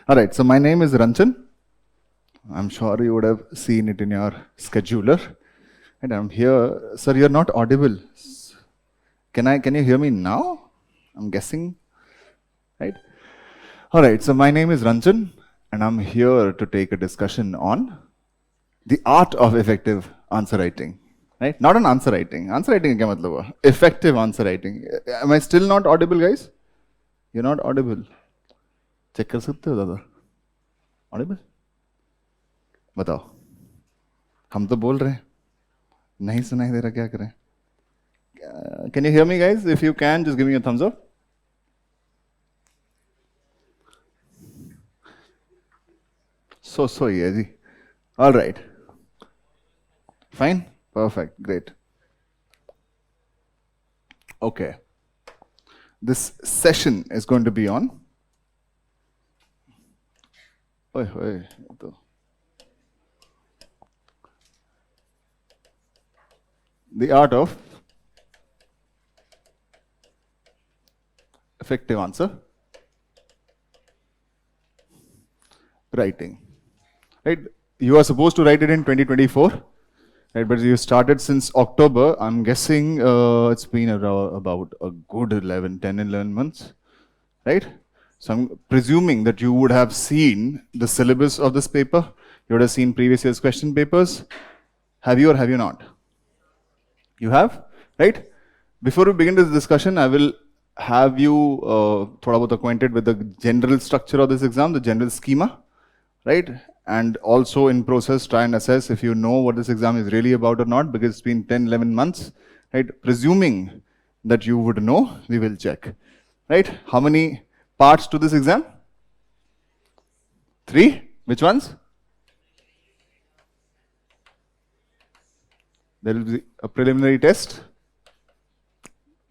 All right, so my name is Ranchan. I'm sure you would have seen it in your scheduler. And I'm here. Sir, you're not audible. Can you hear me now? I'm guessing. Right? All right, so my name is Ranchan, and I'm here to take a discussion on the art of effective answer writing. Right? Not an answer writing. Answer writing क्या मतलब हुआ? Effective answer writing. Am I still not audible, guys? You're not audible. Check कर सकते हो दादा? Audible? बताओ. हम तो बोल रहे हैं. नहीं सुनाई दे रहा, क्या करें? Can you hear me, guys? If you can, just give me a thumbs up. So easy. All right. Fine? Perfect. Great. Okay. This session is going to be on. The art of effective answer writing. Right? You are supposed to write it in 2024. Right, but you started since October. I'm guessing it's been about a good 10, 11 months, right? So I'm presuming that you would have seen the syllabus of this paper. You would have seen previous year's question papers. Have you or have you not? You have, right? Before we begin this discussion, I will have you thoda bahut acquainted with the general structure of this exam, the general schema, right? And also in process, try and assess if you know what this exam is really about or not, because it's been 10, 11 months, right? Presuming that you would know, we will check, right? How many parts to this exam? 3? Which ones? There will be a preliminary test.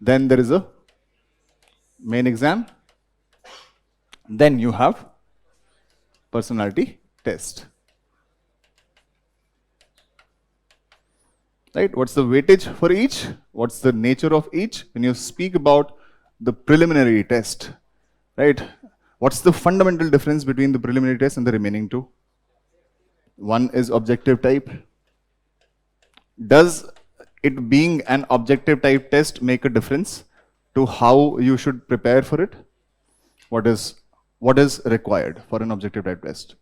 Then there is a main exam. Then you have personality test. Right? What's the weightage for each? What's the nature of each? When you speak about the preliminary test, right? What's the fundamental difference between the preliminary test and the remaining two? One is objective type. Does it being an objective type test make a difference to how you should prepare for it? What is required for an objective type test?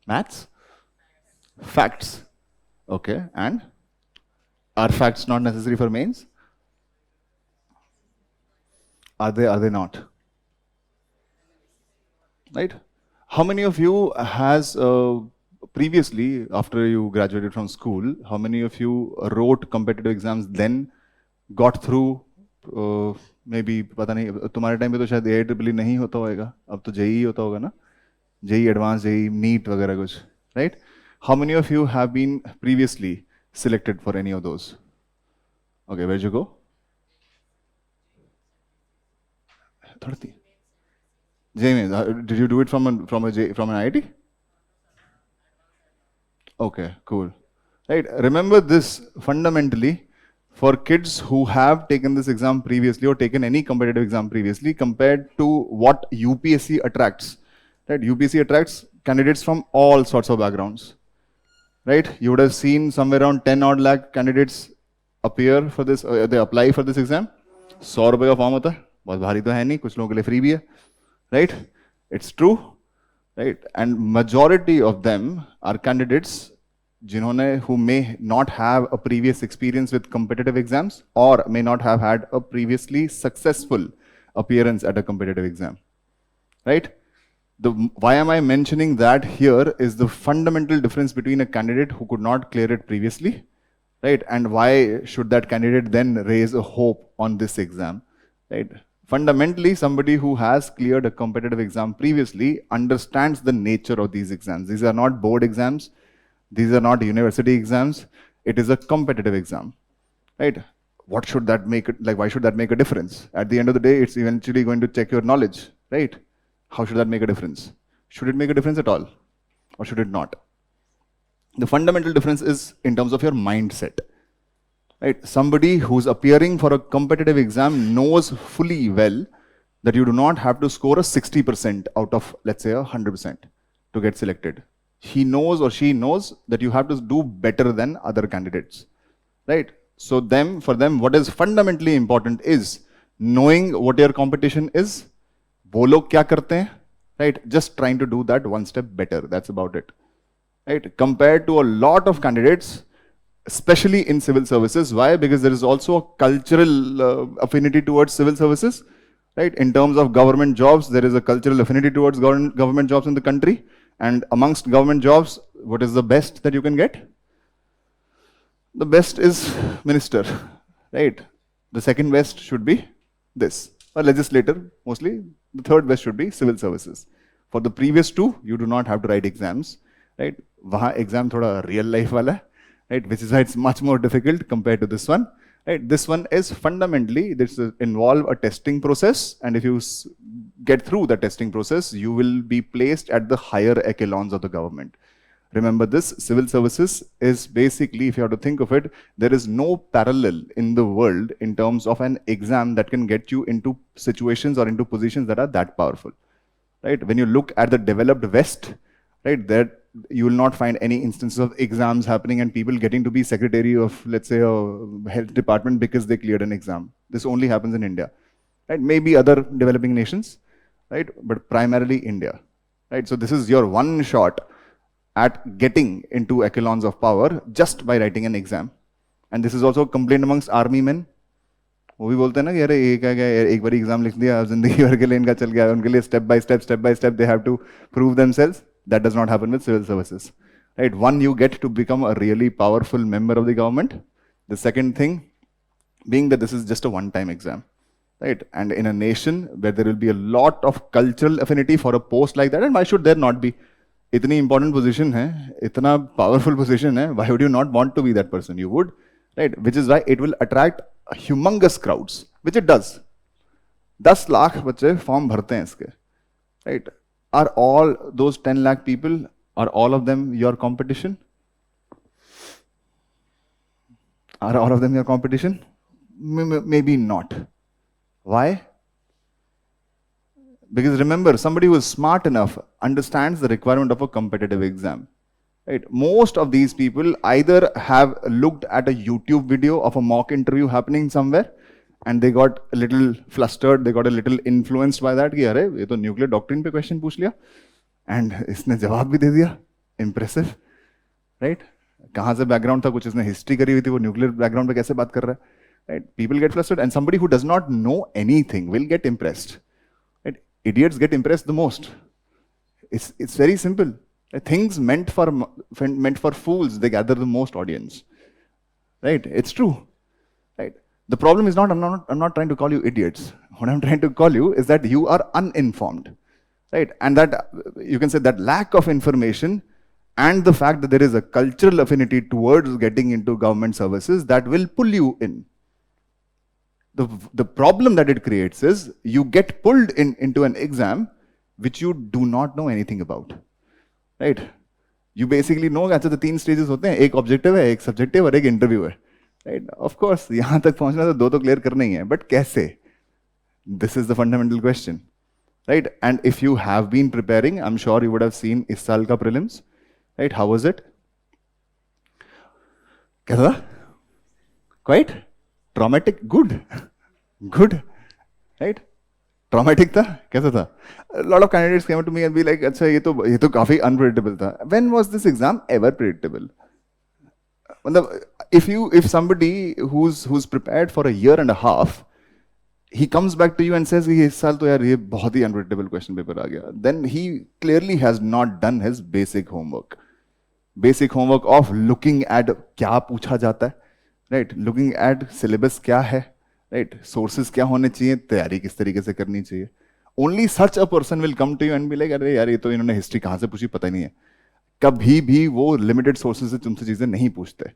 Maths? Facts. Okay, and are facts not necessary for mains? Are they not? Right? How many of you has previously, after you graduated from school, how many of you wrote competitive exams, then got through maybe पता नहीं तुम्हारे time पे तो शायद AIEEE नहीं होता होगा, अब तो JEE होता होगा ना, JEE Advanced, JEE NEET वगैरह कुछ, right? How many of you have been previously selected for any of those? Okay, where'd you go? 30. JEE, did you do it from an IIT? Okay, cool. Right, remember this fundamentally for kids who have taken this exam previously or taken any competitive exam previously compared to what UPSC attracts. Right, UPSC attracts candidates from all sorts of backgrounds. Right, you would have seen somewhere around 10 odd lakh candidates appear for this, they apply for this exam. 100 रुपए का form होता है, बहुत भारी तो है नहीं, कुछ लोगों के लिए फ्री भी है, right? It's true, right? And majority of them are candidates who may not have a previous experience with competitive exams or may not have had a previously successful appearance at a competitive exam, right? Why am I mentioning that here is the fundamental difference between a candidate who could not clear it previously, right? And why should that candidate then raise a hope on this exam, right? Fundamentally, somebody who has cleared a competitive exam previously understands the nature of these exams. These are not board exams. These are not university exams. It is a competitive exam, right? What should that make it, like, why should that make a difference? At the end of the day, it's eventually going to check your knowledge, right? How should that make a difference? Should it make a difference at all? Or should it not? The fundamental difference is in terms of your mindset, right? Somebody who's appearing for a competitive exam knows fully well that you do not have to score a 60% out of, let's say, 100% to get selected. He knows or she knows that you have to do better than other candidates, right? So for them, what is fundamentally important is knowing what your competition is, वो लोग क्या करते हैं, right? Just trying to do that one step better. That's about it, right? Compared to a lot of candidates, especially in civil services. Why? Because there is also a cultural affinity towards civil services, right? In terms of government jobs, there is a cultural affinity towards government jobs in the country. And amongst government jobs, what is the best that you can get? The best is minister, right? The second best should be this, a legislator mostly. The third best should be civil services. For the previous two, you do not have to write exams, right? Wahan exam thoda real life wala hai, right? Which is why it's much more difficult compared to this one, right? This one is fundamentally, this involve a testing process, and if you get through the testing process, you will be placed at the higher echelons of the government. Remember this, civil services is basically, if you have to think of it, there is no parallel in the world in terms of an exam that can get you into situations or into positions that are that powerful, right? When you look at the developed West, right, there you will not find any instances of exams happening and people getting to be secretary of, let's say, a health department because they cleared an exam. This only happens in India, right? Maybe other developing nations, right? But primarily India, right? So this is your one shot at getting into echelons of power just by writing an exam. And this is also a complaint amongst army men. वो भी बोलते हैं ना कि अरे एक बार exam लिख दिया जिंदगी भर के लिए इनका चल गया, उनके लिए step by step they have to prove themselves. That does not happen with civil services, right? One, you get to become a really powerful member of the government. The second thing being that this is just a one-time exam, right? And in a nation where there will be a lot of cultural affinity for a post like that, and why should there not be? इतनी important position है, इतना powerful position है, why would you not want to be that person? You would, right? Which is why it will attract humongous crowds, which it does. 10 lakh बच्चे form भरते हैं इसके, right? Are all those 10 lakh people, are all of them your competition? Are all of them your competition? Maybe not. Why? Because remember, somebody who is smart enough understands the requirement of a competitive exam, right? Most of these people either have looked at a YouTube video of a mock interview happening somewhere, and they got a little flustered, they got a little influenced by that, कि अरे ये तो nuclear doctrine पे question पूछ लिया, and इसने जवाब भी दे दिया, impressive, right? कहाँ से बैकग्राउंड था, कुछ इसने हिस्ट्री करी हुई थी, वो न्यूक्लियर बैकग्राउंड पे कैसे बात कर रहा है, right? People get flustered, and somebody who does not know anything will get impressed. Idiots get impressed the most. It's very simple. Things meant for fools, they gather the most audience, right? It's true, right? The problem is not, I'm not trying to call you idiots. What I'm trying to call you is that you are uninformed, right? And that you can say that lack of information and the fact that there is a cultural affinity towards getting into government services that will pull you in. The problem that it creates is you get pulled into an exam which you do not know anything about, right? You basically know that the 3 stages होते हैं, एक objective है, एक subjective और एक interview है, right? Of course, यहाँ तक पहुँचना तो 2 तो clear करना ही है, but कैसे? This is the fundamental question, right? And if you have been preparing, I'm sure you would have seen इस साल का prelims, right? How was it? कैसा था? Quite traumatic? Good, right? Traumatic था? कैसा था? A lot of candidates came to me and be like, अच्छा ये तो काफी unpredictable था. When was this exam ever predictable? If somebody who's prepared for a year and a half, he comes back to you and says, इस साल तो यार ये बहुत ही unpredictable question paper आ गया, then he clearly has not done his basic homework. Basic homework of looking at क्या पूछा जाता है, right? Looking at syllabus क्या है, right? Sources क्या होने चाहिए, तैयारी किस तरीके से करनी चाहिए. Only such a person will come to you and be like, अरे यार ये तो इन्होंने हिस्ट्री कहाँ से पूछी पता नहीं है. कभी भी वो limited sources से तुमसे चीजें नहीं पूछते,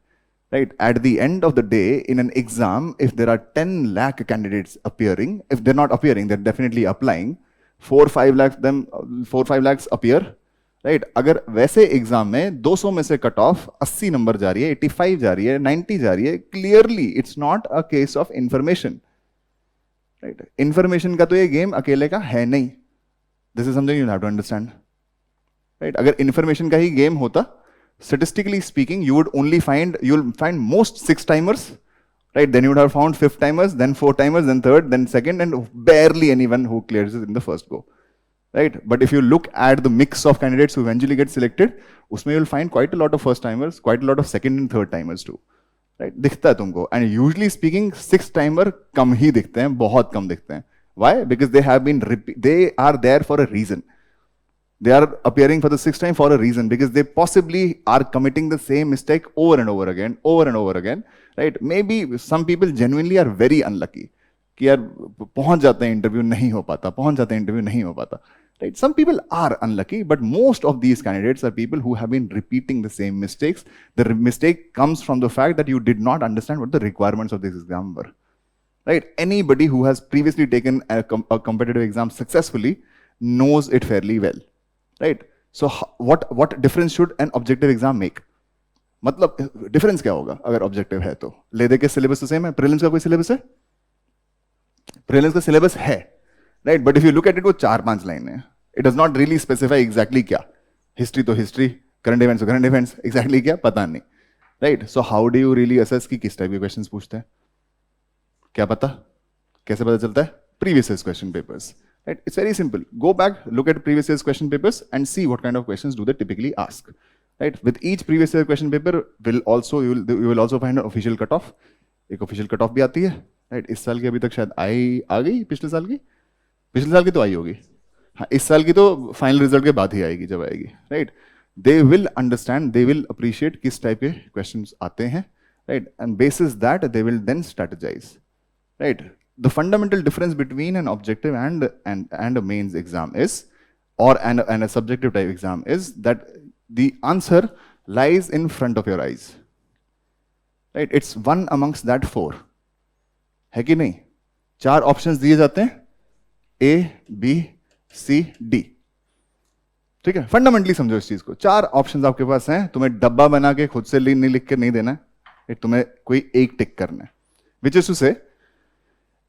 right? At the end of the day, in an exam, if there are 10 lakh candidates appearing, if they're not appearing, they're definitely applying. 4-5 lakhs appear, right अगर वैसे एग्जाम में 200 में से कट ऑफ 80 नंबर जा रही है, 85 जा रही है, 90 जा रही है, clearly it's not a case of information. Right information का तो ये गेम अकेले का है नहीं. This is something you have to understand. Right अगर इंफॉर्मेशन का ही गेम होता, statistically speaking you would only you'll find most 6-timers, right? Then you would have found 5-timers, then 4-timers, then third, then second, and barely anyone who clears it in the first go, right? But if you look at the mix of candidates who eventually get selected, usme you'll find quite a lot of first-timers, quite a lot of second and third-timers too, right? दिखता है तुमको. And usually speaking 6-timer कम ही दिखते हैं, बहुत कम दिखते हैं. Why? Because they are there for a reason. They are appearing for the 6th time for a reason, because they possibly are committing the same mistake over and over again, right? Maybe some people genuinely are very unlucky कि यार पहुंच जाते हैं interview नहीं हो पाता, right? Some people are unlucky, but most of these candidates are people who have been repeating the same mistakes. The mistake comes from the fact that you did not understand what the requirements of this exam were, right? Anybody who has previously taken a competitive exam successfully knows it fairly well. Right? So what difference should an objective exam make? मतलब difference क्या होगा अगर objective है तो? ले दे के syllabus तो same है. प्रीलिम्स का कोई सिलेबस है? प्रीलिम्स का सिलेबस है, right? But if you look at it, वो 4-5 लाइन है. It does not really specify exactly क्या. हिस्ट्री तो हिस्ट्री, करंट इवेंट्स तो करंट इवेंट्स, एग्जैक्टली क्या पता नहीं, right? So how do you really assess कि किस टाइप के क्वेश्चंस पूछते हैं? क्या पता? कैसे पता चलता है? Previous years question papers. Right? It's very simple. Go back, look at previous year's question papers and see what kind of questions do they typically ask. Right? With each previous year question paper, you will also find an official cutoff. एक official cutoff भी आती है. Right? इस साल की अभी तक शायद आ गई. पिछले साल की तो आई होगी. हाँ, इस साल की तो फाइनल रिजल्ट के बाद ही आएगी, जब आएगी. Right? They will understand, they will appreciate किस टाइप के questions आते हैं. Right? And basis that they will then strategize. Right? The fundamental difference between an objective and a mains exam is, or and a subjective type exam is, that the answer lies in front of your eyes. Right? It's one amongst that 4. है कि नहीं? 4 options दिए जाते हैं, A, B, C, D. ठीक है? Fundamentally समझो इस चीज को. 4 ऑप्शंस आपके पास हैं. तुम्हें डब्बा बना के खुद से नहीं लिख के नहीं देना है. तुम्हें कोई एक टिक करना है. Which is to say,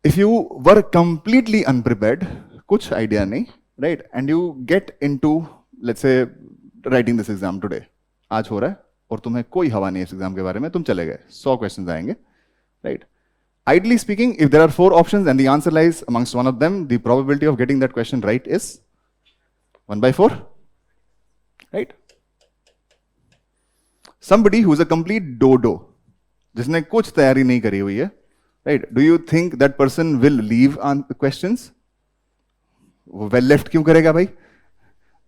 if you were completely unprepared, कुछ आइडिया नहीं, right? And you get into, let's say, writing this exam today. आज हो रहा है और तुम्हें कोई हवा नहीं है इस एग्जाम के बारे में, तुम चले गए, 100 क्वेश्चंस आएंगे, right? Ideally speaking, if there are 4 options and the answer lies amongst one of them, the probability of getting that question right is 1/4, right? Somebody who is a complete dodo, जिसने कुछ तैयारी नहीं करी हुई है, right? Do you think that person will leave on the questions? वो well left क्यों करेगा भाई?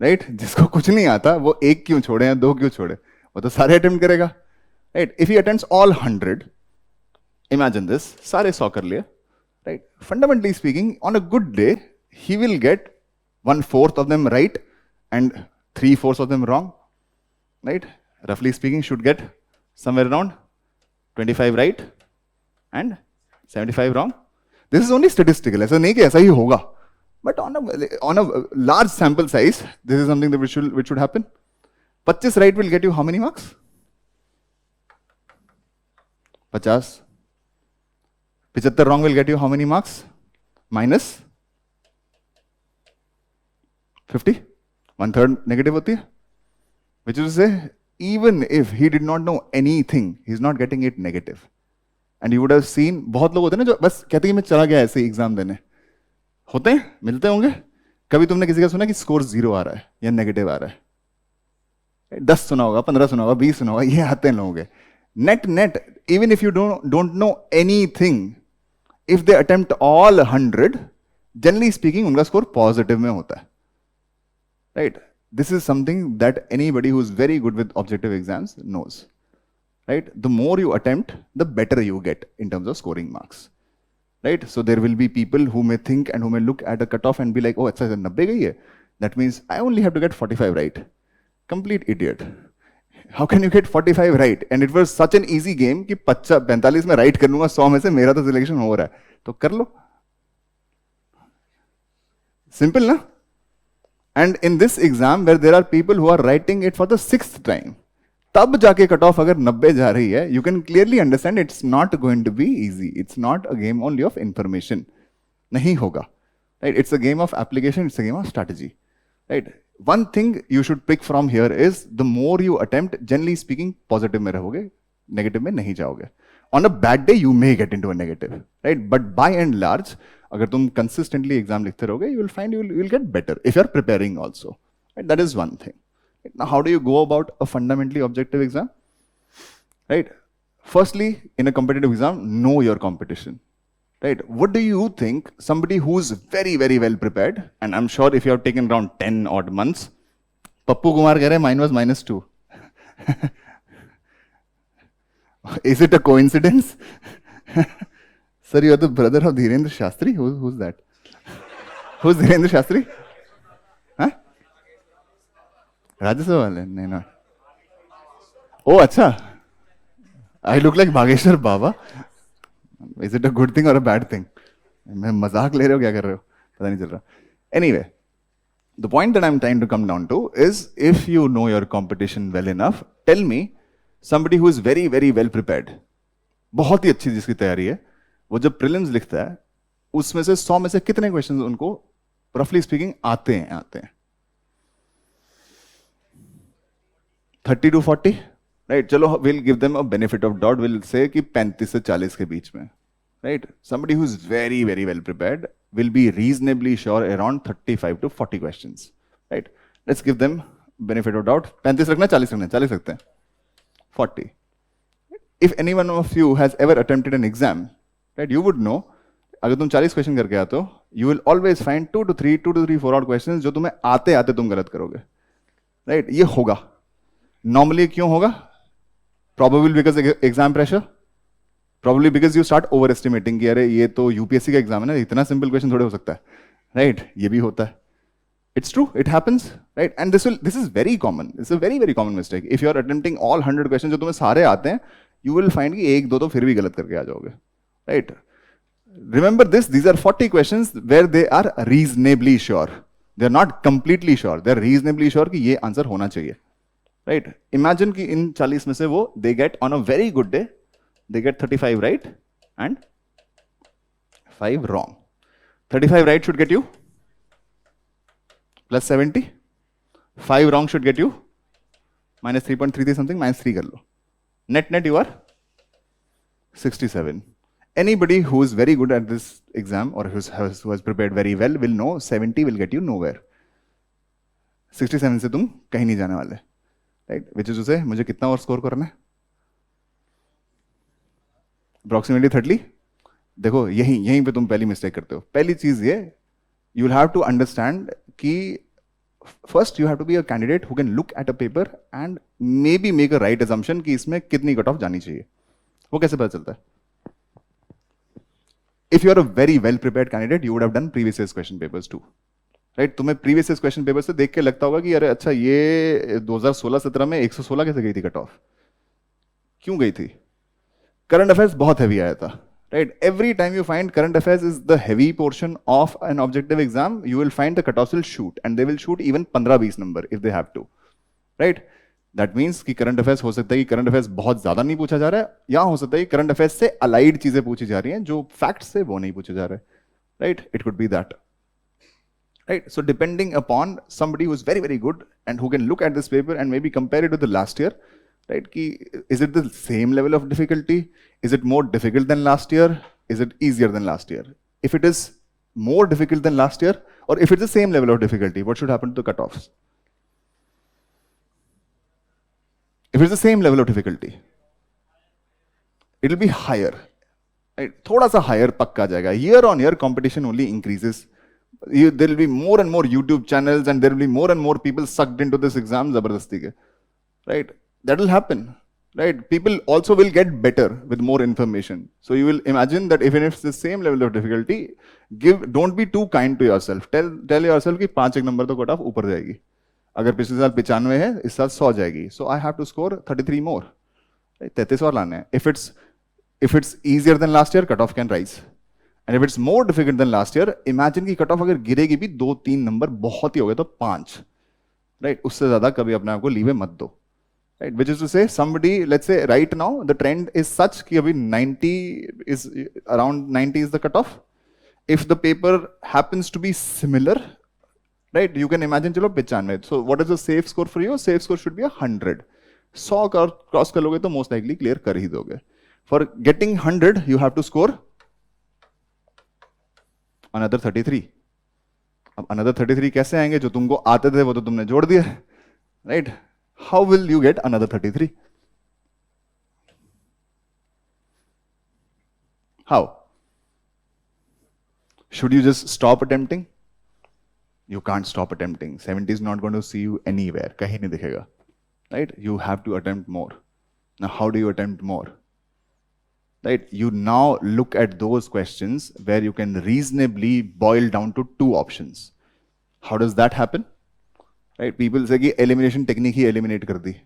Right? जिसको कुछ नहीं आता वो 1 क्यों छोड़े या 2 क्यों छोड़े? वो तो सारे अटेम्प्ट करेगा, right? If he attempts all 100, imagine this, सारे 100 कर लिए, right? Fundamentally speaking, on a good day, he will get 1/4 of them right and 3/4 of them wrong, right? Roughly speaking, should get somewhere around 25 right and 75 wrong. This is only statistical. ऐसा नहीं कि ऐसा ही होगा. But on a large sample size, this is something that which should happen. 25 right will get you how many marks? 50. 75 wrong will get you how many marks? Minus 50. 1/3 negative होती है. Which is to say, even if he did not know anything, he's not getting it negative. And you would have seen, बहुत लोग होते हैं ना जो बस कहते हैं मैं चला गया ऐसे एग्जाम देने, होते हैं, मिलते होंगे. कभी तुमने किसी का सुना कि स्कोर 0 आ रहा है या नेगेटिव आ रहा है? 10 सुना होगा, 15 सुना होगा, 20 सुना होगा, ये आते हैं लोगों के. Net, even if you don't know anything, if they attempt all 100, generally speaking, उनका स्कोर पॉजिटिव में होता है, right? This is something that anybody who is very good with objective exams knows. Right? The more you attempt, the better you get in terms of scoring marks. Right? So there will be people who may think and who may look at a cutoff and be like, oh, it's 90 gayi hai. That means I only have to get 45 right. Complete idiot. How can you get 45 right? And it was such an easy game कि 45 में right कर लूंगा, 100 में से मेरा तो selection हो रहा है, तो कर लो. Simple ना? And in this exam where there are people who are writing it for the 6th time, तब जाके कट ऑफ अगर 90 जा रही है, you can clearly understand it's not going to be easy. It's not a game only of information. नहीं होगा. Right? It's a game of application, it's a game of strategy. Right? One thing you should pick from here is the more you attempt, generally speaking, positive में रहोगे, negative में नहीं जाओगे. On a bad day, you may get into a negative. Right? But by and large, अगर तुम consistently exam लिखते रहोगे, you will find you will get better if you are preparing also. Right? That is one thing. Now, how do you go about a fundamentally objective exam? Right? Firstly, in a competitive exam, know your competition. Right? What do you think somebody who's very, very well prepared, and I'm sure if you have taken around 10 odd months, Pappu Kumar keh rahe, mine was -2. Is it a coincidence? Sir, you are the brother of Dhirendra Shastri? Who's that? Who's Dhirendra Shastri? Huh? Rajya Sabha वाले? नहीं ना. Oh, अच्छा. I look like Bhageshwar Baba. Is it a good thing or a bad thing? मैं मजाक ले रहे हो क्या कर रहे हो? पता नहीं चल रहा. Anyway, the point that I'm trying to come down to is if you know your competition well enough, tell me somebody who is very, very well prepared. बहुत ही अच्छी जिसकी तैयारी है, वो जब प्रीलिम्स लिखता है, उसमें से 100 में से कितने क्वेश्चंस उनको roughly speaking आते हैं? 30 to 40, right? चलो, we'll give them a benefit of doubt. We'll say कि 35 से 40 के बीच में, right? Somebody who's very, very well prepared will be reasonably sure around 35 to 40 questions, right? Let's give them benefit of doubt. 35 रखना, 40 रखना, 40 रखते हैं. 40. If any one of you has ever attempted an exam, right, you would know, अगर तुम 40 question करके आते हो, you will always find 2 to 3 4 odd questions जो तुम्हें आते तुम गलत करोगे, right? ये होगा. Normally क्यों होगा? Probably because exam pressure. Probably because you start overestimating कि अरे ये तो यूपीएससी का एग्जाम है ना, इतना सिंपल क्वेश्चन थोड़े हो सकता है, right? ये भी होता है. It's true, it happens, right? And this is very common. It's a very, very common mistake. If you are attempting all 100 questions जो तुम्हें सारे आते हैं, you will find कि एक दो तो फिर भी गलत करके आ जाओगे, right? Remember this, these are 40 questions where they are reasonably sure. They are not completely sure. They are reasonably sure कि ये आंसर होना चाहिए. Right? Imagine कि इन 40 में से वो they get on a very good day, they get 35 right and 5 wrong. 35 right should get you plus 70. 5 wrong should get you minus 3.33 something, minus 3 कर लो. Net you are 67. Anybody who is very good at this exam or who has prepared very well will know 70 will get you nowhere. 67 से तुम कहीं नहीं जाने वाले. Right? Which is to say, मुझे कितना और स्कोर करना है? Approximately 30. देखो, यहीं पे तुम पहली मिस्टेक करते हो. पहली चीज ये, you will have to understand कि first you have to be a candidate who can look at a paper and maybe make a right assumption कि इसमें कितनी कट ऑफ जानी चाहिए. वो कैसे पता चलता है? If you are a very well prepared candidate, you would have done previous year's question papers too. Right? तुम्हें प्रीवियस ईयर क्वेश्चन पेपर से देख के लगता होगा कि अरे अच्छा, ये 2016-17 में 116 कैसे गई थी कट ऑफ? क्यों गई थी? करंट अफेयर्स बहुत हैवी आया था, right? Every time you find current affairs is the heavy portion of an objective exam, you will find the cut offs will shoot and they will shoot even 15-20 number if they have to, right? That means कि current affairs हो सकता है कि current affairs बहुत ज्यादा नहीं पूछा जा रहा है, या हो सकता है कि करंट अफेयर्स से अलाइड चीजें पूछी जा रही हैं जो फैक्ट से वो नहीं पूछे जा रहे, right? It could be that. Right? So depending upon somebody who is very, very good and who can look at this paper and maybe compare it with the last year, right? Is it the same level of difficulty? Is it more difficult than last year? Is it easier than last year? If it is more difficult than last year, or if it's the same level of difficulty, what should happen to the cutoffs? If it's the same level of difficulty, it will be higher, right? थोड़ा सा higher पक्का जाएगा. Year on year competition only increases. There will be more and more YouTube channels and there will be more and more people sucked into this exam zabardasti ke, right? That will happen, right? People also will get better with more information. So you will imagine that even if it's the same level of difficulty, don't be too kind to yourself. Tell yourself कि 5 एक number तो cut off ऊपर जाएगी. अगर पिछले साल 95 है, इस साल 100 जाएगी. So I have to score 33 more. 33 और लाने हैं. If it's easier than last year, cut off can rise. And if it's more difficult than last year, imagine की कट ऑफ अगर गिरेगी भी 2-3 नंबर, बहुत ही हो गए तो 5, राइट? उससे ज्यादा कभी अपने आप को लीवे मत दो, राइट? विच इज टू से somebody, let's say right now the trend is such कि अभी 90 is around 90 is the cutoff. If the paper happens to be similar, right, you can imagine, चलो 95, so what is the safe score for you? Safe score should be 100. 100 cross कर लोगे तो most likely clear कर ही दोगे. For getting 100 you have to score another 33. अब another 33 कैसे आएंगे? जो तुमको आते थे वो तो तुमने जोड़ दिया, right? How will you get another 33? How? Should you just stop attempting? You can't stop attempting. 70 is not going to see you anywhere. कहीं नहीं दिखेगा, right? You have to attempt more. Now, how do you attempt more? Right? You now look at those questions where you can reasonably boil down to 2 options. How does that happen? Right? People say कि elimination technique ही eliminate कर दी.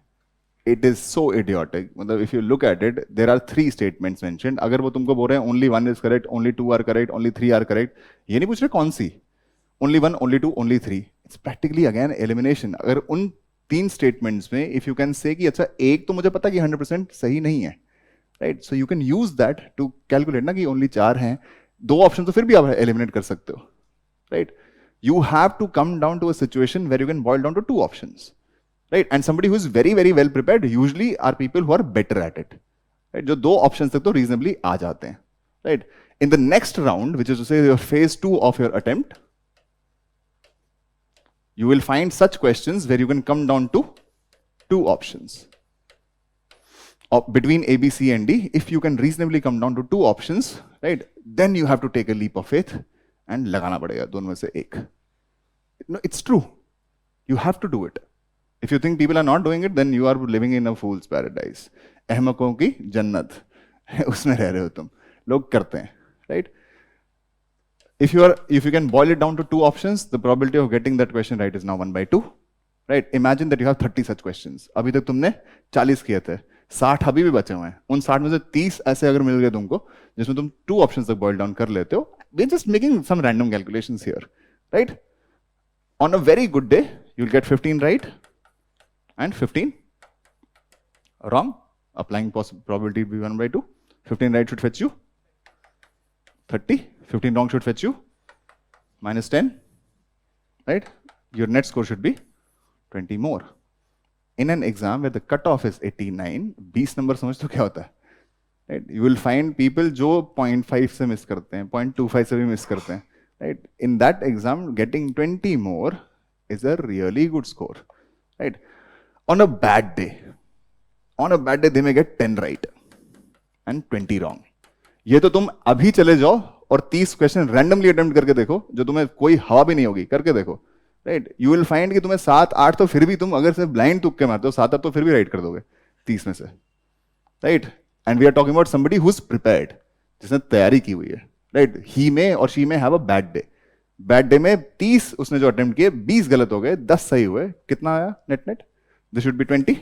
It is so idiotic. मतलब if you look at it, there are 3 statements mentioned. अगर वो तुमको बोल रहे हैं only 1 is correct, only 2 are correct, only 3 are correct, ये नहीं पूछ रहे कौन सी, only 1, only 2, only 3. It's practically again elimination. अगर उन 3 statements में if you can say कि अच्छा एक तो मुझे पता कि 100% सही नहीं है, right? So you can use that to calculate ना कि only 4 हैं, 2 options तो फिर भी आप eliminate कर सकते हो, right? You have to come down to a situation where you can boil down to 2 options. Right? And somebody who is very, very well prepared usually are people who are better at it. Right? जो 2 options तक तो reasonably आ जाते हैं. Right? In the next round, which is to say your phase 2 of your attempt, you will find such questions where you can come down to 2 options. Between A, B, C and D, if you can reasonably come down to 2 options, right? Then you have to take a leap of faith and लगाना पड़ेगा दोनों में से एक. No, it's true. You have to do it. If you think people are not doing it, then you are living in a fool's paradise. अहमकों की जन्नत उसमें रह रहे हो तुम. लोग करते हैं, right? If you can boil it down to 2 options, the probability of getting that question right is now 1/2, right? Imagine that you have 30 such questions. अभी तक तुमने 40 किए थे, 60 अभी भी बचे हुए हैं. उन 60 में से 30 ऐसे अगर मिल गए तुमको जिसमें तुम 2 options तक boil down कर लेते हो, we're just making some random calculations here, right? On a very good day, you'll get 15 right and 15 wrong. Applying probability be 1/2. 15 right should fetch you 30. 15 wrong should fetch you -10. Right? Your net score should be 20 more. In an exam where the cutoff is 89, 20 number समझ तो क्या होता है? Right? You will find people जो 0.5 से miss करते हैं, 0.25 से भी मिस करते हैं. Right? In that exam, getting 20 more is a really good score. Right? On a bad day, they may get 10 right and 20 wrong. ये तो तुम अभी चले जाओ और 30 क्वेश्चन रैंडमली अटेम्प्ट करके देखो, जो तुम्हें कोई हवा भी नहीं होगी, करके देखो, राइट? यू विल फाइंड कि तुम्हें 7-8 तो फिर भी तुम अगर से ब्लाइंड तुक्के मारते हो 7-8 तो फिर भी राइट कर दोगे 30 में से, right? And we are talking about somebody who is prepared, जिसने तैयारी की हुई है, राइट? ही मे और she may have a bad day. Bad day में 30 उसने जो अटेम्प्ट किए 20 गलत हो गए, 10 सही हुए, कितना आया net net? This should be 20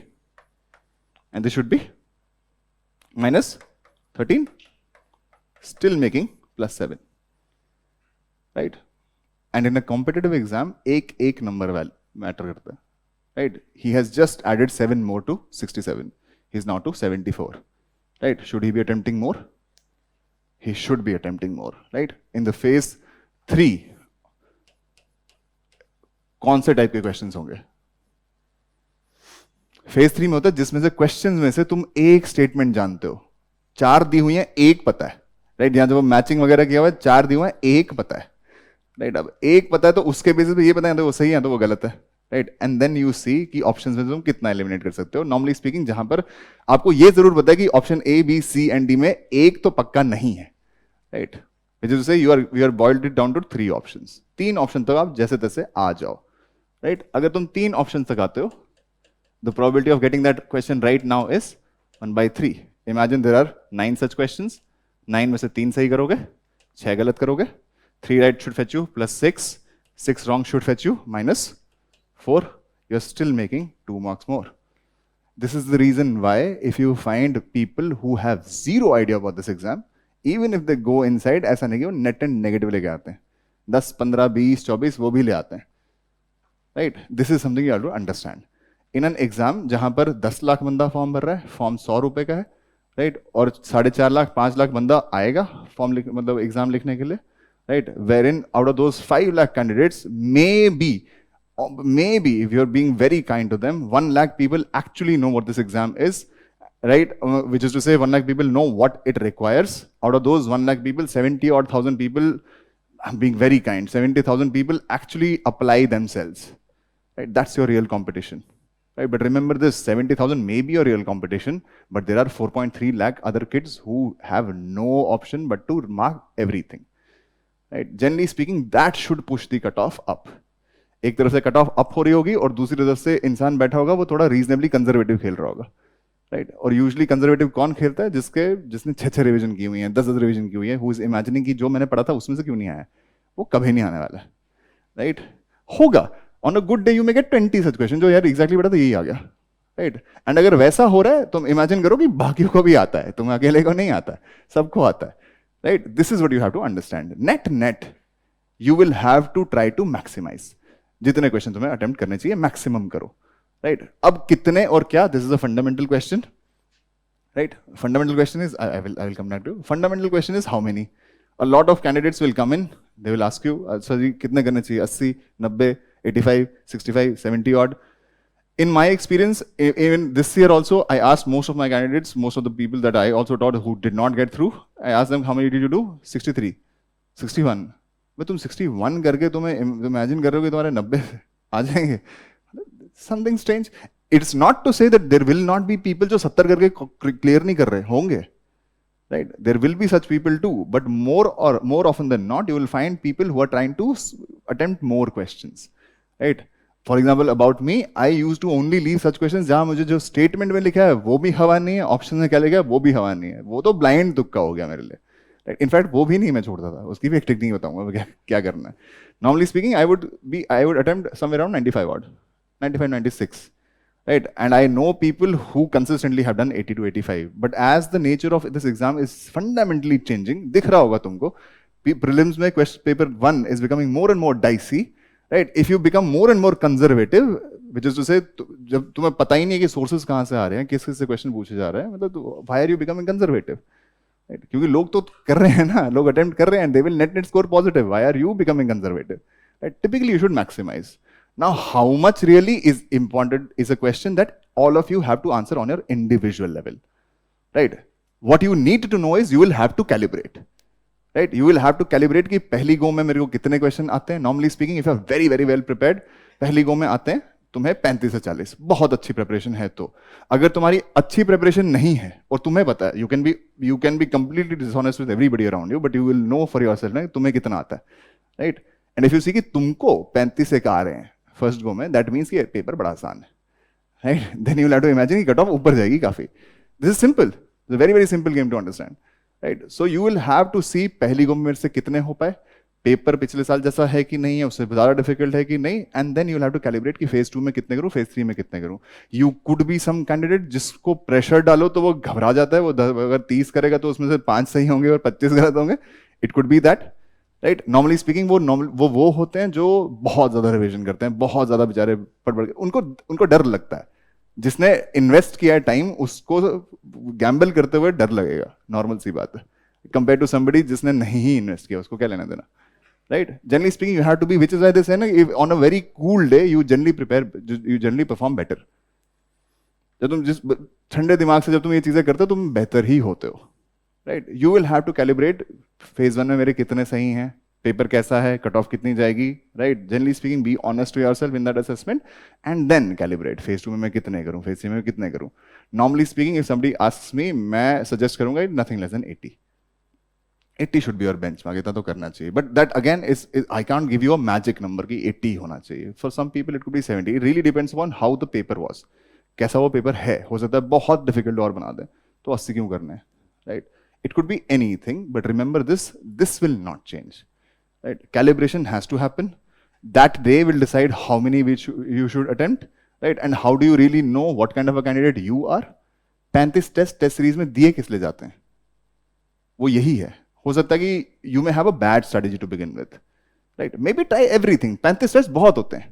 and this should be -13, still making +7, right? And in a competitive exam, एक number matter करता है, right? He has just added 7 more to 67. He's now to 74, right? Should he be attempting more? He should be attempting more, right? In the phase 3, कौन से type के questions होंगे? Phase 3 में होता है जिसमें से क्वेश्चंस में से तुम एक स्टेटमेंट जानते हो, 4 दी हुई है, एक पता है, राइट? यहां जब मैचिंग वगैरह किया हुआ है, 4 दी हुआ है, एक पता है, राइट? अब एक पता है तो उसके बेसिस पे ये पता है तो वो सही है तो वो गलत है, right? And then you see कि ऑप्शंस में तुम कितना एलिमिनेट कर सकते हो. नॉर्मली स्पीकिंग जहां पर आपको ये जरूर पता है कि option A, B, C and D में एक तो पक्का नहीं है, राइट? विच इज से you are boiled it down to 3 options. 3 option तक आप जैसे तैसे आ जाओ, राइट? अगर तुम 3 ऑप्शन तक आते हो, the probability of getting that question right now is 1/3. Imagine there are 9 such questions. 9 में से 3 सही करोगे, 6 गलत करोगे, 3 right should fetch you +6, 6 wrong should fetch you -4. You're still making 2 marks more. This is the reason why if you find people who have zero idea about this exam, even if they go inside, ऐसा नहीं कि वो net and negative लेके आते हैं, 10, 15, 20, 24 वो भी ले आते हैं, right. This is something you have to understand. In an exam जहां पर 10 लाख बंदा फॉर्म भर रहा है, फॉर्म 100 रुपए का है, राइट, और 4.5 लाख 5 लाख बंदा आएगा फॉर्म मतलब एग्जाम लिखने के लिए, right, where in out of those 5 lakh candidates maybe if you're being very kind to them, 1 lakh people actually know what this exam is, right, which is to say 1 lakh people know what it requires. Out of those 1 lakh people, 70 odd thousand people, I'm being very kind, 70,000 people actually apply themselves, right? That's your real competition, right? But remember this, 70,000 may be your real competition, but there are 4.3 lakh other kids who have no option but to mark everything, right? Generally speaking, that should push the cutoff up. एक तरफ से cut off up हो रही होगी और दूसरी तरफ से इंसान बैठा होगा वो थोड़ा रीजनेबली कंजर्वेटिव खेल रहा होगा, राइट. और यूजुअली कंजर्वेटिव कौन खेलता है? जिसने 6 रिवीजन की हुई है, 10 रिवीजन की हुई है, हु इज इमेजिनिंग कि जो मैंने पढ़ा था उसमें से क्यों नहीं आया, वो कभी नहीं आने वाला, राइट. होगा on a good day you may gate 20 such question जो यार एग्जैक्टली पढ़ा था यही आ गया, राइट. एंड अगर वैसा हो रहा है तो इमेजिन करो कि बाकियों को भी आता है, तुम्हें अकेले को नहीं आता है, सबको आता है, right. This is what you have to understand. Net you will have to try to maximize. जितने क्वेश्चन तुम्हें अटेम्प्ट करने चाहिए मैक्सिमम करो, राइट. अब कितने और क्या, this is a fundamental question, right. Fundamental question is I will come back to. Fundamental question is how many. A lot of candidates will come in, they will ask you sir ji कितने करने चाहिए, 80, 90, 85, 65, 70 odd. In my experience, even this year also, I asked most of my candidates, most of the people that I also taught who did not get through, I asked them how many did you do? 63, 61. मैं तुम 61 करके तुम्हें imagine कर रहे हो कि तुम्हारे 90 आ जाएंगे, something strange. It's not to say that there will not be people जो 70 करके क्लियर नहीं कर रहे होंगे, right. There will be such people too, but more often than not you will find people who are trying to attempt more questions, right. For example about me, I use to only leave such question जहां मुझे जो statement में लिखा है वो भी हवा नहीं है, ऑप्शन में क्या लिखा है वो भी हवा नहीं है, वो तो ब्लाइंड तुक्का हो गया मेरे लिए. इनफैक्ट वो भी नहीं मैं छोड़ता था, उसकी भी एक टेक्निक बताऊंगा क्या करना है. Normally speaking I would attempt somewhere around 95 odd, 95, 96, right. And I know people who consistently have done 80 to 85, but as the nature of this exam is fundamentally changing, दिख रहा होगा तुमको, prelims में question paper 1 is becoming more and more dicey, right. If you become more and more conservative, which is to say जब तुम्हें पता ही नहीं है कि sources कहाँ से आ रहे हैं, किस किस से question पूछे जा रहे हैं, मतलब why are you becoming conservative? क्योंकि लोग तो कर रहे हैं ना, लोग अटेम्प्ट कर रहे हैं, they will net score positive, why are you becoming conservative, right. Typically you should maximise. Now how much really is important is a question that all of you have to answer on your individual level, right. What you need to know is you will have to calibrate, right. You will have to calibrate कि पहली go में मेरे को कितने question आते हैं. Normally speaking if you are very very well prepared, पहली go में आते हैं तुम्हें 35 से 40, बहुत अच्छी प्रिपरेशन है. तो अगर तुम्हारी अच्छी प्रिपरेशन नहीं है और तुम्हें पता है, you can be completely dishonest with everybody around you, but you will know for yourself ना तुम्हें कितना आता है, right. And if you see कि तुमको 35 से आ रहे हैं फर्स्ट गो में, दैट मीन्स कि पेपर बड़ा आसान है, right. Then you will have to imagine कि कट ऑफ ऊपर जाएगी काफी. This is simple, very very simple game to understand, right. So you will have to see पहली गो में मेरे से कितने हो पाए, पेपर पिछले साल जैसा है कि नहीं है, उससे ज्यादा डिफिकल्ट है कि नहीं, and then you will have to calibrate कि फेज 2 में कितने करूं, फेज 3 में कितने करूं. You could be some candidate जिसको प्रेशर डालो तो वो घबरा जाता है, वो अगर 30 करेगा तो उसमें से 5 सही होंगे और 25 गलत होंगे. It could be that, right. Normally speaking वो होते हैं जो बहुत ज्यादा रिविजन करते हैं, बहुत ज्यादा बेचारे पढ़ के उनको डर लगता है. जिसने इन्वेस्ट किया है टाइम उसको गैम्बल करते हुए डर लगेगा, नॉर्मल सी बात है, कंपेयर टू समबडी जिसने नहीं ही इन्वेस्ट किया, उसको क्या लेना देना, right. Generally speaking you have to be, which is why they say na, if on a very cool day you generally perform better. जब तुम जिस ठंडे दिमाग से जब तुम ये चीजें करते हो तुम बेहतर ही होते हो, right. You will have to calibrate phase 1 में मेरे कितने सही हैं, पेपर कैसा है, कट ऑफ कितनी जाएगी, right. Generally speaking be honest to yourself in that assessment and then calibrate phase 2 में मैं कितने करूं, फेज 3 में कितने करूं. Normally speaking if somebody asks मी, मैं सजेस्ट करूंगा nothing less than 80 should be your benchmark, इतना तो करना चाहिए. But that again is I can't give you a magic number कि 80 होना चाहिए. For some people it could be 70. It really depends upon how the paper was. कैसा वो paper है, हो सकता है बहुत डिफिकल्ट और बना दे, तो 80 क्यों करने हैं, right. It could be anything, but remember this will not change, right. Calibration has to happen. That day will decide how many you should attempt, right. And how do you really know what kind of a candidate you are. 35 test series में दिए किस ले जाते हैं, वो यही है. हो सकता है कि you may have a bad strategy to begin with, right? Maybe try everything. 35 test बहुत होते हैं,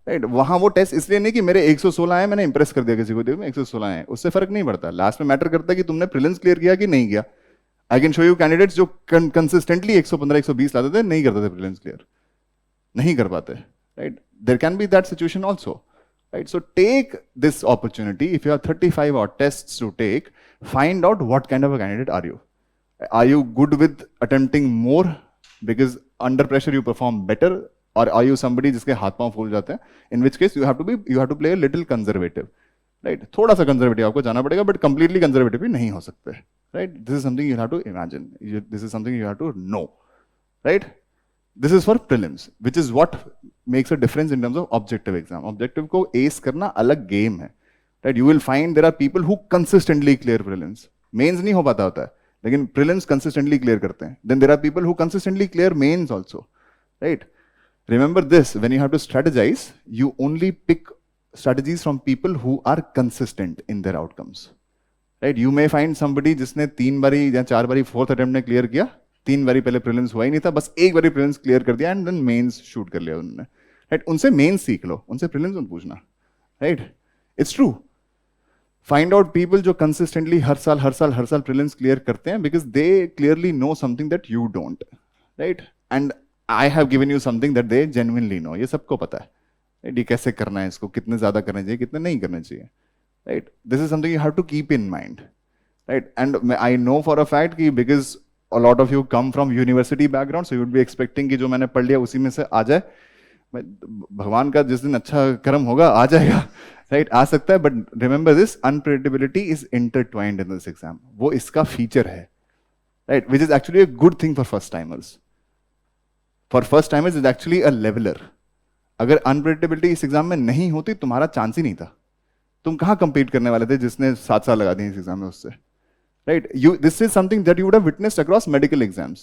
राइट? वहां वो टेस्ट इसलिए नहीं कि मेरे 116 आए, मैंने इंप्रेस कर दिया किसी को, देखो 116 आए, उससे फर्क नहीं पड़ता. लास्ट में मैटर करता है कि तुमने प्रीलिम्स क्लियर किया कि नहीं किया. I can show you candidates जो कंसिस्टेंटली 115 120 लाते थे, नहीं करते थे प्रीलिम्स क्लियर, नहीं कर पाते, right? There can be that situation also, right? So take this opportunity. If you have 35 odd tests to take, find out what kind of a candidate are you. Are you good with attempting more because under pressure you perform better, or are you somebody जिसके हाथ पांव फूल जाते हैं? In which case you have to play a little conservative, right? थोड़ा सा conservative आपको जाना पड़ेगा, but completely conservative भी नहीं हो सकते, right? This is something you have to imagine. This is something you have to know, right? This is for prelims, which is what makes a difference in terms of objective exam. Objective को ace करना अलग game है, right? You will find there are people who consistently clear prelims. Mains नहीं हो पाता होता है, लेकिन prelims consistently clear करते हैं. Then there are people who consistently clear mains also, right? Remember this, when you have to strategize, you only pick strategies from people who are consistent in their outcomes, right? You may find somebody जिसने 3 बारी या 4 बारी 4th attempt में clear किया, 3 बारी पहले prelims हुआ ही नहीं था, बस 1 बारी प्रीलिम्स क्लियर कर दिया एंड देन मेंस शूट कर लिया उन्होंने, राइट? उनसे मेंस सीख लो, उनसे प्रीलिम्स मत पूछना, right? It's true. Find out people जो कंसिस्टेंटली हर साल प्रीलिम्स क्लियर करते हैं, because they clearly know something that you don't, right? And I have given you something that they genuinely know. ये सबको पता है, राइट? ये कैसे करना है, इसको कितने ज्यादा करना चाहिए, कितने नहीं करना चाहिए, right? This is something you have to keep in mind, right? And I know for a fact कि because a lot of you come from university background, so you would be expecting कि जो मैंने पढ़ लिया उसी में से आ जाए. भगवान का जिस दिन अच्छा कर्म होगा आ जाएगा, राइट? आ सकता है, but remember this, unpredictability is intertwined in this exam. वो इसका फीचर है, right? Which is actually a good thing for first timers. For first timers is actually a leveller. अगर अनप्रेडिक्टेबिलिटी इस एग्जाम में नहीं होती, तुम्हारा चांस ही नहीं था. तुम कहां कंपीट करने वाले थे जिसने 7 साल लगा दिए इस एग्जाम में उससे, right? This is something that you would have witnessed across medical exams.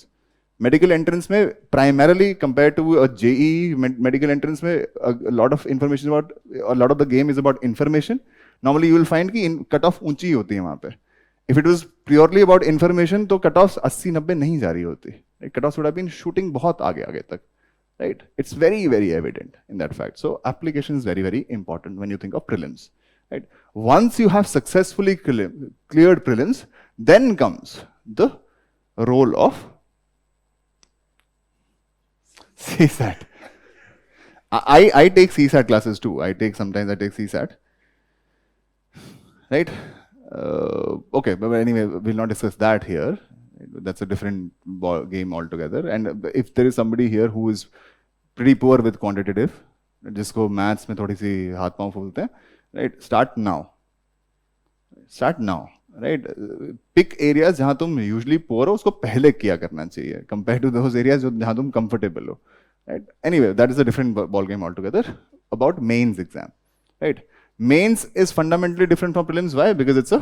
Medical entrance में primarily compared to a JEE, medical entrance में a lot of information about, a lot of the game is about information. Normally you will find कि cut off ऊंची होती है वहाँ पे. If it was purely about information, तो cut offs 80-90 नहीं जा रही होती. Cut offs would have been shooting बहुत आगे तक, right? It's very, very evident in that fact. So application is very, very important when you think of prelims, right? Once you have successfully cleared prelims, then comes the role of CSAT. I take CSAT classes too. Sometimes I take CSAT, right? Okay, but anyway, we'll not discuss that here. That's a different game altogether. And if there is somebody here who is pretty poor with quantitative, जिसको maths में थोड़ी सी हाथ पांव फूलते हैं, right? Start now. Right? Pick areas जहां तुम usually पोर हो, उसको पहले किया करना चाहिए कंपेयर टू दोस एरियाज जहां तुम कंफर्टेबल हो, right? Anyway, that is a different ball game all together. About mains exam, right? Mains is fundamentally different from prelims. Why? Because it's a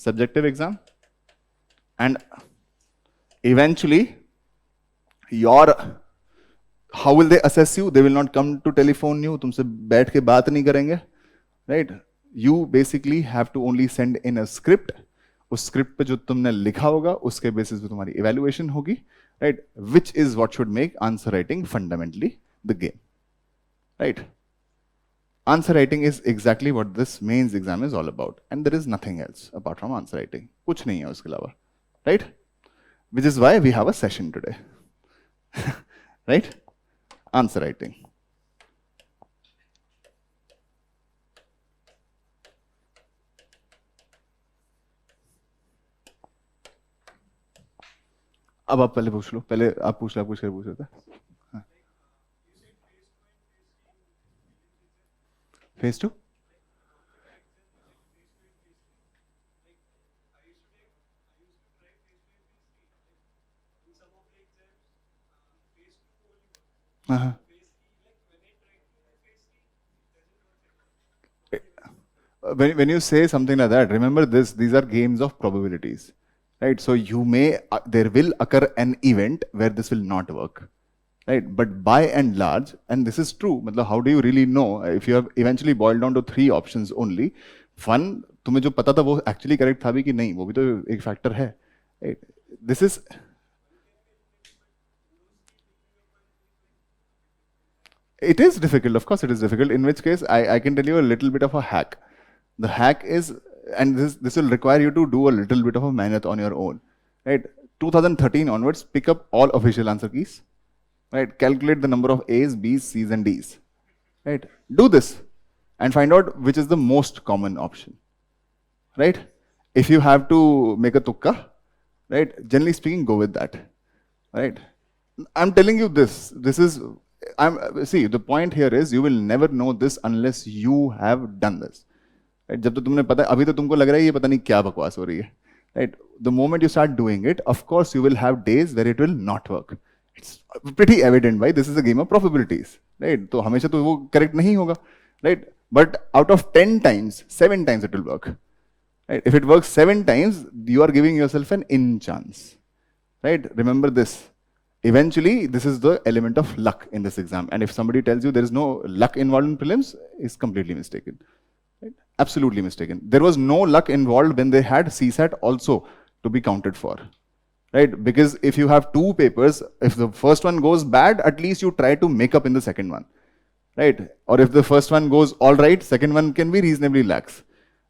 subjective exam, and eventually how will they assess you? They will not come to telephone you, तुमसे बैठ के बात नहीं करेंगे, right? You basically have to only send in a script. उस script पे जो तुमने लिखा होगा उसके बेसिस पे तुम्हारी इवैल्यूएशन होगी, right? Which is what should make answer writing fundamentally the game, right? Answer writing is exactly what this mains exam is all about, and there is nothing else apart from answer writing. कुछ नहीं है उसके अलावा, right? Which is why we have a session today, right? Answer writing. अब आप पहले पूछ लो, पहले आप पूछ लो, पूछ रहे थे. Phase 2. When you say something like that, remember this: these are games of probabilities, right? So there will occur an event where this will not work, right? But by and large, and this is true, how do you really know if you have eventually boiled down to 3 options only? One, तुम्हें जो पता था वो actually correct था भी कि नहीं, वो भी तो एक फैक्टर है, right? This is, it is difficult, of course it is difficult, in which case I can tell you a little bit of a hack. The hack is, and this will require you to do a little bit of a mehnat on your own, right? 2013 onwards, pick up all official answer keys, right? Calculate the number of A's, B's, C's and D's, right? Do this and find out which is the most common option, right? If you have to make a tukka, right, generally speaking, go with that, right? I'm telling you this. This is, see, the point here is you will never know this unless you have done this. Right? जब तो तुमने पता, अभी तो तुमको लग रहा है ये पता नहीं क्या बकवास हो रही है. Right? The moment you start doing it, of course you will have days where it will not work. It's pretty evident, why this is a game of probabilities. Right? तो हमेशा तो वो correct नहीं होगा. Right? But out of 10 times, 7 times it will work. Right? If it works 7 times, you are giving yourself an in chance. Right? Remember this. Eventually, this is the element of luck in this exam. And if somebody tells you there is no luck involved in prelims, is completely mistaken. Right? Absolutely mistaken. There was no luck involved when they had CSAT also to be counted for. Right? Because if you have 2 papers, if the first one goes bad, at least you try to make up in the second one. Right? Or if the first one goes all right, second one can be reasonably lax.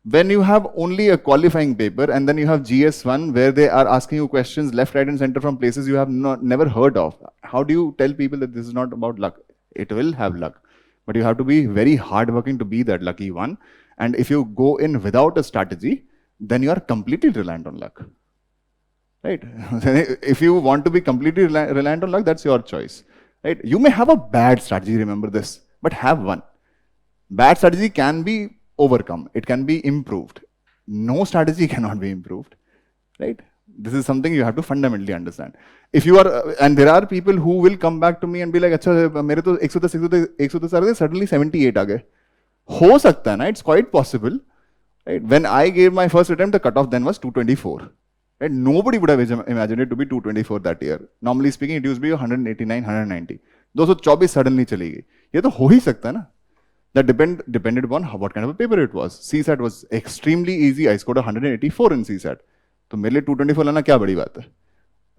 When you have only a qualifying paper and then you have GS1 where they are asking you questions left, right and center from places you have never heard of, how do you tell people that this is not about luck? It will have luck, but you have to be very hardworking to be that lucky one. And if you go in without a strategy, then you are completely reliant on luck. Right? If you want to be completely reliant on luck, that's your choice. Right? You may have a bad strategy, remember this, but have one. Bad strategy can be overcome. It can be improved. No strategy cannot be improved, right? This is something you have to fundamentally understand. If you are, and there are people who will come back to me and be like, अच्छा मेरे तो 110 आ रहे थे, suddenly 78 आ गए. हो सकता है ना? It's quite possible, right? When I gave my first attempt, the cutoff then was 224. Right? Nobody would have imagined it to be 224 that year. Normally speaking, it used to be 189, 190. 224 suddenly चली गई. ये तो हो ही सकता है ना? That depended upon what kind of a paper it was. CSAT was extremely easy. I scored 184 in CSAT. तो मेरे लिए 224 लाना क्या बड़ी बात है,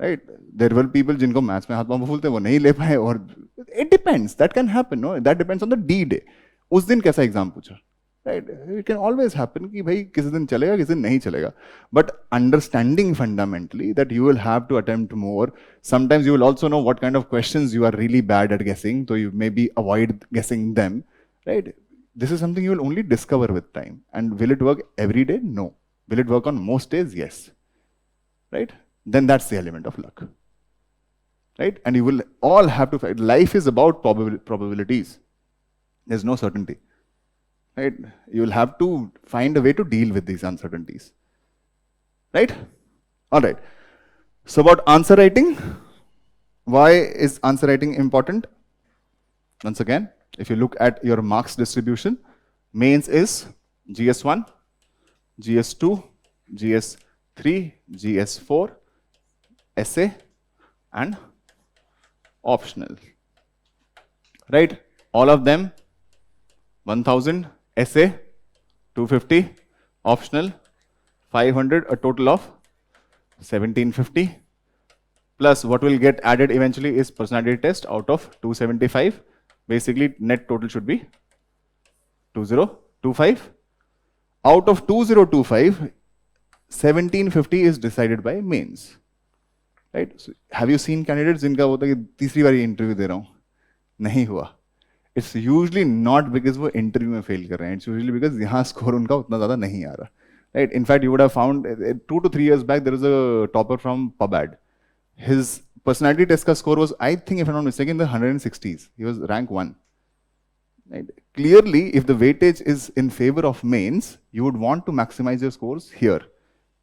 right? There were people जिनको मैथ्स में हाथ पांव फूलते वो नहीं ले पाए, और it depends. That can happen, no? That depends on the D day. उस दिन कैसा एग्जाम पूछा, right? It can always happen कि भाई किसी दिन चलेगा किसी दिन नहीं चलेगा. But understanding fundamentally that you will have to attempt more. Sometimes you will also know what kind of questions you are really bad at guessing, so you maybe avoid guessing them. Right? This is something you will only discover with time. And will it work every day? No. Will it work on most days? Yes. Right? Then that's the element of luck. Right? And you will all have to fight. Life is about probabilities. There's no certainty. Right? You will have to find a way to deal with these uncertainties. Right? All right. So about answer writing. Why is answer writing important? Once again, if you look at your marks distribution, mains is GS1, GS2, GS3, GS4, essay and optional. Right? All of them 1000, essay 250, optional 500, a total of 1750. Plus what will get added eventually is personality test out of 275. Basically, net total should be 2025. Out of 2025, 1750 is decided by mains. Right? So, have you seen candidates जिनका होता है कि तीसरी बारी interview दे रहा हूँ, नहीं हुआ? It's usually not because वो इंटरव्यू में फेल कर रहे हैं. It's usually because यहाँ स्कोर उनका उतना ज़्यादा नहीं आ रहा. Right? In fact, you would have found 2 to 3 years back there was a topper from PubAd. His personality test ka score was, I think if I'm not mistaken, in the 160s. He was rank 1. Right? Clearly, if the weightage is in favor of mains, you would want to maximize your scores here.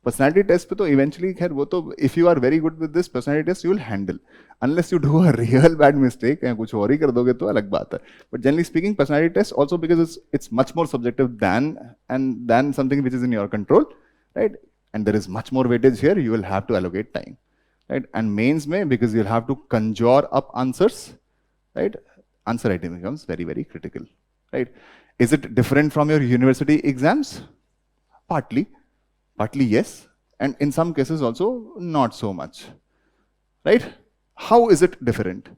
Personality test पे तो eventually खैर वो तो if you are very good with this personality test you will handle. Unless you do a real bad mistake या कुछ और ही कर दोगे तो अलग बात है. But generally speaking, personality test also because it's much more subjective than something which is in your control, right? And there is much more weightage here. You will have to allocate time. Right? And mains mein, because you'll have to conjure up answers, right? Answer writing becomes very, very critical, right? Is it different from your university exams? Partly yes, and in some cases also not so much. Right? How is it different?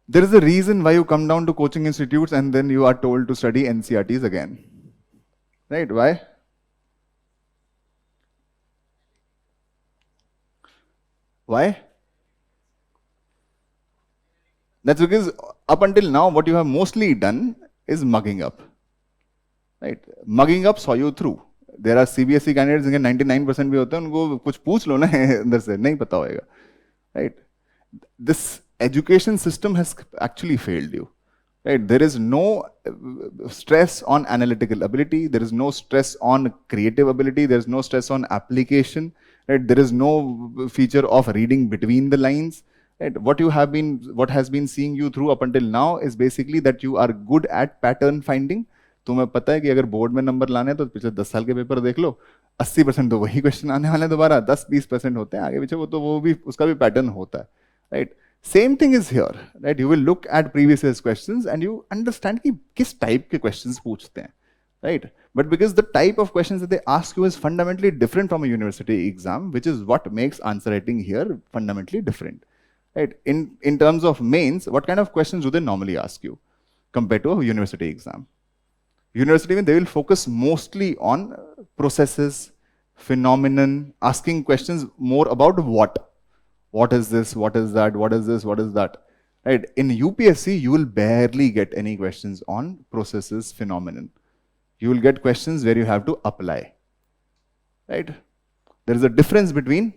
There is a reason why you come down to coaching institutes and then you are told to study NCRTs again. Right? Why? Why? That's because up until now, what you have mostly done is mugging up. Right? Mugging up saw you through. There are CBSE candidates जिनके 99% भी होते हैं, उनको कुछ पूछ लो ना अंदर से नहीं पता होएगा. Right? This education system has actually failed you. Right? There is no stress on analytical ability. There is no stress on creative ability. There is no stress on application. Right? There is no feature of reading between the lines. Right? What has been seeing you through up until now is basically that you are good at pattern finding. तुम्हें पता है कि अगर board में number लाने हैं तो पिछले 10 साल के पेपर देख लो, 80% तो वही क्वेश्चन आने वाले हैं दोबारा, 10-20% होते हैं आगे पीछे, वो भी उसका भी पैटर्न होता है. Right? Same thing is here, right? You will look at previous year's questions and you understand कि किस type के questions पूछते हैं, right? But because the type of questions that they ask you is fundamentally different from a university exam, which is what makes answer writing here fundamentally different, right? In terms of mains, what kind of questions do they normally ask you compared to a university exam? University, they will focus mostly on processes, phenomenon, asking questions more about what. What is this? What is that? What is this? What is that? Right? In UPSC, you will barely get any questions on processes, phenomenon. You will get questions where you have to apply. Right? There is a difference between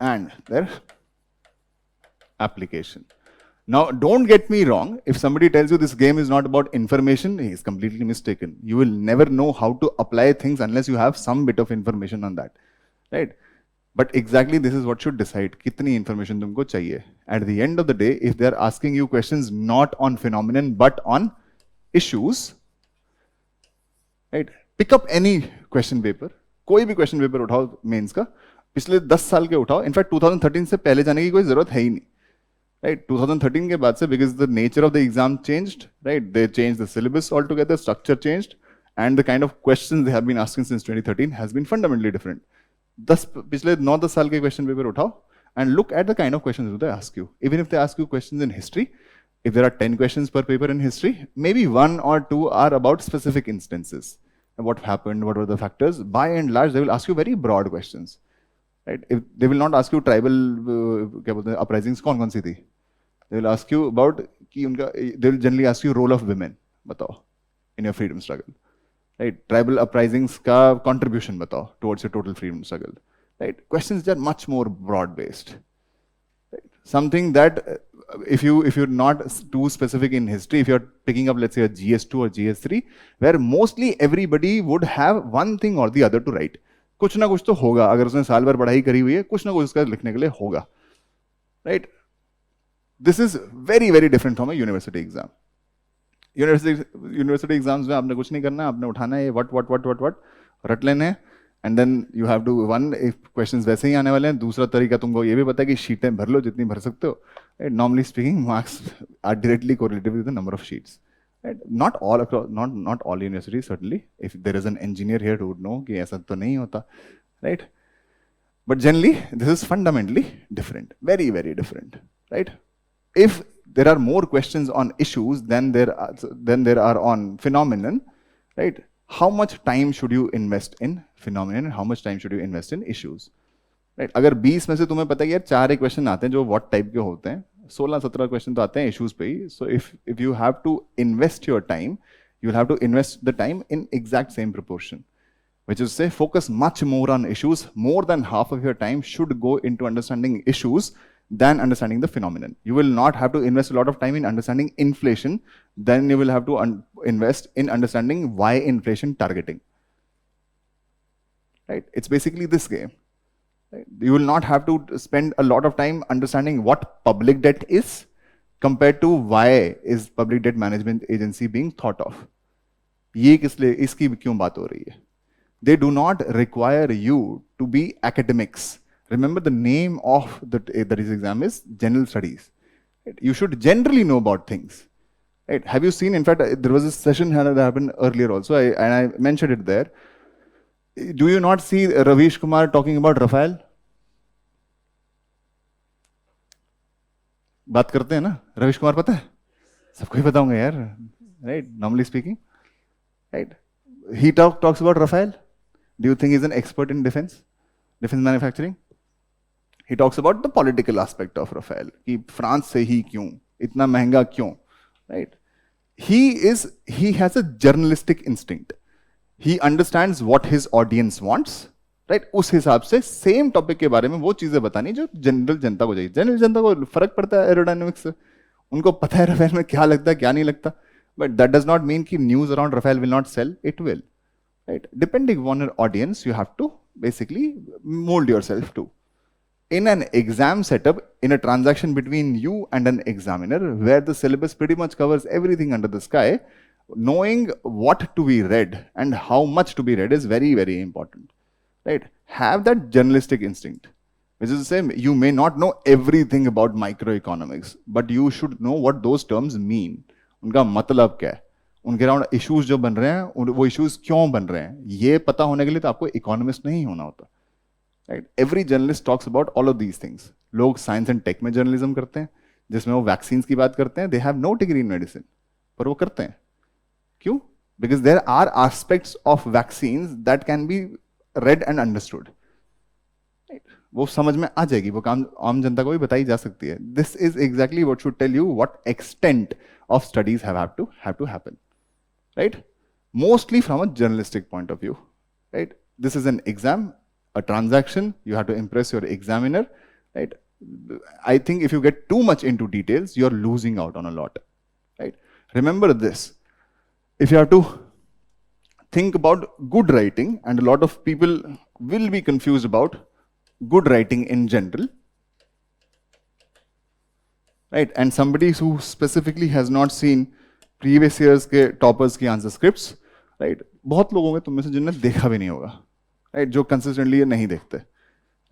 and their application. Now, don't get me wrong. If somebody tells you this game is not about information, he is completely mistaken. You will never know how to apply things unless you have some bit of information on that, right? But exactly this is what should decide kitni information tumko chahiye. At the end of the day, if they are asking you questions not on phenomenon but on issues, right? Pick up any question paper. कोई भी question paper उठाओ mains का, पिछले 10 साल के उठाओ. In fact 2013 से पहले जाने की कोई जरूरत है ही नहीं. Right, 2013 के बाद से, because the nature of the exam changed, right? They changed the syllabus altogether, structure changed, and the kind of questions they have been asking since 2013 has been fundamentally different. पिछले 9-10 साल के question paper उठाओ and look at the kind of questions they ask you. Even if they ask you questions in history, if there are 10 questions per paper in history, maybe 1 or 2 are about specific instances. What happened, what were the factors? By and large, they will ask you very broad questions. Right? If they will not ask you tribal uprisings कौन सी थी. They will ask you about कि उनका, they will generally ask you role of women बताओ in your freedom struggle. Right? Tribal uprisings का contribution बताओ towards your total freedom struggle. Right? Questions that are much more broad based. Right? Something that if you're not too specific in history, if you're picking up let's say a GS2 or GS3, where mostly everybody would have one thing or the other to write. कुछ ना कुछ तो होगा, अगर उसने साल भर पढ़ाई करी हुई है, कुछ ना कुछ उसका लिखने के लिए होगा. Right? This is very very different from a university exam. University exams में आपने कुछ नहीं करना है, आपने उठाना है what रट लेने हैं, and then you have to one if questions वैसे ही आने वाले हैं. दूसरा तरीका तुमको ये भी पता है कि शीटें भर लो जितनी भर सकते हो. Right? Normally speaking, marks are directly correlated with the number of sheets. Right? Not all across, not all universities certainly. If there is an engineer here who would know कि ऐसा तो नहीं होता, right? But generally, this is fundamentally different, very very different, right? If there are more questions on issues than there are on phenomenon, right? How much time should you invest in phenomenon and how much time should you invest in issues? Right? अगर 20 में से तुम्हें पता है यार 4 question आते हैं जो what type के होते हैं, 16-17 क्वेश्चन तो आते हैं issues पे ही. So if you have to invest your time, you'll have to invest the time in exact same proportion, which is say focus much more on issues. More than half of your time should go into understanding issues than understanding the phenomenon. You will not have to invest a lot of time in understanding inflation, then you will have to invest in understanding why inflation targeting. Right? It's basically this game. Right? You will not have to spend a lot of time understanding what public debt is compared to why is public debt management agency being thought of. ये किस लिए इसकी क्यों बात हो रही है? They do not require you to be academics. Remember, the name of that is exam is general studies. Right? You should generally know about things. Right? Have you seen? In fact, there was a session that happened earlier also, and I mentioned it there. Do you not see Ravish Kumar talking about Rafael? बात करते हैं ना, रविश कुमार पता है, सबको ही पता होंगे यार, right? Normally speaking, right? He talks about Rafael. Do you think he's an expert in defense manufacturing? He talks about the political aspect of Rafael. कि फ्रांस से ही क्यों, इतना महंगा क्यों, right? He has a journalistic instinct. He understands what his audience wants, right? उस हिसाब से same topic के बारे में वो चीजें बतानी जो जनरल जनता को चाहिए. जनरल जनता को फर्क पड़ता है एरोडायनेमिक्स से, उनको पता है राफेल में क्या लगता है क्या नहीं लगता. But that does not mean कि news around Rafael will not sell. It will, right? Depending on your audience, you have to basically mold yourself to. In an exam setup, in a transaction between you and an examiner, where the syllabus pretty much covers everything under the sky, knowing what to be read and how much to be read is very, very important, right? Have that journalistic instinct, which is the same. You may not know everything about microeconomics, but you should know what those terms mean. उनका मतलब क्या है, उनके around issues जो बन रहे हैं वो इश्यूज क्यों बन रहे हैं, ये पता होने के लिए तो आपको इकोनॉमिस्ट नहीं होना होता, right? Every journalist talks about all of these things. लोग साइंस एंड टेक में जर्नलिज्म करते हैं, जिसमें वो वैक्सीन की बात करते हैं. They have no degree in medicine, पर वो करते हैं. क्यों? Because there are aspects of vaccines that can be read and understood. वो समझ में आ जाएगी, वो काम आम जनता को भी बताई जा सकती है. This is exactly what should tell you what extent of studies have to happen, right? Mostly from a journalistic point of view, right? This is an exam, a transaction. You have to impress your examiner, right? I think if you get too much into details, you're losing out on a lot, right? Remember this. If you have to think about good writing, and a lot of people will be confused about good writing in general, right? And somebody who specifically has not seen previous years के toppers की answer scripts, right? बहुत लोग होंगे तुम में से जिन्होंने देखा भी नहीं होगा, right? जो consistently ये नहीं देखते,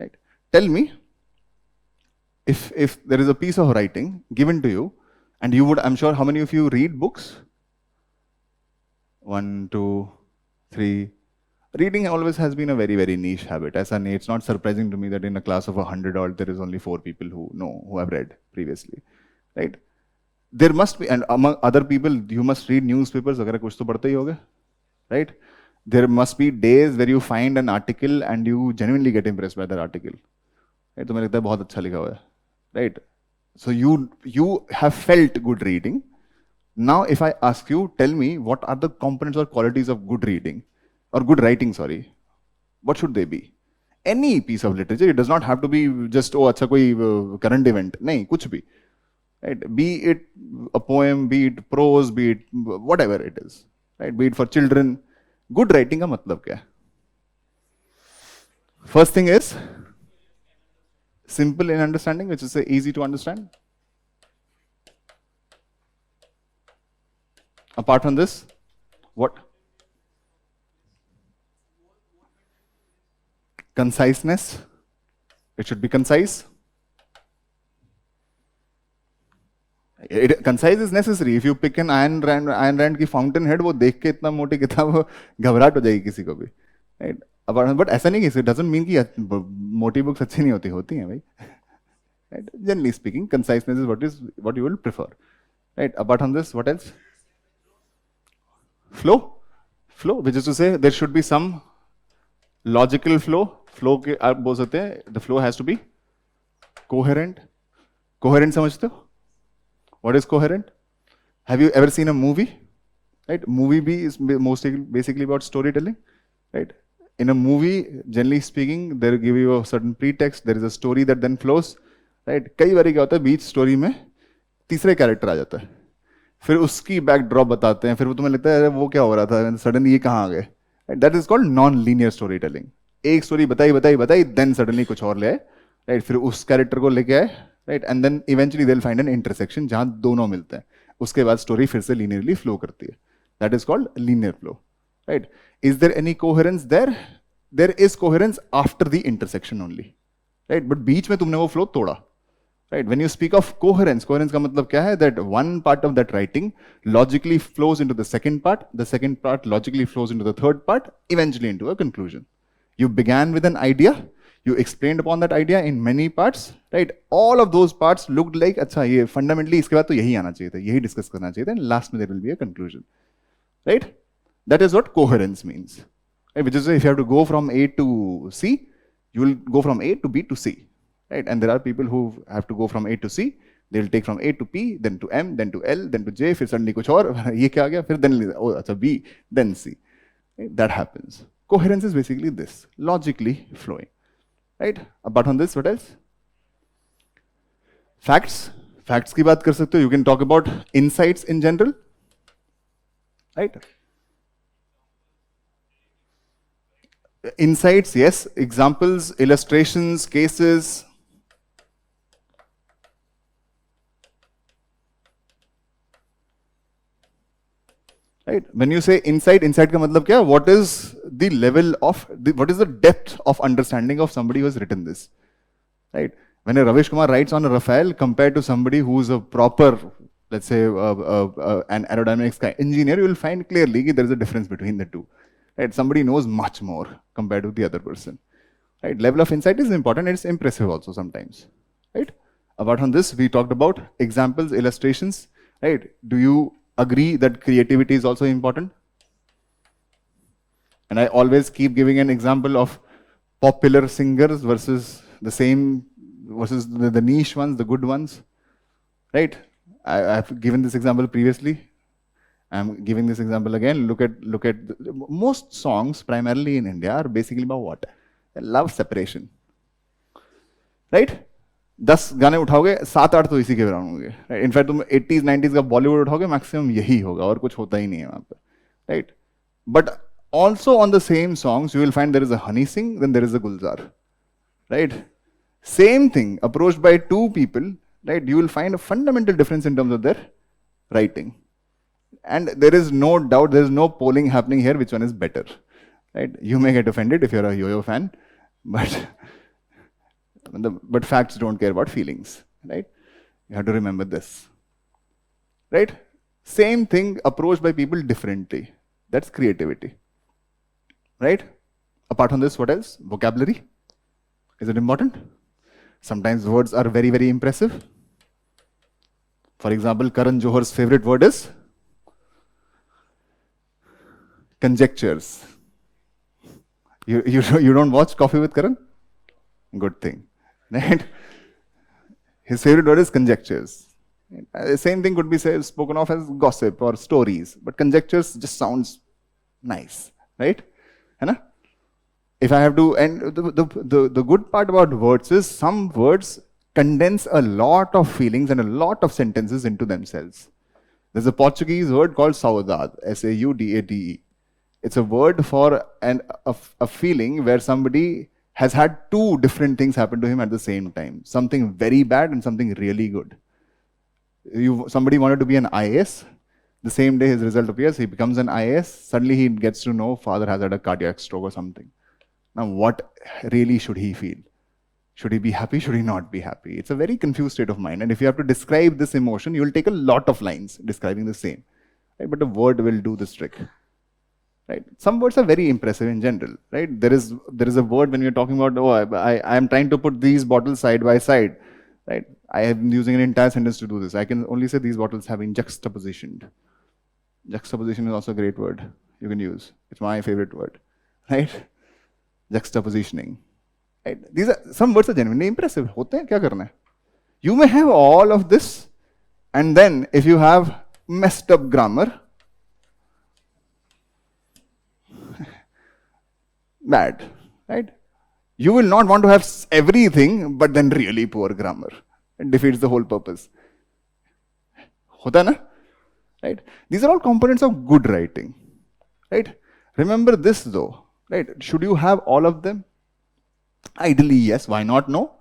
right? Tell me, if there is a piece of writing given to you, and you would, I'm sure, how many of you read books? 1, 2, 3. Reading always has been a very, very niche habit. ऐसा नहीं, it's not surprising to me that in a class of 100 odd, there is only 4 people who have read previously, right? There must be, and among other people, you must read newspapers, वगैरह कुछ तो पढ़ते ही होगे, right? There must be days where you find an article and you genuinely get impressed by that article, right? तो मुझे लगता है बहुत अच्छा लिखा हुआ है, right? So you have felt good reading. Now, if I ask you, tell me what are the components or qualities of good reading? Or good writing, sorry. What should they be? Any piece of literature. It does not have to be just अच्छा कोई current event. नहीं, कुछ भी. Right? Be it a poem, be it prose, be it whatever it is. Right? Be it for children. Good writing का मतलब क्या है? First thing is simple in understanding, which is easy to understand. Apart from this, what? Conciseness. It should be concise. Concise is necessary. If you pick an Ayn Rand की Fountainhead, वो देख के इतना मोटी किताब घबराहट हो जाएगी किसी को भी, right? But ऐसा नहीं कि it doesn't mean कि मोटी बुक्स अच्छी नहीं होती हैं भाई, right? Generally speaking, conciseness is what you will prefer, right? Apart from this, what else? Flow, which is to say there should be some logical flow. Flow के आप बोल सकते हैं the flow has to be coherent. Coherent समझते हो? What is coherent? Have you ever seen a movie, right? Movie भी is basically about story telling, right? In a movie, generally speaking, they give you a certain pretext, there is a story that then flows, right? कई बार क्या होता है, बीच story में तीसरे character आ जाता है, फिर उसकी बैकड्रॉप बताते हैं, फिर वो तुम्हें लगता है वो क्या हो रहा था, सडनली ये कहाँ आ गए, that is called non linear story telling. एक स्टोरी बताई देन सडनली कुछ और ले आए, राइट? फिर उस कैरेक्टर को लेके आए, right? And then eventually they will find an intersection जहां दोनों मिलते हैं, उसके बाद स्टोरी फिर से लीनियरली फ्लो करती है. That is called linear flow, right? Is there any coherence there? There is coherence after the intersection only, right? But बीच में तुमने वो flow तोड़ा, right? When you speak of coherence, coherence का मतलब क्या है? That one part of that writing logically flows into the second part logically flows into the third part, eventually into a conclusion. You began with an idea, you explained upon that idea in many parts, right? All of those parts looked like, अच्छा ये fundamentally इसके बाद तो यही आना चाहिए था, यही discuss करना चाहिए था, and last में there will be a conclusion, right? That is what coherence means, right? Which is if you have to go from A to C, you will go from A to B to C, right? And there are people who have to go from A to C, they will take from A to P, then to M, then to L, then to J, फिर suddenly कुछ और, ये क्या आ गया, फिर then oh अच्छा B, then C, right? That happens. Coherence is basically this, logically flowing, right? Apart from this, what else? Facts की बात कर सकते हो. You can talk about insights in general, right? Insights, yes. Examples, illustrations, cases. Right? When you say insight का मतलब क्या? What is the level of, what is the depth of understanding of somebody who has written this? Right? When a Ravish Kumar writes on a Raphael compared to somebody who's a proper, let's say, an aerodynamics engineer, you will find clearly that there is a difference between the two. Right? Somebody knows much more compared to the other person. Right? Level of insight is important and it's impressive also sometimes. Right? Apart from this, we talked about examples, illustrations. Right? Do you agree that creativity is also important? And I always keep giving an example of popular singers versus the niche ones, the good ones, right? I've given this example previously. I'm giving this example again. Look at most songs, primarily in India, are basically about what? Love separation, right? 10 गाने उठाओगे 7-8 तो इसी के around होंगे. In fact तुम 80s 90s का Bollywood उठाओगे maximum यही होगा और कुछ होता ही नहीं है वहां पे, right? But also on the same songs you will find there is a Honey Singh, then there is a Gulzar, right? Same thing approached by two people, right? You will find a fundamental difference in terms of their writing. And there is no doubt, there is no polling happening here which one is better, right? You may get offended if you're a yo-yo fan, but facts don't care about feelings, right? You have to remember this, right? Same thing approached by people differently. That's creativity, right? Apart from this, what else? Vocabulary. Is it important? Sometimes words are very, very impressive. For example, Karan Johar's favorite word is conjectures. You don't watch Coffee with Karan? Good thing, right? His favorite word is conjectures. The same thing could be spoken of as gossip or stories, but conjectures just sounds nice, right? Hai na? If I have to, and the good part about words is some words condense a lot of feelings and a lot of sentences into themselves. There's a Portuguese word called saudade, S-A-U-D-A-D-E. It's a word for a feeling where somebody has had two different things happen to him at the same time. Something very bad and something really good. Somebody wanted to be an IAS. The same day his result appears, he becomes an IAS. Suddenly he gets to know father has had a cardiac stroke or something. Now, what really should he feel? Should he be happy? Should he not be happy? It's a very confused state of mind. And if you have to describe this emotion, you will take a lot of lines describing the same. Right? But a word will do this trick. Right? Some words are very impressive in general. Right? There is a word when you're talking about, oh, I am trying to put these bottles side by side. Right? I am using an entire sentence to do this. I can only say these bottles have been juxtapositioned. Juxtaposition is also a great word you can use. It's my favorite word. Right? Juxtapositioning. Right? These are some words are genuinely impressive. होते हैं क्या करना है? You may have all of this, and then if you have messed up grammar, bad, right? You will not want to have everything, but then really poor grammar. It defeats the whole purpose. होता है ना? Right? These are all components of good writing. Right? Remember this though. Right? Should you have all of them? Ideally, yes. Why not? No.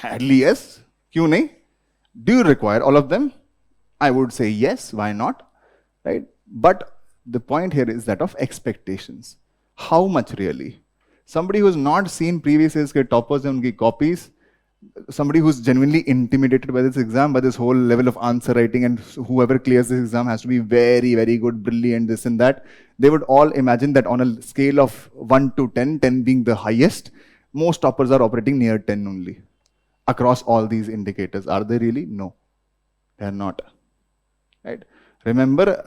Ideally, yes. क्यों नहीं? Do you require all of them? I would say yes. Why not? Right? But the point here is that of expectations. How much really? Somebody who has not seen previous years के toppers and उनकी copies, somebody who's genuinely intimidated by this exam, by this whole level of answer writing, and whoever clears this exam has to be very, very good, brilliant, this and that. They would all imagine that on a scale of 1 to 10, 10 being the highest, most toppers are operating near 10 only. Across all these indicators. Are they really? No, they are not. Right? Remember,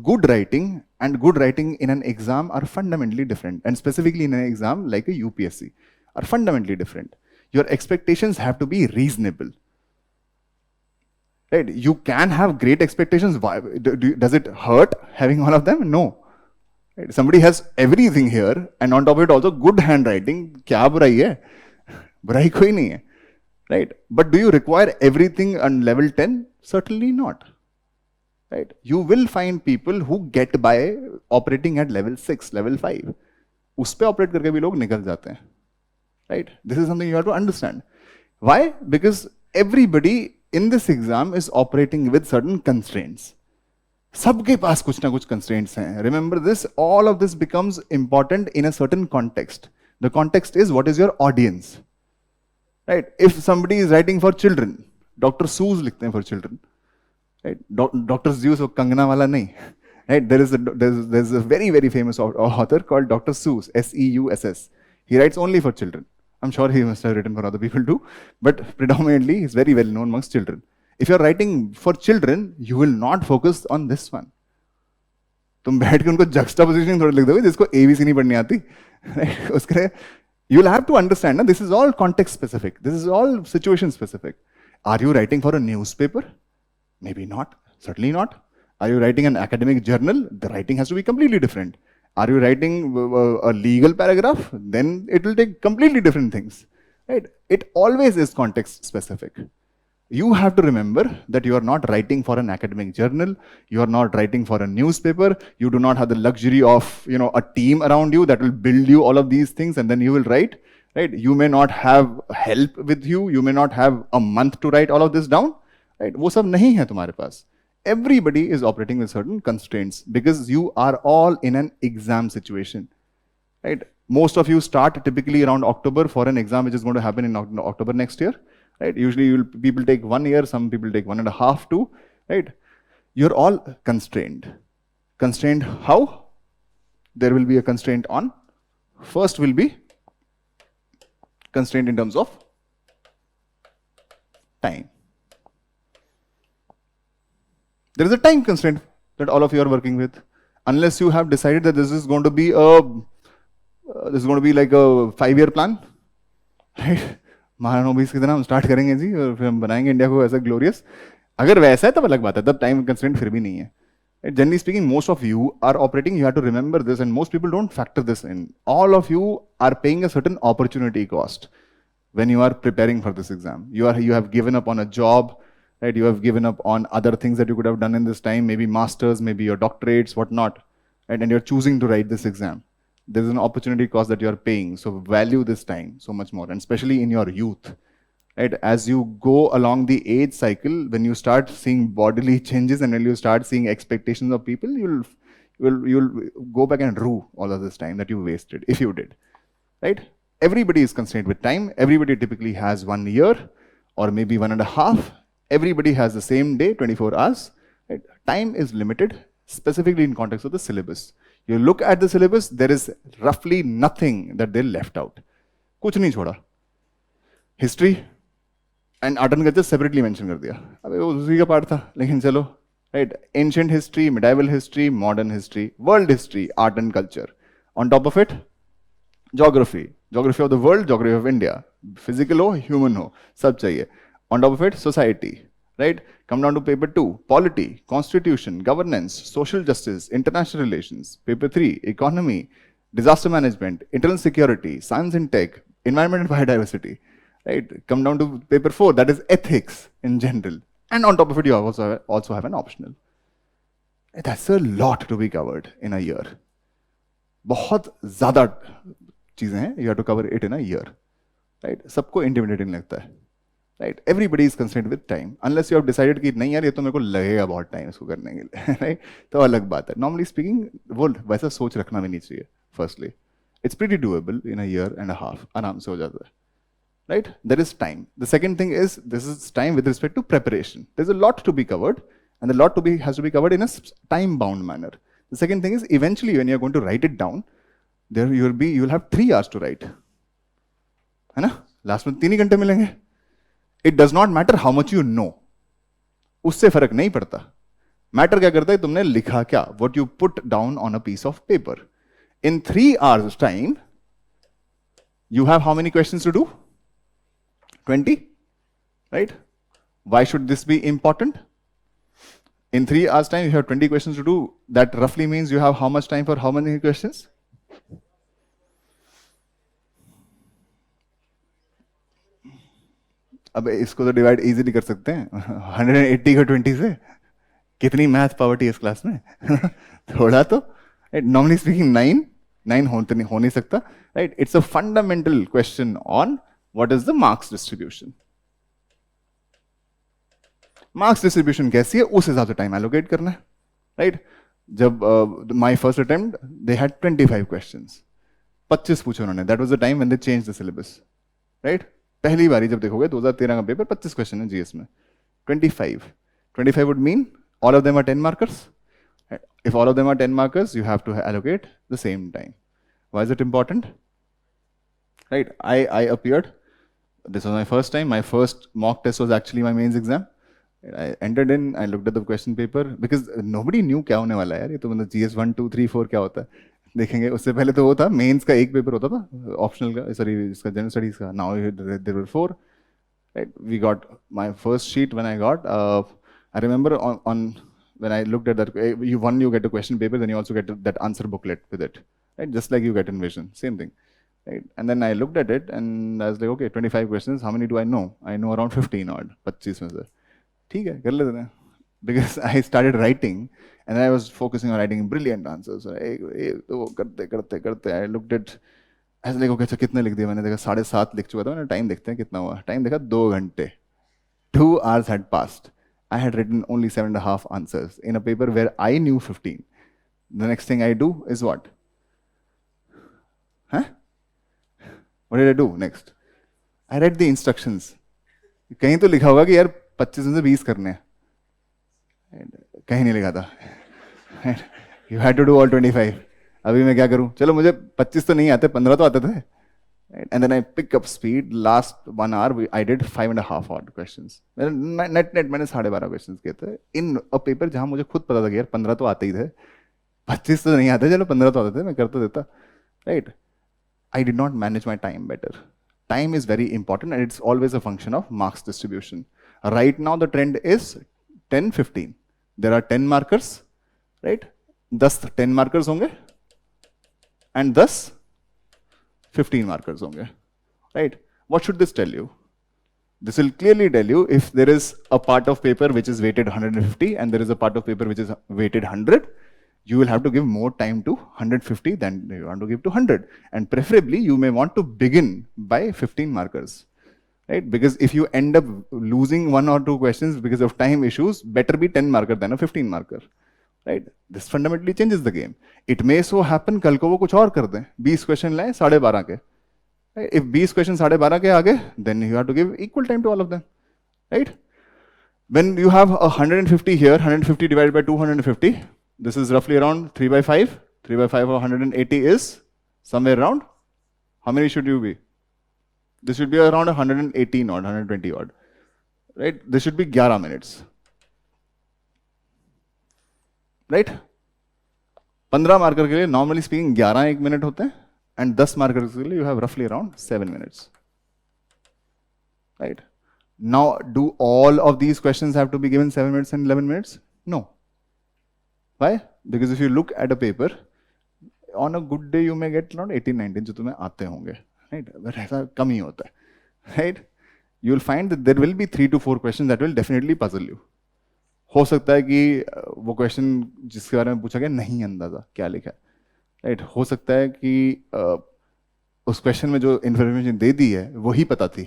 good writing and good writing in an exam are fundamentally different. And specifically in an exam like a UPSC, are fundamentally different. Your expectations have to be reasonable. Right? You can have great expectations. Does it hurt having all of them? No. Right? Somebody has everything here, and on top of it also good handwriting. क्या बुराई है? बुराई कोई नहीं है. Right? But do you require everything on level 10? Certainly not. Right? You will find people who get by operating at level 6, level 5. उस पे operate करके भी लोग निकल जाते हैं. Right? This is something you have to understand. Why? Because everybody in this exam is operating with certain constraints. सबके पास कुछ ना कुछ constraints हैं. Remember this, all of this becomes important in a certain context. The context is what is your audience. Right? If somebody is writing for children, Dr. Seuss लिखते हैं for children. Right? Dr. Seuss और कंगना वाला नहीं. Right? There's a very, very famous author called Dr. Seuss, S-E-U-S-S. He writes only for children. I'm sure he must have written for other people too, but predominantly he's very well known amongst children. If you're writing for children, you will not focus on this one. तुम बैठ के उनको juxtaposition थोड़ा लिख दोगे जिसको ABC नहीं पढ़नी आती. Right? उसके you'll have to understand that this is all context specific. This is all situation specific. Are you writing for a newspaper? Maybe not. Certainly not. Are you writing an academic journal? The writing has to be completely different. Are you writing a legal paragraph? Then it will take completely different things. Right? It always is context specific. You have to remember that you are not writing for an academic journal. You are not writing for a newspaper. You do not have the luxury of a team around you that will build you all of these things and then you will write. Right? You may not have help with you. You may not have a month to write all of this down. Right? वो सब नहीं है तुम्हारे पास. Everybody is operating with certain constraints because you are all in an exam situation. Right? Most of you start typically around October for an exam which is going to happen in October next year. Right? Usually people take 1 year, some people take 1.5 too. Right? You're all constrained. Constrained how? There will be a constraint on. First will be constraint in terms of time. There is a time constraint that all of you are working with. Unless you have decided that this is going to be like a 5-year plan. Right? महानोबिस की तरह हम start करेंगे जी और फिर हम बनाएंगे India को ऐसा ग्लोरियस. अगर वैसा है तब अलग बात है, तब टाइम कंस्ट्रेंट फिर भी नहीं है. Generally speaking, most of you are operating, you have to remember this, and most people don't factor this in. All of you are paying a certain opportunity cost when you are preparing for this exam. You have given up on a job, right? You have given up on other things that you could have done in this time, maybe masters, maybe your doctorates, whatnot, right? And you're choosing to write this exam. There is an opportunity cost that you are paying. So value this time so much more, and especially in your youth. Right? As you go along the age cycle, when you start seeing bodily changes and when you start seeing expectations of people, you'll go back and rue all of this time that you wasted, if you did. Right? Everybody is constrained with time. Everybody typically has 1 year or maybe 1.5. Everybody has the same day, 24 hours. Right? Time is limited, specifically in context of the syllabus. You look at the syllabus, there is roughly nothing that they left out. कुछ नहीं छोड़ा. History and art and culture separately mention कर दिया. अबे वो उसी का part था, लेकिन चलो. Right? Ancient history, medieval history, modern history, world history, art and culture. On top of it, geography. Geography of the world, geography of India. Physical हो, human हो, सब चाहिए. On top of it, society. Right? Come down to paper 2, polity, constitution, governance, social justice, international relations. Paper 3, economy, disaster management, internal security, science and tech, environment and biodiversity. Right? Come down to paper 4, that is ethics in general. And on top of it, you also have an optional. That's a lot to be covered in a year. बहुत ज़्यादा चीज़ें हैं, you have to cover it in a year. Right? सबको intimidating लगता है. Right? Everybody is constrained with time. Unless you have decided कि नहीं यार ये तो मेरे को लगेगा बहुत टाइम इसको करने के लिए. Right? तो अलग बात है. Normally speaking, वो वैसा सोच रखना भी नहीं चाहिए. Firstly, It's pretty doable in a year and a half. आराम से हो जाता है. Right? There is time. The second thing is this is time with respect to preparation. There's a lot to be covered, and the lot to be has to be covered in a time-bound manner. The second thing is eventually when you're going to write it down, there you'll have 3 hours to write. है ना? Last में 3 ही घंटे मिलेंगे. It does not matter how much you know. उससे फर्क नहीं पड़ता. Matter क्या करता है तुमने लिखा क्या, what you put down on a piece of paper. In 3 hours time, you have how many questions to do? 20, right? Why should this be important? In 3 hours time, you have 20 questions to do. That roughly means you have how much time for how many questions? अब इसको तो divide easily कर सकते हैं 180 को 20 से. कितनी math poverty है इस क्लास में थोड़ा तो. नॉर्मली स्पीकिंग 9 हो नहीं सकता, right? It's a fundamental question on what is the marks distribution. Marks distribution कैसी है उस हिसाब से टाइम एलोकेट करना है, राइट? जब my first attempt they had 25 questions, 25 पूछे उन्होंने. That was the time when they change the syllabus, right? पहली बारी जब देखोगे 2013 का पेपर 25 क्वेश्चन है जीएस में. 25 would mean all of them are 10 markers. If all of them are 10 markers, you have to allocate the same time. Why is it important? Right? I appeared. This was my first time. My first mock test was actually my mains exam. I entered in. I looked at the question paper because nobody knew क्या होने वाला है यार. ये तो मतलब GS 1, 2, 3, 4 क्या होता है देखेंगे. उससे पहले तो वो था मेंस का एक पेपर होता था ऑप्शनल का, सॉरी इसका जनरल स्टडीज का. Now there were 4. Right? We got my first sheet when I got. I remember on when I looked at that. You get a question paper, then you also get that answer booklet with it, right? Just like you get in Vision, same thing, right? And then I looked at it and I was like, okay, 25 questions. How many do I know? I know around 15 odd. 25 में से. ठीक है, कर लेते हैं. Because I started writing and I was focusing on writing brilliant answers. तो करते I looked at ऐसे देखो अच्छा कितने लिख दिया मैंने. देखा 7.5 लिख चुका था मैंने. टाइम देखते हैं कितना हुआ. टाइम देखा 2 घंटे. 2 hours had passed. I had written only 7.5 answers in a paper where I knew 15. The next thing I do is what? Huh? What did I do next? I read the instructions. कहीं तो लिखा होगा कि यार 25 में से 20 करने हैं. कहीं नहीं लिखा था. You had to do all 25. अभी मैं क्या करूं? चलो मुझे 25 तो नहीं आते, 15 तो आते थे. And then I pick up speed. Last 1 hour, I did 5.5 odd questions. Net मैंने 12.5 questions किए थे. In a paper जहाँ मुझे खुद पता था कि यार 15 तो आते ही थे, 25 तो नहीं आते, चलो 15 तो आते थे, मैं कर तो देता, right? I did not manage my time better. Time is very important and it's always a function of marks distribution. Right now the trend is 10-15. There are 10 markers, right? 10 markers होंगे and 15 markers होंगे, right? What should this tell you? This will clearly tell you if there is a part of paper which is weighted 150 and there is a part of paper which is weighted 100, you will have to give more time to 150 than you want to give to 100. And preferably, you may want to begin by 15 markers, right? Because if you end up losing 1 or 2 questions because of time issues, better be 10 marker than a 15 marker. Right? This fundamentally changes the game. It may so happen कल को वो कुछ और कर दें. 20 question लाए 12.5 के. If 20 question 12.5 के आगे, then you have to give equal time to all of them. Right? When you have 150 here, 150 divided by 250, this is roughly around 3 by 5. 3 by 5 of 180 is somewhere around. How many should you be? This should be around 118 odd, 120 odd. Right? This should be 11 minutes. Right? 15 marker के लिए normally speaking 11 1 minute होते हैं and 10 marker के लिए you have रफली around 7 minutes, right? Now do all of these questions have to be given 7 minutes and 11 minutes? No. Why? Because if you look at a paper on a good day you may get around 18-19 जो तुम्हें आते होंगे, right? But ऐसा कम ही होता है, right? You will find that there will be 3 to 4 questions that will definitely puzzle you. हो सकता है कि वो क्वेश्चन जिसके बारे में पूछा गया नहीं अंदाजा क्या लिखा है, राइट? हो सकता है कि उस क्वेश्चन में जो इन्फॉर्मेशन दे दी है वही पता थी,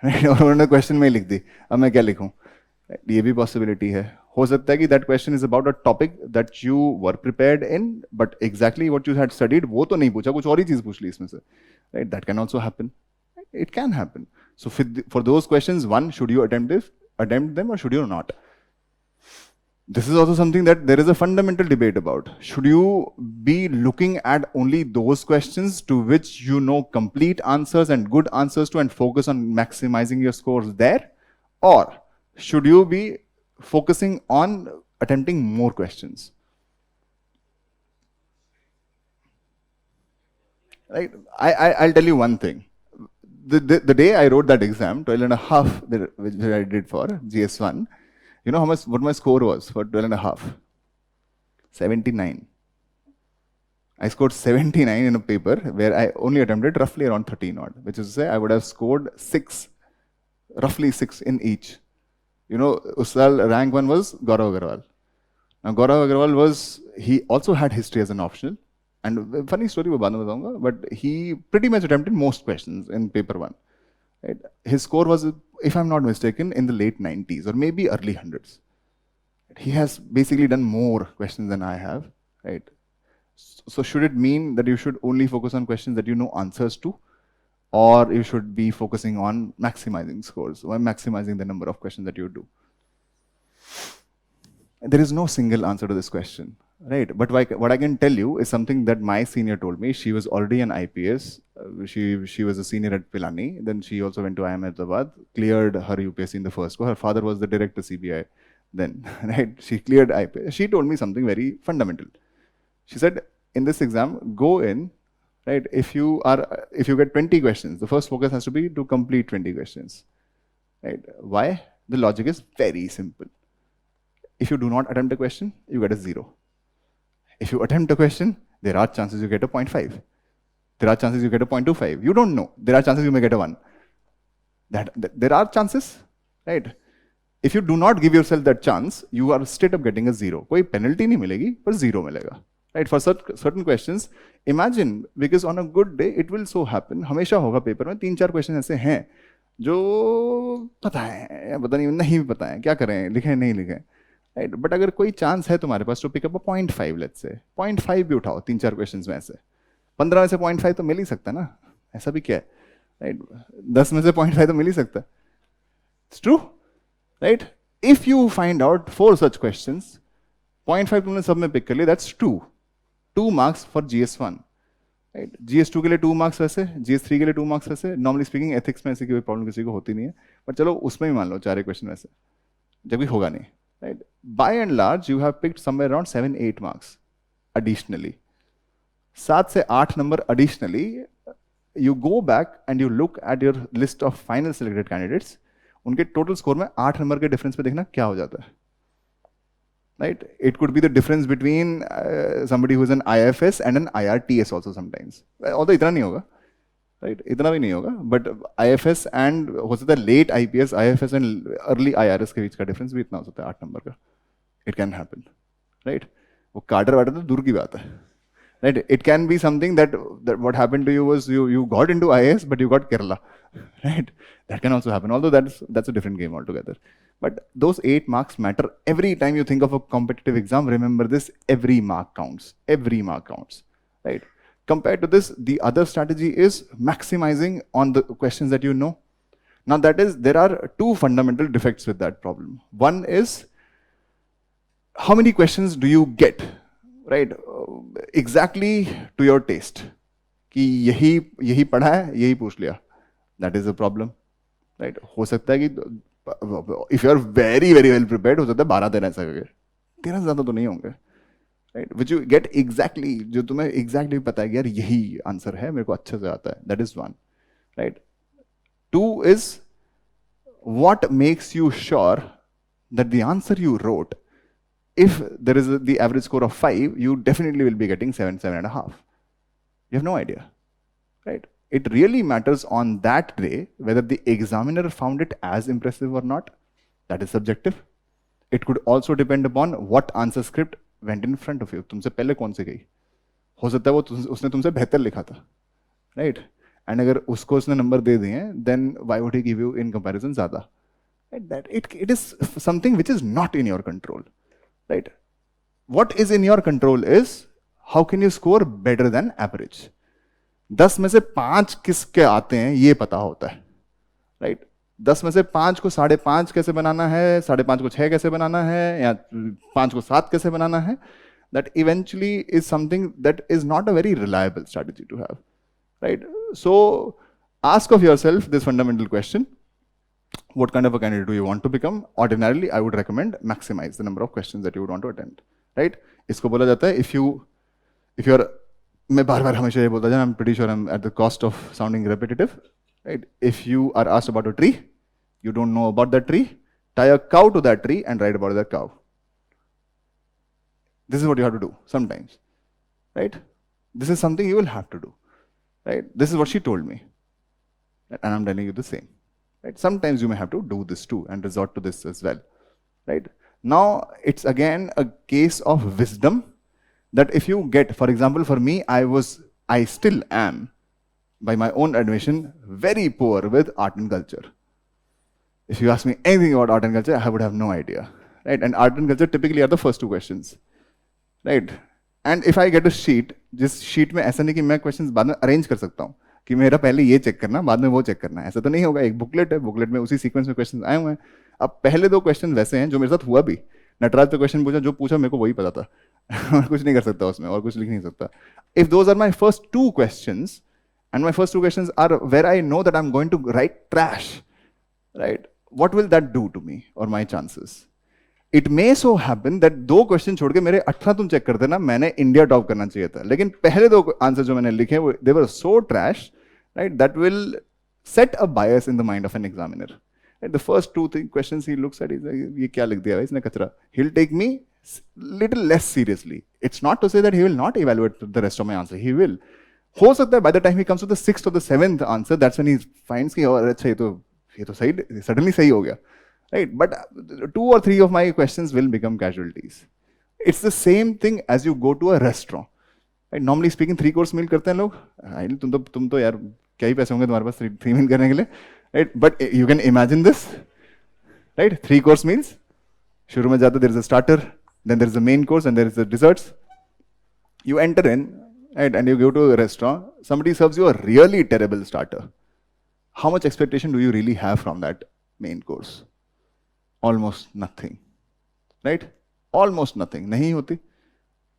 राइट? और उन्होंने क्वेश्चन में ही लिख दी, अब मैं क्या लिखूं? ये भी पॉसिबिलिटी है. हो सकता है कि that question is about a topic that you were prepared in, but exactly what you had studied वो तो नहीं पूछा, कुछ और ही चीज पूछ ली इसमें से, right? That can also happen, it can happen. So for those questions, one, should you attempt them or should you not? This is also something that there is a fundamental debate about. Should you be looking at only those questions to which you know complete answers and good answers to and focus on maximizing your scores there? Or should you be focusing on attempting more questions? Right? I'll tell you one thing. The day I wrote that exam, 12 and a half, which I did for GS1, you know what my score was for 12 and a half? 79. I scored 79 in a paper where I only attempted roughly around 13 odd, which is to say I would have scored roughly 6 in each. You know, Usal rank 1 was Gaurav Agarwal. Now Gaurav Agarwal he also had history as an optional. And funny story, but he pretty much attempted most questions in paper 1. Right? His score was, if I'm not mistaken, in the late 90s or maybe early 100s. He has basically done more questions than I have. Right? So should it mean that you should only focus on questions that you know answers to, or you should be focusing on maximizing scores or maximizing the number of questions that you do? There is no single answer to this question. Right, but what I can tell you is something that my senior told me. She was already an IPS. She was a senior at Pilani. Then she also went to IIM Ahmedabad, cleared her UPSC in the first go. Her father was the director CBI. Then, right, she cleared IPS. She told me something very fundamental. She said, in this exam, go in, right? If you get 20 questions, the first focus has to be to complete 20 questions. Right? Why? The logic is very simple. If you do not attempt a question, you get a 0. If you attempt a question, there are chances you get a 0.5. There are chances you get a 0.25. You don't know. There are chances you may get a 1. There are chances, right? If you do not give yourself that chance, you are straight up getting a 0. कोई penalty नहीं मिलेगी, पर 0 मिलेगा. Right? For certain questions, imagine, because on a good day, it will so happen, हमेशा होगा paper में 3-4 question ऐसे हैं जो पता है, पता नहीं पता है, क्या करें, लिखें नहीं लिखें. राइट, बट अगर कोई चांस है तुम्हारे पास टू पिकअप 0.5, लेट्स से 0.5 भी उठाओ 3-4 क्वेश्चंस में से, 15 में से 0.5 तो मिल ही सकता है ना, ऐसा भी क्या है, राइट? 10 में से 0.5 तो मिल ही सकता है. It's true, right? If you find out 4 such questions, 0.5 तुमने सब में पिक कर लिया, that's 2 marks for GS1. Right, GS2 के लिए 2 मार्क्स वैसे, GS3 के लिए 2 मार्क्स वैसे. नॉर्मली स्पीकिंग एथिक्स में ऐसी कोई प्रॉब्लम किसी को होती नहीं है, बट चलो उसमें भी मान लो 4 क्वेश्चन वैसे, जब भी होगा नहीं. Right? By and large, you have picked somewhere around 7-8 marks additionally. 7 से 8 number additionally. You go back and you look at your list of final selected candidates. उनके total score में 8 number के difference पे देखना क्या हो जाता है. Right? It could be the difference between somebody who is an IFS and an IRTS also sometimes. Although इतना नहीं होगा. राइट, इतना भी नहीं होगा, बट IFS एंड हो सकता है late IPS, IFS and early IRS के बीच का डिफरेंस भी इतना हो सकता है 8 नंबर का. It can happen, right? वो कार्डर वाटर तो दूर की बात है, राइट? It can be something that what happened to you was you got into IAS but you got Kerala, right? That can also happen, although that's a different game all together. But those 8 marks matter every time you think of a competitive exam. Remember this, every mark counts. Every mark counts, right? Compared to this, the other strategy is maximizing on the questions that you know. Now there are 2 fundamental defects with that problem. One is, how many questions do you get, right? Exactly to your taste. कि यही पढ़ा है, यही पूछ लिया. That is a problem, right? हो सकता है कि if you are very very well prepared, हो सकता है 12-13 ऐसा करके, 13 ज़्यादा तो नहीं होंगे. Right, which you get exactly, जो तुम्हें exactly पता है कि यार यही आंसर है, मेरे को अच्छे से आता है. That is 1, right? 2 is, what makes you sure that the answer you wrote, if there is the average score of 5, you definitely will be getting 7.5. You have no idea, right? It really matters on that day whether the examiner found it as impressive or not. That is subjective. It could also depend upon what answer script went in front of you. तुमसे पहले कौन सी गई, हो सकता है वो उसने तुमसे बेहतर लिखा था, राइट? एंड अगर उसको उसने नंबर दे दिए, then why would he give you in comparison ज्यादा, right? That it is something which is not in your control, right? What is in your control is how can you score better than average. 10 में से 5 किसके आते हैं ये पता होता है, राइट? 10 में से 5 को 5.5 कैसे बनाना है, 5.5 को 6 कैसे बनाना है, या 5 को 7 कैसे बनाना है, that eventually is something that is not a very reliable strategy to have, right? So ask of yourself this fundamental question: what kind of a candidate do you want to become? Ordinarily, I would recommend maximize the number of questions that you would want to attend, right? इसको बोला जाता है if you're, मैं बार बार हमेशा ये बोलता जाऊँ, I'm pretty sure I'm at the cost of sounding repetitive, right? If you are asked about a tree, you don't know about that tree, tie a cow to that tree and write about that cow. This is what you have to do sometimes, right? This is something you will have to do, right? This is what she told me, and I'm telling you the same, right? Sometimes you may have to do this too and resort to this as well, right? Now, it's again a case of wisdom that if you get, for example, for me, I still am, by my own admission, very poor with art and culture. If you ask me anything about art and culture, I would have no idea, right? And art and culture typically are the first 2 questions, right? And if I get a sheet, जिस sheet में ऐसा नहीं कि मैं questions बाद में arrange कर सकता हूँ कि मेरा पहले ये चेक करना, बाद में वो चेक करना, ऐसा तो नहीं होगा. एक बुकलेट है, बुकलेट में उसी सीक्वेंस में क्वेश्चन आए हुए हैं. अब पहले 2 क्वेश्चन वैसे हैं जो मेरे साथ हुआ भी. नटराज पे क्वेश्चन पूछा, जो पूछा मेरे को वही पता था. और कुछ नहीं कर सकता उसमें, और कुछ लिख नहीं सकता. If those are my first 2 questions, and my first 2 questions are where I know that I'm going to write trash, right? What will that do to me or my chances? It may so happen that 2 question छोड़ के मेरे 18 तुम check करते ना, मैंने India top करना चाहिए था, लेकिन पहले 2 आंसर जो मैंने लिखे they were so trash, right? That will set a bias in the mind of an examiner. Right? The first 2 questions he looks at, he's like, ये क्या लिख दिया है इसने कचरा. He'll take me little less seriously. It's not to say that he will not evaluate the rest of my answer. He will. हो सकता है by the time he comes to the 6th or the 7th answer, that's when he finds कि और अच्छा ये तो सही, suddenly सही हो गया, right? But 2 or 3 of my questions will become casualties. It's the same thing as you go to a restaurant, right? Normally speaking 3 course meal करते हैं लोग. तुम तो यार क्या ही पैसे होंगे तुम्हारे पास 3 meal करने के लिए, right? But you can imagine this, right? 3 course meals. शुरू में जाते there is a starter, then there is a main course, and there is the desserts. You enter in, right, and you go to a restaurant. Somebody serves you a really terrible starter. How much expectation do you really have from that main course? Almost nothing, right? Almost nothing. नहीं होती.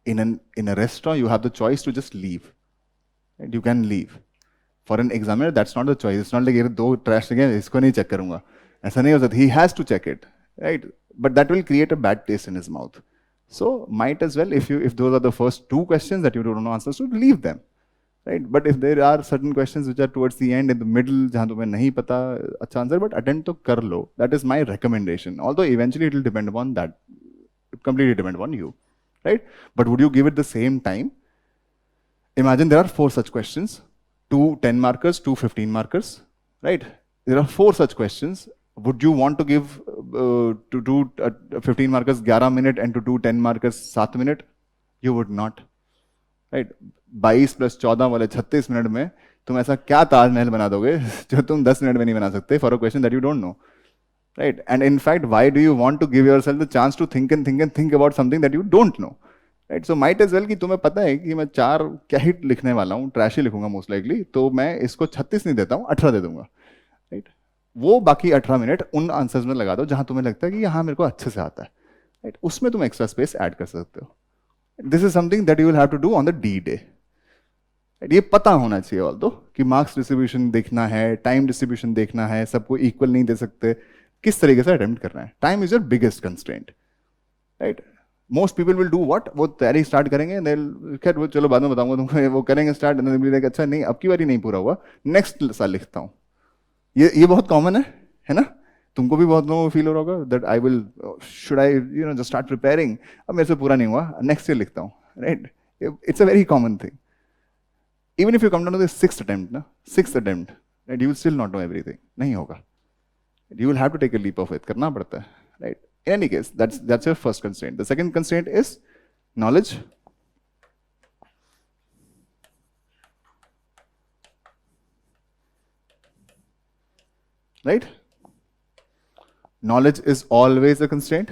In a restaurant, you have the choice to just leave. Right? You can leave. For an examiner, that's not the choice. It's not like ये 2 trash लगे इसको नहीं check करूँगा. ऐसा नहीं हो सकता. He has to check it, right? But that will create a bad taste in his mouth. So might as well, if those are the first 2 questions that you don't know answers to, leave them, right? But if there are certain questions which are towards the end, in the middle, जहाँ तुम्हें नहीं पता अच्छा answer, but attempt तो कर लो. That is my recommendation. Although eventually it will depend upon that, completely depend upon you, right? But would you give it the same time? Imagine there are 4 such questions, 2 10 markers, 2 15 markers, right? There are 4 such questions. Would you want to give to do 15 markers 11 minutes and to do 10 markers 7 minutes? You would not, right? 22 + 14 वाले 36 minute में तुम ऐसा क्या ताजमहल बना दोगे जो तुम 10 minute में नहीं बना सकते for a question that you don't know, right? And in fact, why do you want to give yourself the chance to think and think and think about something that you don't know, right? So might as well कि तुम्हें पता है कि मैं 4 क्या ही लिखने वाला हूँ, ट्रैश ही लिखूंगा मोस्ट लाइकली, तो मैं इसको 36 नहीं देता हूँ, 18 दे दूंगा, राइट? वो बाकी 18 मिनट उन आंसर्स में लगा दो जहां तुम्हें लगता है कि हाँ मेरे को अच्छे से आता है, राइट? उसमें तुम एक्स्ट्रा स्पेस ऐड कर सकते हो. This is something that you will have to do on the D day. ये पता होना चाहिए ऑल दो कि मार्क्स डिस्ट्रीब्यूशन देखना है, टाइम डिस्ट्रीब्यूशन देखना है, सबको इक्वल नहीं दे सकते, किस तरीके से अटेम्प्ट करना है. Time is your biggest constraint, right? Most people will do what, वो तैयारी स्टार्ट करेंगे, खैर वो चलो बाद में बताऊंगा तुमको, वो करेंगे स्टार्ट, अच्छा नहीं अब की बारी नहीं पूरा हुआ, नेक्स्ट साल लिखता हूँ. ये बहुत कॉमन है ना? तुमको भी बहुत लोगों को फील हो रहा होगा that I will should I just start preparing, अब मेरे से पूरा नहीं हुआ, नेक्स्ट ईयर लिखता हूँ, right? It's a very common thing. Even if you come down to the 6th attempt ना, 6th attempt, right, you will still not know everything. नहीं होगा. You will have to take a leap of faith. करना पड़ता है, right? In any case, that's your first constraint. The second constraint is knowledge. Right? Knowledge is always a constraint.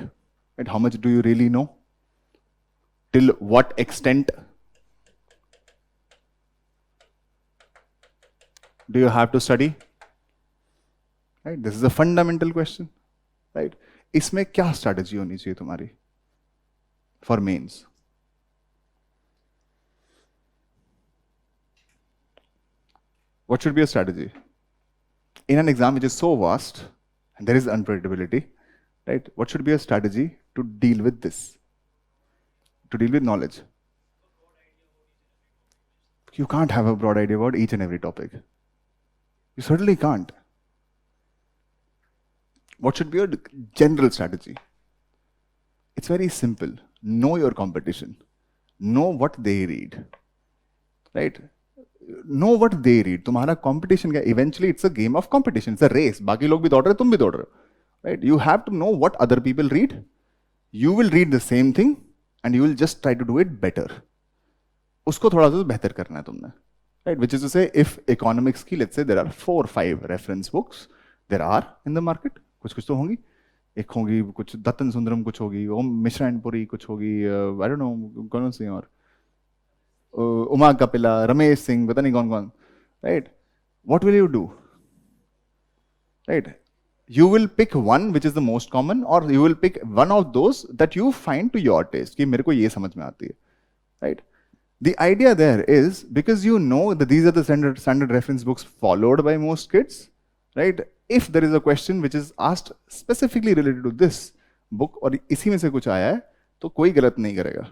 Right? How much do you really know? Till what extent do you have to study? Right? This is a fundamental question. Right? इसमें क्या strategy होनी चाहिए तुम्हारी for mains? What should be a strategy? In an exam which is so vast and there is unpredictability, right? What should be a strategy to deal with this? To deal with knowledge? You can't have a broad idea about each and every topic. You certainly can't. What should be a general strategy? It's very simple. Know your competition. Know what they read. Right? Know what they read. तुम्हारा competition क्या? Eventually it's a game of competition. It's a race. बाकी लोग भी दौड़ रहे हैं, तुम भी दौड़ रहे हो. Right? You have to know what other people read. You will read the same thing and you will just try to do it better. उसको थोड़ा सा बेहतर करना है तुमने. Right? Which is to say, if economics की, let's say there are 4 or 5 reference books, there are in the market. कुछ तो होंगी. एक होगी कुछ दत्तन सुंदरम, कुछ होगी ओम मिश्रा एंड पुरी, कुछ होगी आई डोंट नो कौन सी और उमा कपिला, रमेश सिंह, पता नहीं कौन कौन. Right? What will you do? Right? You will pick one which is the most common, or you will pick one of those that you find to your taste. कि मेरे को ये समझ में आती है. Right? The idea there is because you know that these are the standard reference books followed by most kids. Right? If there is a question which is asked specifically related to this book और इसी में से कुछ आया है, तो कोई गलत नहीं करेगा.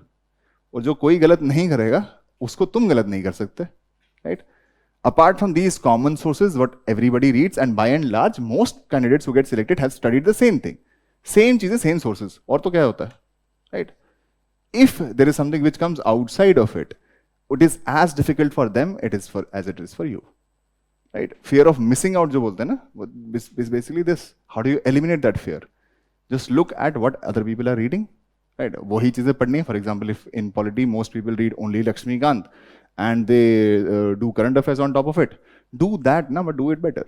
और जो कोई गलत नहीं करेगा उसको तुम गलत नहीं कर सकते. Right? Apart from these common sources, what everybody reads, and by and large, most candidates who get selected have studied the same thing. Same चीजें, same sources. और तो क्या होता है? Right? If there is something which comes outside of it, it is as difficult for them as it is for you. Right? Fear of missing out जो बोलते हैं ना, is basically this. How do you eliminate that fear? Just look at what other people are reading. Right? वही चीजें पढ़नी है. For example, if in polity most people read only Lakshmikant and they do current affairs on top of it, do that ना, but do it better.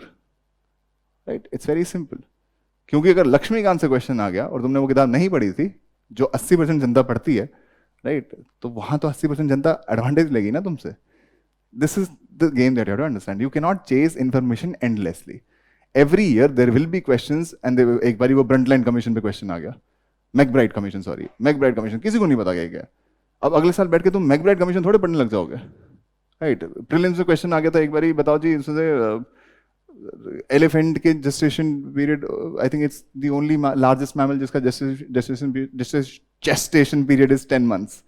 Right? It's very simple. क्योंकि अगर लक्ष्मीकांत से question आ गया और तुमने वो किताब नहीं पढ़ी थी जो 80% जनता पढ़ती है, राइट, तो वहां तो 80% जनता एडवांटेज लेगी ना तुमसे. This is the game that you have to understand. You cannot chase information endlessly. Every year there will be questions, and एक बारी वो ब्रंटलाइन कमीशन पे क्वेश्चन आ गया, मैकब्राइट कमीशन, सॉरी मैकब्राइट कमीशन, किसी को नहीं पता क्या. अब अगले साल बैठ के तुम मैकब्राइट कमीशन थोड़े पढ़ने लग जाओगे. राइट? प्रीलिम्स में क्वेश्चन आ गया था एक बारी, बताओ जी एलिफेंट के gestation period, I think it's the only largest mammal जिसका gestation period is 10 months.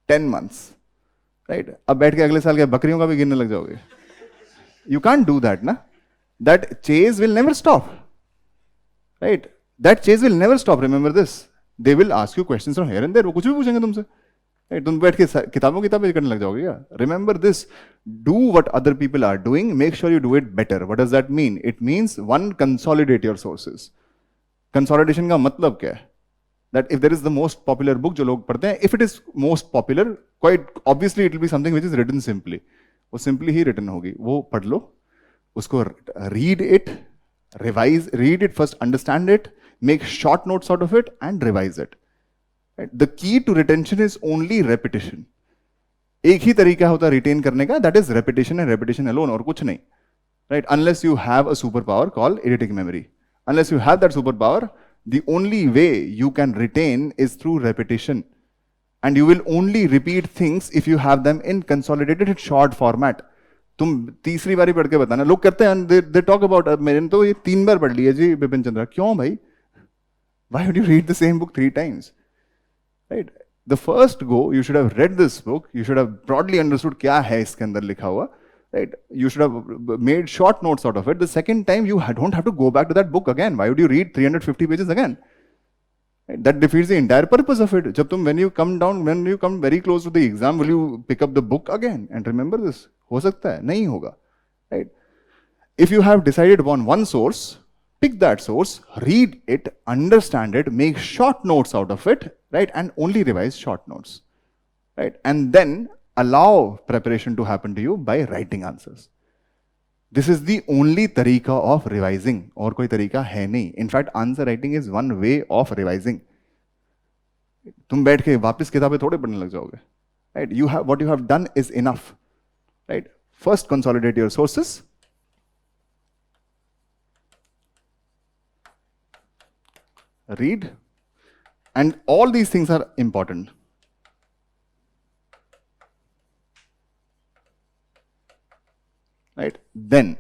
10 months. Right? अब बैठ के अगले साल क्या बकरियों का भी गिनने लग जाओगे? यू कांट डू दैट ना. That chase will never stop. Right? That chase will never stop. Remember this. They will ask you questions from here and there. वो कुछ भी पूछेंगे तुमसे. Right? तुम बैठ के किताबें करने लग जाओगे क्या? Remember this. Do what other people are doing. Make sure you do it better. What does that mean? It means one, consolidate your sources. Consolidation का मतलब क्या है? That if there is the most popular book जो लोग पढ़ते हैं, if it is most popular, quite obviously it will be something which is written simply. वो simply ही written होगी. वो पढ़ लो. उसको read it, revise, read it first, understand it, make short notes out of it and revise it. Right? The key to retention is only repetition. एक ही तरीका होता है retain करने का, that is repetition and repetition alone, और कुछ नहीं. Right? Unless you have a superpower called eidetic memory. Unless you have that superpower, the only way you can retain is through repetition. And you will only repeat things if you have them in consolidated short format. तुम तीसरी बारी पढ़ के बताना. लोग करते हैं, they talk about, मैंने तो ये 3 बार पढ़ लिया जी बिपिन चंद्रा. क्यों भाई? Why would you read the same book 3 times? Right? The first go, you should have read this book. You should have broadly understood क्या है इसके अंदर लिखा हुआ. Right? You should have made short notes out of it. The second time, you don't have to go back to that book again. Why would you read 350 pages again? Right? That defeats the entire purpose of it. जब तुम when you come very close to the exam, will you pick up the book again and remember this? हो सकता है, नहीं होगा. Right? If you have decided upon one source, pick that source, read it, understand it, make short notes out of it, right? And only revise short notes, right? And then allow preparation to happen to you by writing answers. This is the only तरीका of revising, और कोई तरीका है नहीं. In fact answer writing is one way of revising. तुम बैठ के वापस किताबें थोड़े पढ़ने लग जाओगे. Right, you have what you have done is enough. Right, first consolidate your sources, read, and all these things are important. Right, then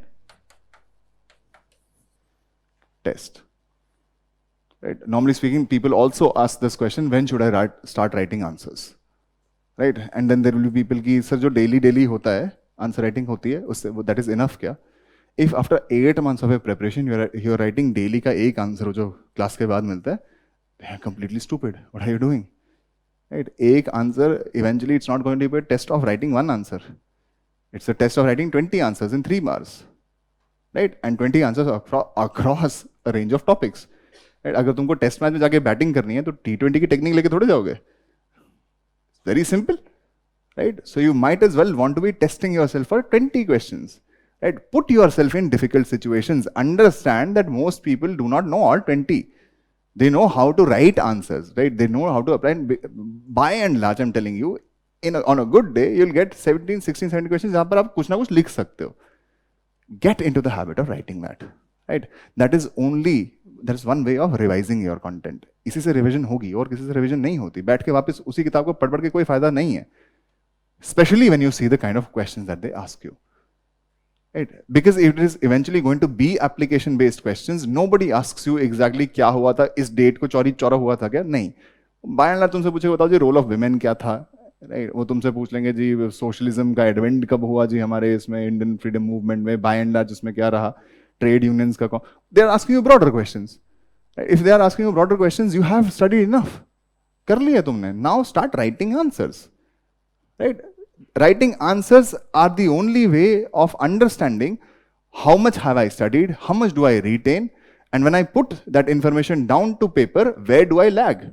test. Right, normally speaking, people also ask this question, when should I start writing answers? Right, and then there will be people ki sir jo daily hota hai answer writing hoti hai usse that is enough kya? If after 8 months of a preparation you're writing daily का एक answer जो class के बाद मिलता है, they are completely stupid. What are you doing? Right? एक answer, eventually it's not going to be a test of writing one answer. It's a test of writing 20 answers in 3 bars. Right? And 20 answers across a range of topics. Right? अगर तुमको test match में जाके batting करनी है तो T20 की technique लेके थोड़े जाओगे. Very simple. Right? So you might as well want to be testing yourself for 20 questions. Right? Put yourself in difficult situations. Understand that most people do not know all 20. They know how to write answers. Right? They know how to apply. By and large, I'm telling you, on a good day, you'll get 17, 16, 17 questions जहाँ पर आप कुछ ना कुछ लिख सकते हो. Get into the habit of writing that. Right? That is one way of revising your content. इसी से revision होगी और किसी से revision नहीं होती. बैठ के वापस उसी किताब को पढ़ के कोई फायदा नहीं है. Especially when you see the kind of questions that they ask you. Right? Because it is eventually going to be application based questions. Nobody asks you exactly क्या हुआ था, इस डेट को चौरी चौरा हुआ था क्या, नहीं. बाय एंड लार्ज तुमसे पूछेगा बताओ जी रोल ऑफ विमेन क्या था. राइट, वो तुमसे पूछ लेंगे जी सोशलिज्म का एडवेंट कब हुआ जी हमारे इसमें इंडियन फ्रीडम मूवमेंट में, बाय एंड लार्ज उसमें क्या रहा, ट्रेड यूनियंस का कौन. They are asking you broader questions. If they are asking you broader questions, you have studied enough. कर लिया तुमने. Now start writing answers. Right, writing answers are the only way of understanding how much have I studied, how much do I retain, and when I put that information down to paper, where do I lag?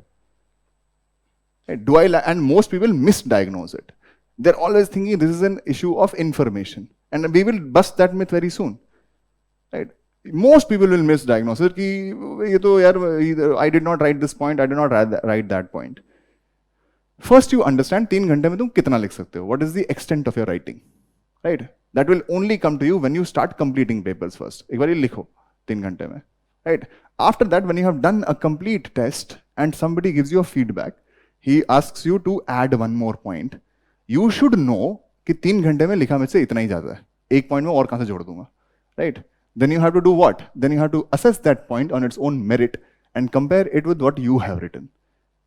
Do I lag? And most people misdiagnose it. They're always thinking this is an issue of information, and we will bust that myth very soon. Right? Most people will misdiagnose it कि ये तो यार I did not write this point, I did not write that point. First you understand 3 घंटे में तुम कितना लिख सकते हो. What is the extent of your writing? Right? That will only come to you when you start completing papers first. एक बार ये लिखो 3 घंटे में. Right? After that, when you have done a complete test and somebody gives you a feedback, he asks you to add one more point. You should know कि 3 घंटे में लिखा मुझसे इतना ही ज्यादा है. एक पॉइंट में और कहां से जोड़ दूंगा. Right? Then you have to do what? Then you have to assess that point on its own merit and compare it with what you have written.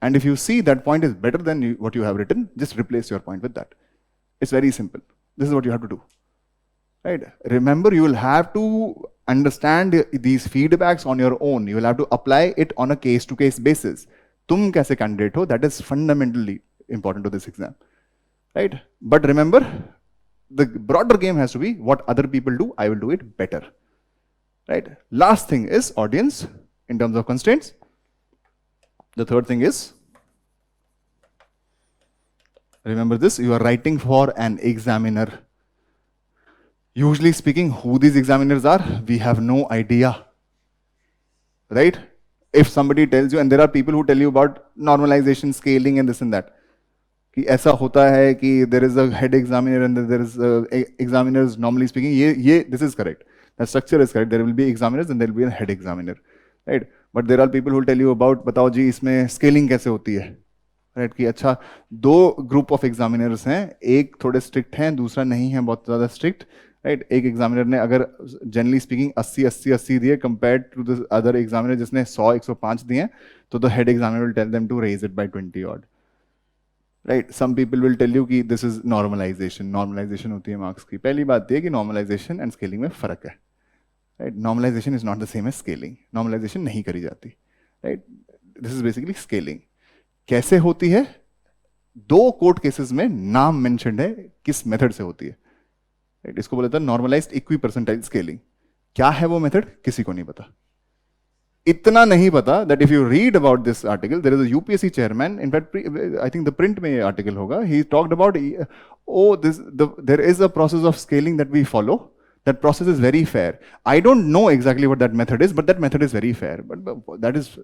And if you see that point is better than what you have written, just replace your point with that. It's very simple. This is what you have to do. Right? Remember, you will have to understand these feedbacks on your own. You will have to apply it on a case-to-case basis. तुम कैसे candidate हो, that is fundamentally important to this exam. Right? But remember, the broader game has to be what other people do, I will do it better. Right? Last thing is audience in terms of constraints. The third thing is, remember this, you are writing for an examiner. Usually speaking, who these examiners are, we have no idea. Right? If somebody tells you, and there are people who tell you about normalization, scaling and this and that, कि ऐसा होता है कि there is a head examiner and there is examiners, normally speaking, this is correct. The structure is correct. There will be examiners and there will be a head examiner. Right? But there are people who will tell you about, बताओ जी इसमें scaling कैसे होती है. Right, कि अच्छा 2 group of examiners हैं, एक थोड़े स्ट्रिक्ट हैं, दूसरा नहीं है बहुत ज़्यादा स्ट्रिक्ट. राइट, एक एग्जामिनर ने अगर जनरली स्पीकिंग 80 दिए compared to the other examiner जिसने 100-105 दिए, तो the head examiner will tell them to raise it by 20 odd. Right, some people will tell you कि दिस इज नॉर्मलाइजेशन होती है मार्क्स की. पहली बात यह कि नॉर्मलाइजेशन एंड स्केलिंग में फर्क है. Right? Normalization is not the same as scaling. Normalization नहीं करी जाती. Right? This is basically scaling. कैसे होती है? 2 कोर्ट केसेस में नाम मेंशन्ड है किस मेथड से होती है. Right? इसको बोला था normalized equipercentile scaling. क्या है वो मेथड, किसी को नहीं पता. इतना नहीं पता that if you read about this article, there is a UPSC chairman, in fact I think the print में article होगा, he talked about there is a process of scaling that we follow. That process is very fair. I don't know exactly what that method is, but that method is very fair. But that is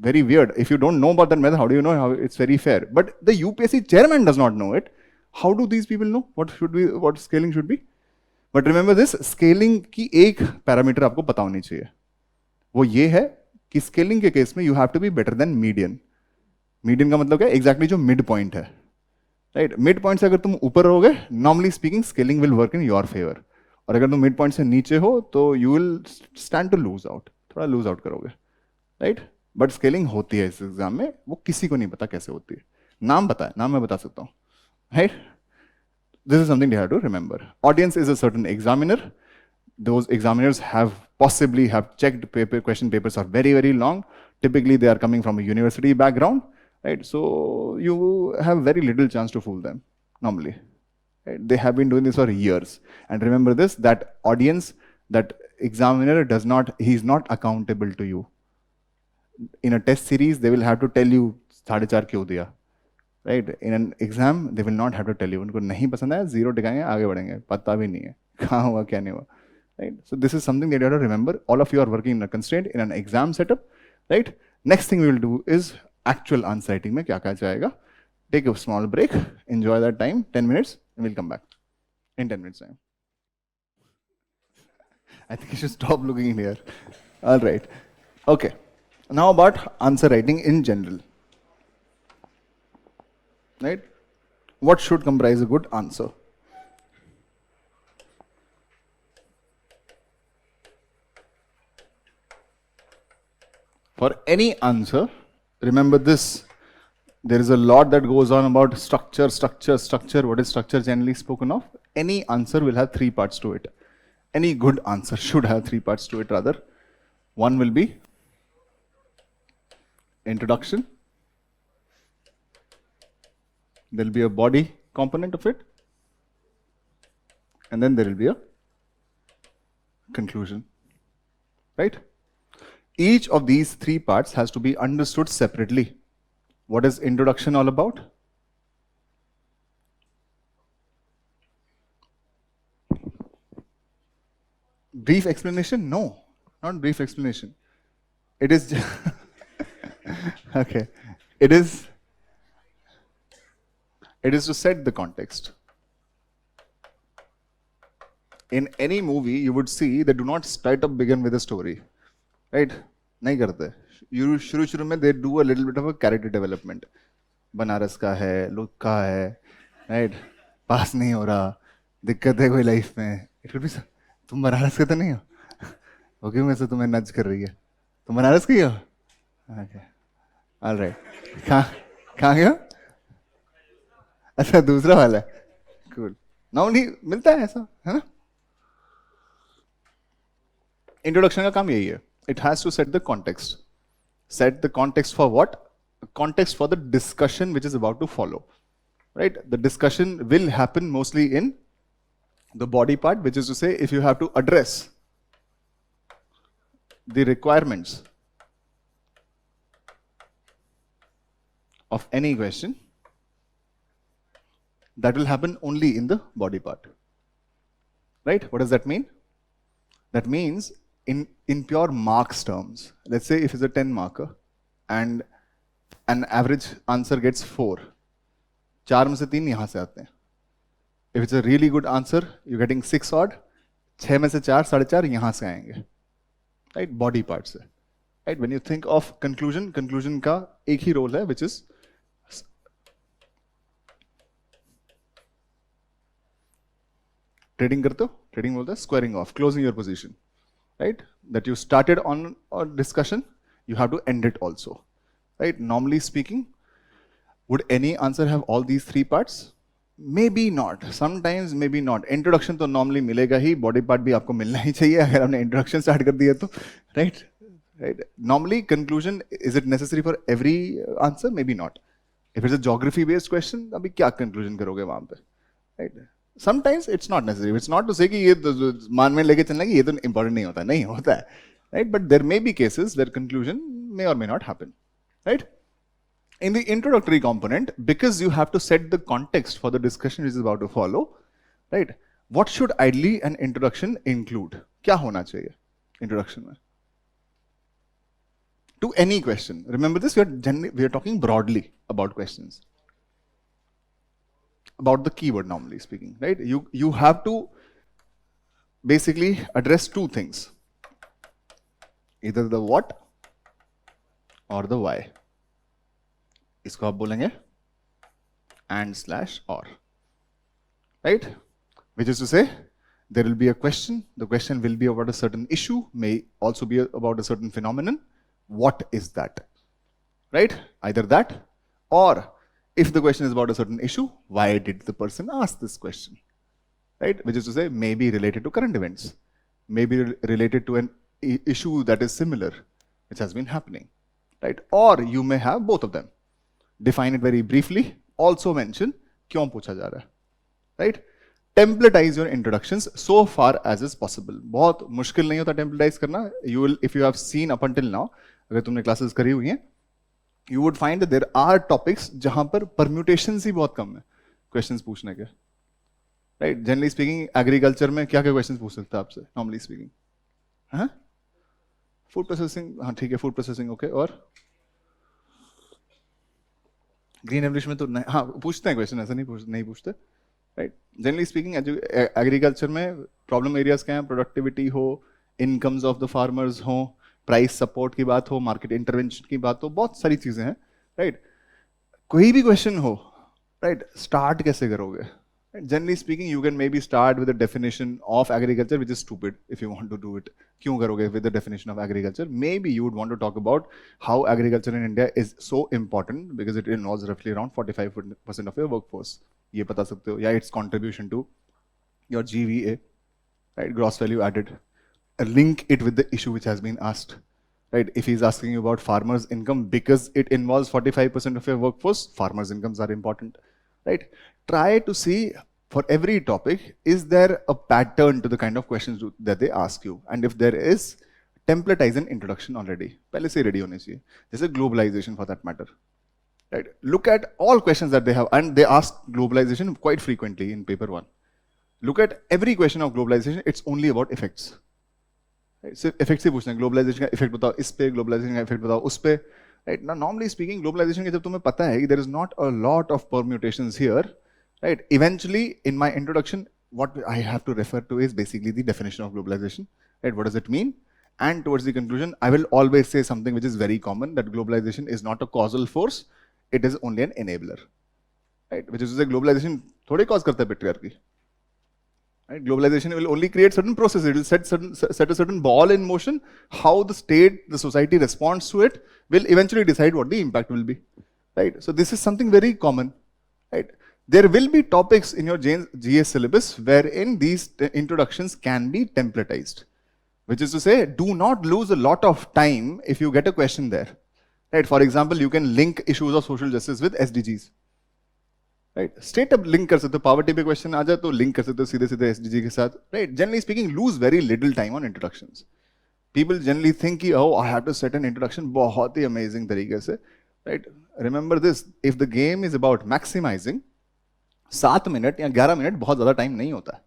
very weird. If you don't know about that method, how do you know how it's very fair? But the UPSC chairman does not know it. How do these people know what scaling should be? But remember this, scaling की एक parameter आपको पता होनी चाहिए. वो ये है कि स्केलिंग के केस में you have to be better than median. Median का मतलब क्या है? एग्जैक्टली जो मिड पॉइंट है, राइट? मिड पॉइंट से अगर तुम ऊपर रहोगे, normally speaking scaling will work in your favour. और अगर तुम मिड पॉइंट से नीचे हो तो you will stand to lose out, थोड़ा लूज आउट करोगे, राइट? बट स्केलिंग होती है इस एग्जाम में, वो किसी को नहीं पता कैसे होती है. नाम पता है, नाम मैं बता सकता हूँ, right? This is something you have to remember. Audience is a certain examiner. Those examiners possibly have checked question papers are very, very long. Typically, they are coming from a university background, right? So you have very little chance to fool them normally. Right? They have been doing this for years. And remember this, that audience, that examiner he's not accountable to you. In a test series, they will have to tell you, 4.5 क्यों दिया? Right? In an exam, they will not have to tell you. उनको नहीं पसंद है, 0 टिकाएंगे, आगे बढ़ेंगे, पता भी नहीं है कहाँ हुआ क्या नहीं हुआ. Right? So this is something that you have to remember. All of you are working in a constraint in an exam setup, right? Next thing we will do is actual answer writing में क्या क्या जाएगा. Take a small break, enjoy that time, 10 minutes, and we'll come back in 10 minutes time. I think you should stop looking in here. All right. Okay. Now about answer writing in general. Right? What should comprise a good answer? For any answer, remember this, there is a lot that goes on about structure. What is structure generally spoken of? Any answer will have 3 parts to it. Any good answer should have 3 parts to it rather. One will be introduction. There will be a body component of it, and then there will be a conclusion, right? Each of these 3 parts has to be understood separately. What is introduction all about? Brief explanation? No, not brief explanation. It is okay. It is to set the context. In any movie, you would see they do not straight up begin with a story, right? नहीं करते. शुरू में they do a little bit of a character development. Banaras का है, look का है, right? पास नहीं हो रहा, दिक्कत है कोई लाइफ में. It could be तुम बनारस के तो नहीं हो, ओके मैं से तुम्हें नज कर रही है, तुम बनारस की हो, okay, all right. कहाँ गया? अच्छा दूसरा वाला है. कूल. नॉर्मली मिलता है ऐसा, है ना? इंट्रोडक्शन का काम यही है. It has to set the context. Set the context for what? Context for the discussion which is about to follow, right? The discussion will happen mostly in the body part, which is to say if you have to address the requirements of any question, that will happen only in the body part, right? What does that mean? That means in pure marks terms, let's say if it's a 10 marker and an average answer gets 4, 4 में से 3 यहाँ से आते हैं. If it's a really good answer, you're getting 6 odd, 6 में से 4, 4.5 यहाँ से आएंगे, right? Body part से, right? When you think of conclusion का एक ही role है, which is ट्रेडिंग करते हो, ट्रेडिंग बोलते हैं squaring off, closing your position, right? That you started on a discussion, you have to end it also, right? Normally speaking, would any answer have all these 3 parts? Maybe not, sometimes maybe not. Introduction तो नॉर्मली मिलेगा ही, body part भी आपको मिलना ही चाहिए अगर आपने इंट्रोडक्शन स्टार्ट कर दिया तो, right? Right. Normally conclusion, is it necessary for every answer? May be not. If it's a geography based question, अभी क्या कंक्लूजन करोगे वहां पे, right? Sometimes it's not necessary. It's not to say कि ये मान में लेके चलना कि ये तो important नहीं होता, नहीं होता है, right? But there may be cases where conclusion may or may not happen, right? In the introductory component, because you have to set the context for the discussion which is about to follow, right? what should ideally an introduction include? क्या होना चाहिए introduction में? To any question. Remember this, we are talking broadly about questions. About the keyword, normally speaking, right? You have to basically address two things. Either the what or the why. इसको आप बोलेंगे and/or. Right? Which is to say, there will be a question. The question will be about a certain issue, may also be about a certain phenomenon. What is that? Right? Either that, or if the question is about a certain issue, why did the person ask this question? Right? Which is to say, maybe related to current events, maybe related to an issue that is similar, which has been happening. Right? Or you may have both of them. Define it very briefly. Also mention क्यों पूछा जा रहा है. Right? Templatize your introductions so far as is possible. बहुत मुश्किल नहीं होता templatize करना. You will, if you have seen up until now, अगर तुमने classes करी हुई हैं, you would find that there are topics जहां पर permutations ही बहुत कम है questions पूछने के. Right? Generally speaking, agriculture में क्या क्या questions पूछ सकता है आपसे? Normally speaking, हाँ? Food processing, हाँ ठीक है, food processing, okay. और green evolution में तो नहीं, हाँ पूछते हैं question, ऐसा नहीं पूछते. राइट. जनरली स्पीकिंग एग्रीकल्चर में प्रॉब्लम एरियाज क्या हैं? प्रोडक्टिविटी हो, इनकम्स ऑफ द फार्मर्स हो, प्राइस सपोर्ट की बात हो, मार्केट इंटरवेंशन की बात हो, बहुत सारी चीजें हैं. राइट. कोई भी क्वेश्चन हो, राइट, स्टार्ट कैसे करोगे? Generally speaking you can maybe start with the definition of agriculture which is stupid if you want to do it. क्यों करोगे with the definition of agriculture? Maybe you would want to talk about how agriculture in India is so important because it involves रफली around 45% of your workforce. ये बता सकते हो, या its contribution to your GVA, right, gross value added. Link it with the issue which has been asked. Right? If he's asking you about farmers' income because it involves 45% of your workforce, farmers' incomes are important. Right? Try to see for every topic, is there a pattern to the kind of questions that they ask you? And if there is, templatize an introduction already. पहले से ready होने चाहिए. जैसे globalization for that matter. Right? Look at all questions that they have, and they ask globalization quite frequently in paper 1. Look at every question of globalization, it's only about effects. सिर्फ effect से पूछना है, globalisation का effect बताओ इस पे, globalisation का effect बताओ उस पे. राइट. ना नॉर्मली स्पीकिंग ग्लोबलाइजेशन के जब तुम्हें पता है कि there is not a lot of permutations here, right, eventually in my introduction what I have to refer to is basically the definition of globalization. Right? What does it mean? And towards the conclusion, I will always say something which is very common, that globalization is not a causal force, it is only an enabler. Right? Which is to say, globalization थोड़ी cause करता है patriarchy. Right? Globalization will only create certain processes. It will set a certain ball in motion. How the state, the society responds to it will eventually decide what the impact will be. Right? So this is something very common. Right? There will be topics in your GS syllabus wherein these introductions can be templatized. Which is to say, do not lose a lot of time if you get a question there. Right? For example, you can link issues of social justice with SDGs. Right. Straight up link कर सकते हो. Poverty पे question आ जाए तो link कर सकते हो सीधे सीधे SDG के साथ. Right. Generally speaking, lose very little time on introductions. People generally think कि oh, I have to set an introduction बहुत ही अमेजिंग तरीके से. Right. Remember this, if the game is about maximising, 7 minute या 11 minute बहुत ज्यादा time नहीं होता.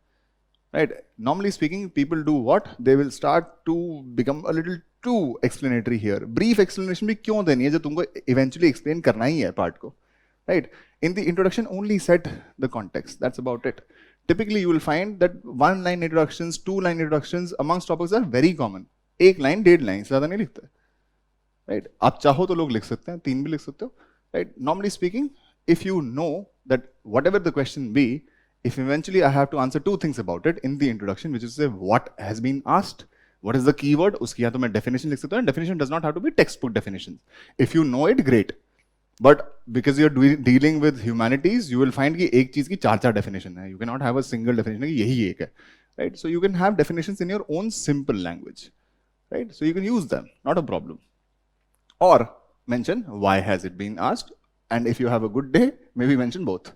Right. Normally speaking, people do what, they will start to become a little too explanatory here. Brief explanation भी क्यों देनी है, जो तुमको इवेंचुअली एक्सप्लेन करना ही है पार्ट को. Right? In the introduction, only set the context. That's about it. Typically, you will find that 1-line introductions, 2-line introductions amongst topics are very common. 1 line, 1.5 line, ज़्यादा नहीं लिखते. Right? आप चाहो तो लोग लिख सकते हैं, 3 भी लिख सकते हो. Right? Normally speaking, if you know that whatever the question be, if eventually I have to answer 2 things about it in the introduction, which is say what has been asked, what is the keyword, उसकी या तो मैं definition लिख सकता हूँ. Definition does not have to be textbook definition. If you know it, great. But because you are dealing with humanities, you will find कि एक चीज की 4 definition है. You cannot have a single definition कि यही एक है. Right? So you can have definitions in your own simple language. Right? So you can use them, not a problem. Or mention why has it been asked, and if you have a good day, maybe mention both.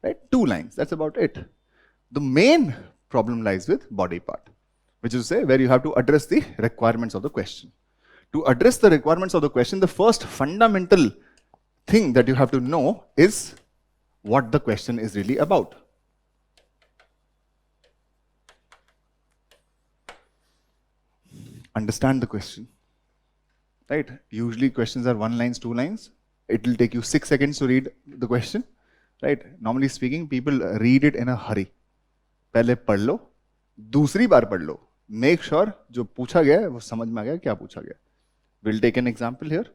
Right? 2 lines. That's about it. The main problem lies with body part, which is to say where you have to address the requirements of the question. To address the requirements of the question, the first fundamental thing that you have to know is what the question is really about. Understand the question, right? Usually questions are 1 lines, 2 lines. It will take you 6 seconds to read the question, right? Normally speaking, people read it in a hurry. पहले पढ़ लो, दूसरी बार पढ़ लो, make sure जो पूछा गया है वो समझ में आ गया क्या पूछा गया. Will take an example here,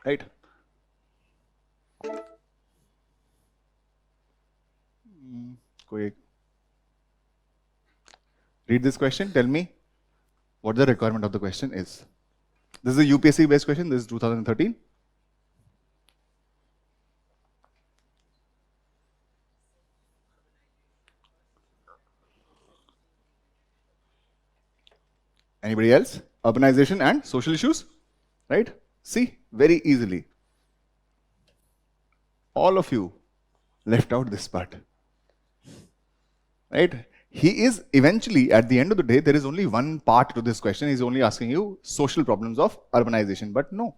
right? कोई read this question, tell me what the requirement of the question is. This is a UPSC based question. This is 2013. Anybody else? Urbanization and social issues, right? See, very easily. All of you left out this part, right? He is eventually, at the end of the day, there is only one part to this question. He's only asking you social problems of urbanization, but no.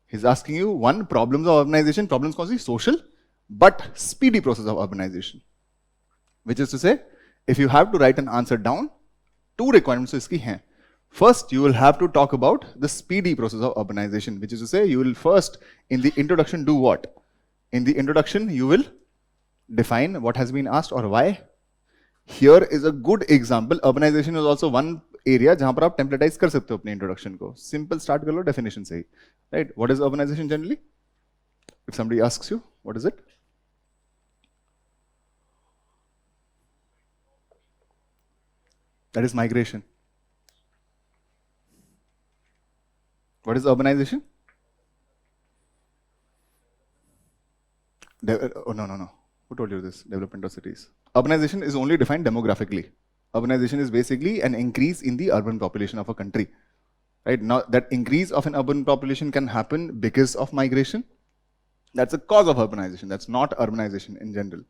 He's asking you one problems of urbanization, problems causing social, but speedy process of urbanization. Which is to say, if you have to write an answer down, two requirements iski hain. First, you will have to talk about the speedy process of urbanization, which is to say, you will first, in the introduction, do what? In the introduction, you will define what has been asked or why. Here is a good example. Urbanization is also one area जहां पर आप templatize कर सकते हो अपने introduction को. Simple start कर लो definition से ही, right? What is urbanization generally? If somebody asks you, what is it? That is migration. What is urbanization? Oh, no. Who told you this? Development of cities. Urbanization is only defined demographically. Urbanization is basically an increase in the urban population of a country. Right? Now, that increase of an urban population can happen because of migration. That's a cause of urbanization. That's not urbanization in general.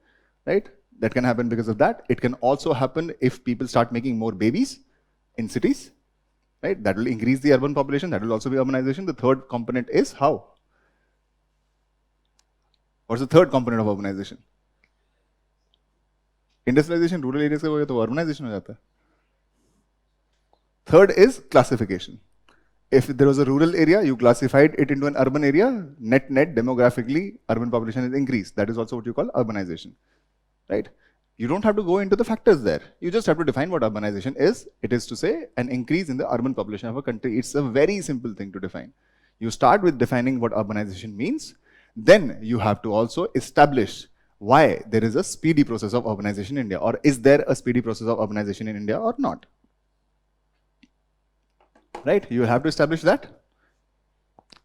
Right? That can happen because of that. It can also happen if people start making more babies in cities. Right? That will increase the urban population. That will also be urbanization. The third component is how? What's the third component of urbanization? Industrialization, rural areas का हो गया तो urbanization हो जाता है. Third is classification. If there was a rural area, you classified it into an urban area, net demographically, urban population is increased. That is also what you call urbanization, right? You don't have to go into the factors there. You just have to define what urbanization is. It is to say an increase in the urban population of a country. It's a very simple thing to define. You start with defining what urbanization means. Then you have to also establish why there is a speedy process of urbanization in India, or is there a speedy process of urbanization in India or not? Right? You have to establish that.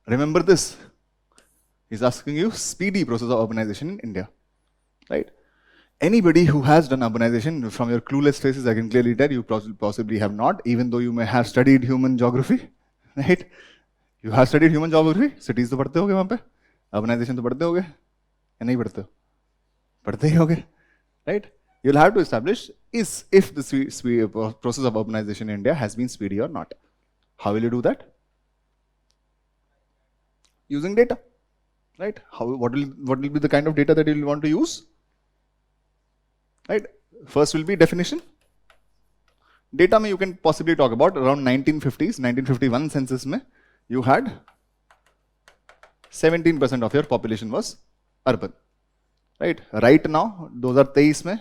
Remember this. He's asking you speedy process of urbanization in India. Right? Anybody who has done urbanization, from your clueless faces, I can clearly tell you possibly have not, even though you may have studied human geography. Right? You have studied human geography. Cities तो पढ़ते होगे वहाँ पे. Urbanization तो पढ़ते होगे या नहीं पढ़ते हो? पढ़ते ही होगे. Right? You'll have to establish if the process of urbanization in India has been speedy or not. How will you do that? Using data, right? What will be the kind of data that you will want to use? Right? First will be definition. Data mein you can possibly talk about around 1950s, 1951 census mein, you had 17% of your population was urban. Right? Right now, 2023 में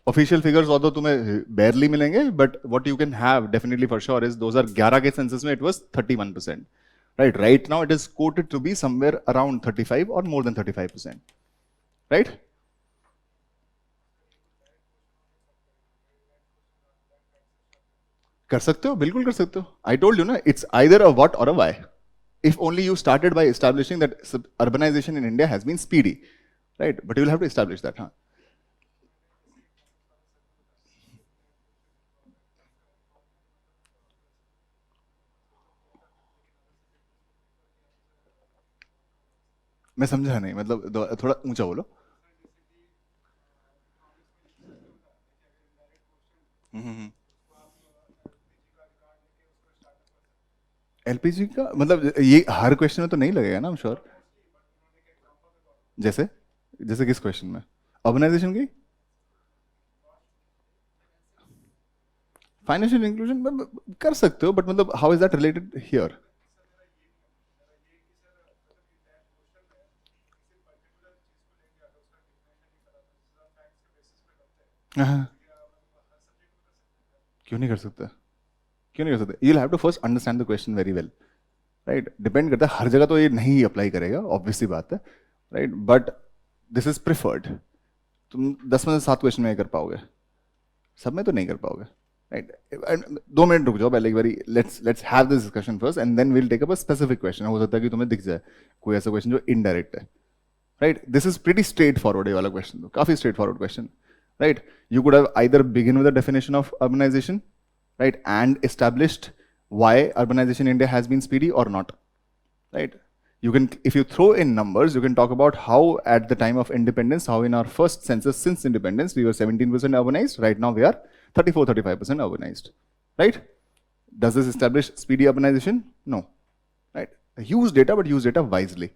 official figures although तुम्हें barely मिलेंगे, but what you can have definitely for sure is 2011 के census में it was 31%. Right now it is quoted to be somewhere around 35 or more than 35%. Right? कर सकते हो, बिल्कुल कर सकते हो. I told you ना, it's either a what or a why. If only you started by establishing that urbanization in India has been speedy, right? But you will have to establish that, huh? मैं समझा नहीं, मतलब थोड़ा ऊंचा बोलो. LPG का मतलब ये हर क्वेश्चन में तो नहीं लगेगा ना, I'm sure. जैसे जैसे किस क्वेश्चन में? अर्बनाइजेशन की फाइनेंशियल इंक्लूजन कर सकते हो, बट मतलब how is that related here? हाँ, क्यों नहीं कर सकते? क्यों नहीं कर सकते? You have to first understand the question very well, right? Depend करता है, हर जगह तो ये नहीं अप्लाई करेगा, ऑब्वियस सी बात है, right? But this is preferred. तुम 10 में से 7 क्वेश्चन में कर पाओगे, सब में तो नहीं कर पाओगे, राइट? 2 मिनट रुक जाओ पहले एक बारी, let's have this discussion first and then will take up a specific question. हो सकता है कि तुम्हें दिख जाए कोई ऐसा क्वेश्चन जो इनडायरेक्ट है, right? This is pretty straightforward, ये वाला क्वेश्चन तो काफी straightforward question, right? You could have either begin with the definition of urbanisation, right, and established why urbanization in India has been speedy or not, right? You can, if you throw in numbers, you can talk about how at the time of independence, how in our first census since independence, we were 17% urbanized, right now we are 34-35% urbanized, right? Does this establish speedy urbanization? No, right? Use data, but use data wisely,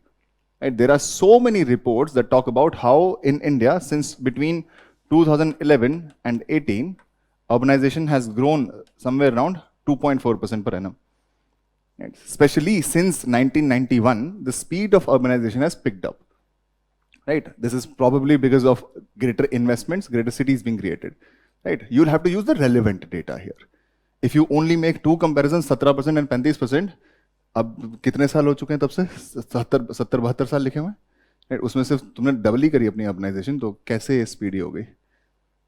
right? There are so many reports that talk about how in India since between 2011 and 18, urbanization has grown somewhere around 2.4% per annum. Right? Especially since 1991, the speed of urbanization has picked up. Right? This is probably because of greater investments, greater cities being created. Right? You'll have to use the relevant data here. If you only make two comparisons, 17% and 35%, अब कितने साल हो चुके हैं तब से? 70-72 साल लिखे हुए हैं, राइट? उसमें सिर्फ तुमने डबल ही करी अपनी अर्बनाइजेशन, तो कैसे स्पीडी हो गई,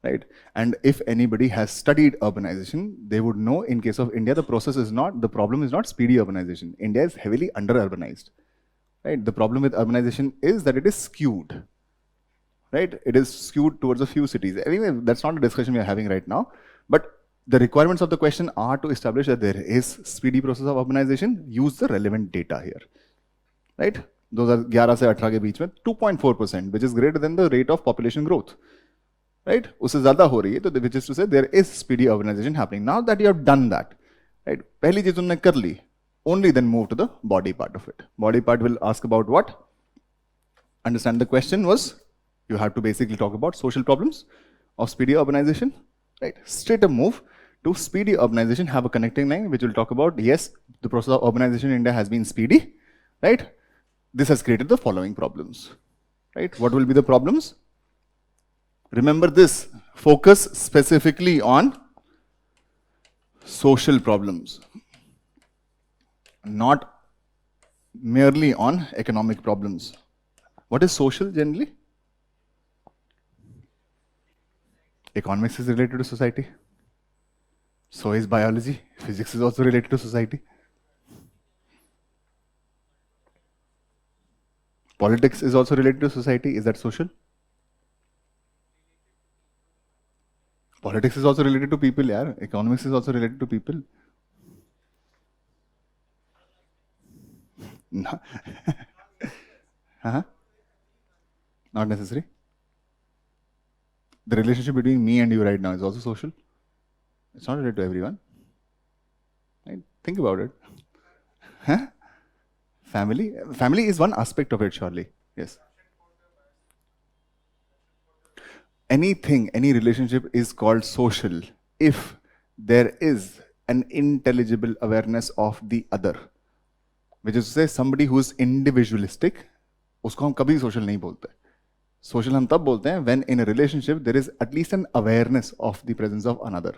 right? And if anybody has studied urbanization, they would know in case of India, the process is not, the problem is not speedy urbanization. India is heavily under urbanized, right? The problem with urbanization is that it is skewed, right? It is skewed towards a few cities. Anyway, that's not a discussion we are having right now, but the requirements of the question are to establish that there is speedy process of urbanization. Use the relevant data here, right? Those are 11 से 18 के बीच में 2.4%, which is greater than the rate of population growth. Right? उससे ज़्यादा हो रही है, तो which is to say there is speedy urbanization happening. Now that you have done that, right? पहली चीज तुमने कर ली, only then move to the body part of it. Body part will ask about what? Understand the question was, you have to basically talk about social problems of speedy urbanization, right? Straight up move to speedy urbanization, have a connecting line which will talk about, yes, the process of urbanization in India has been speedy, right? This has created the following problems, right? What will be the problems? Remember this, focus specifically on social problems, not merely on economic problems. What is social generally? Economics is related to society. So is biology. Physics is also related to society. Politics is also related to society. Is that social? Politics is also related to people, yaar. Economics is also related to people. No. Huh? Not necessary. The relationship between me and you right now is also social. It's not related to everyone. Right? Think about it. Huh? Family? Family is one aspect of it, surely. Yes. Anything, any relationship is called social if there is an intelligible awareness of the other. Which is to say, somebody who is individualistic, उसको हम कभी social नहीं बोलते. Social हम तब बोलते हैं when in a relationship there is at least an awareness of the presence of another.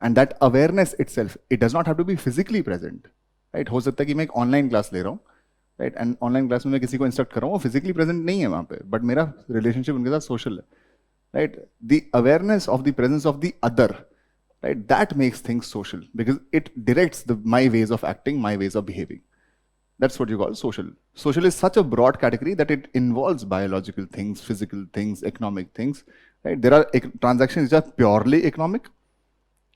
And that awareness itself, it does not have to be physically present. Right? हो सकता है कि मैं एक online class ले रहा हूँ, right? And online class में मैं किसी को instruct कर रहा हूँ, वो physically present नहीं है वहाँ पे, but मेरा relationship उनके साथ social है. Right? The awareness of the presence of the other, right? That makes things social because it directs my ways of acting, my ways of behaving. That's what you call social. Social is such a broad category that it involves biological things, physical things, economic things. Right? There are transactions which are purely economic.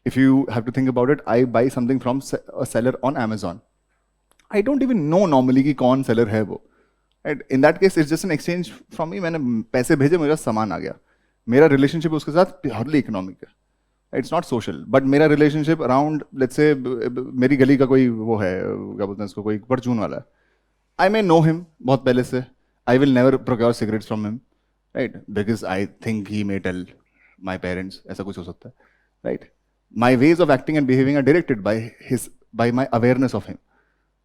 If you have to think about it, I buy something from a seller on Amazon. I don't even know normally कि कौन seller है वो. Right? In that case, it's just an exchange from me. मैंने पैसे भेजे, मेरा सामान आ गया. मेरा relationship उसके साथ purely economic है. It's not social, but मेरा relationship around, let's say, मेरी गली का कोई वो है, क्या बोलते हैं इसको, कोई परचून वाला है. I may know him बहुत पहले से. I will never procure cigarettes from him, right? Because I think he may tell my parents. ऐसा कुछ हो सकता है, right? My ways of acting and behaving are directed by my awareness of him.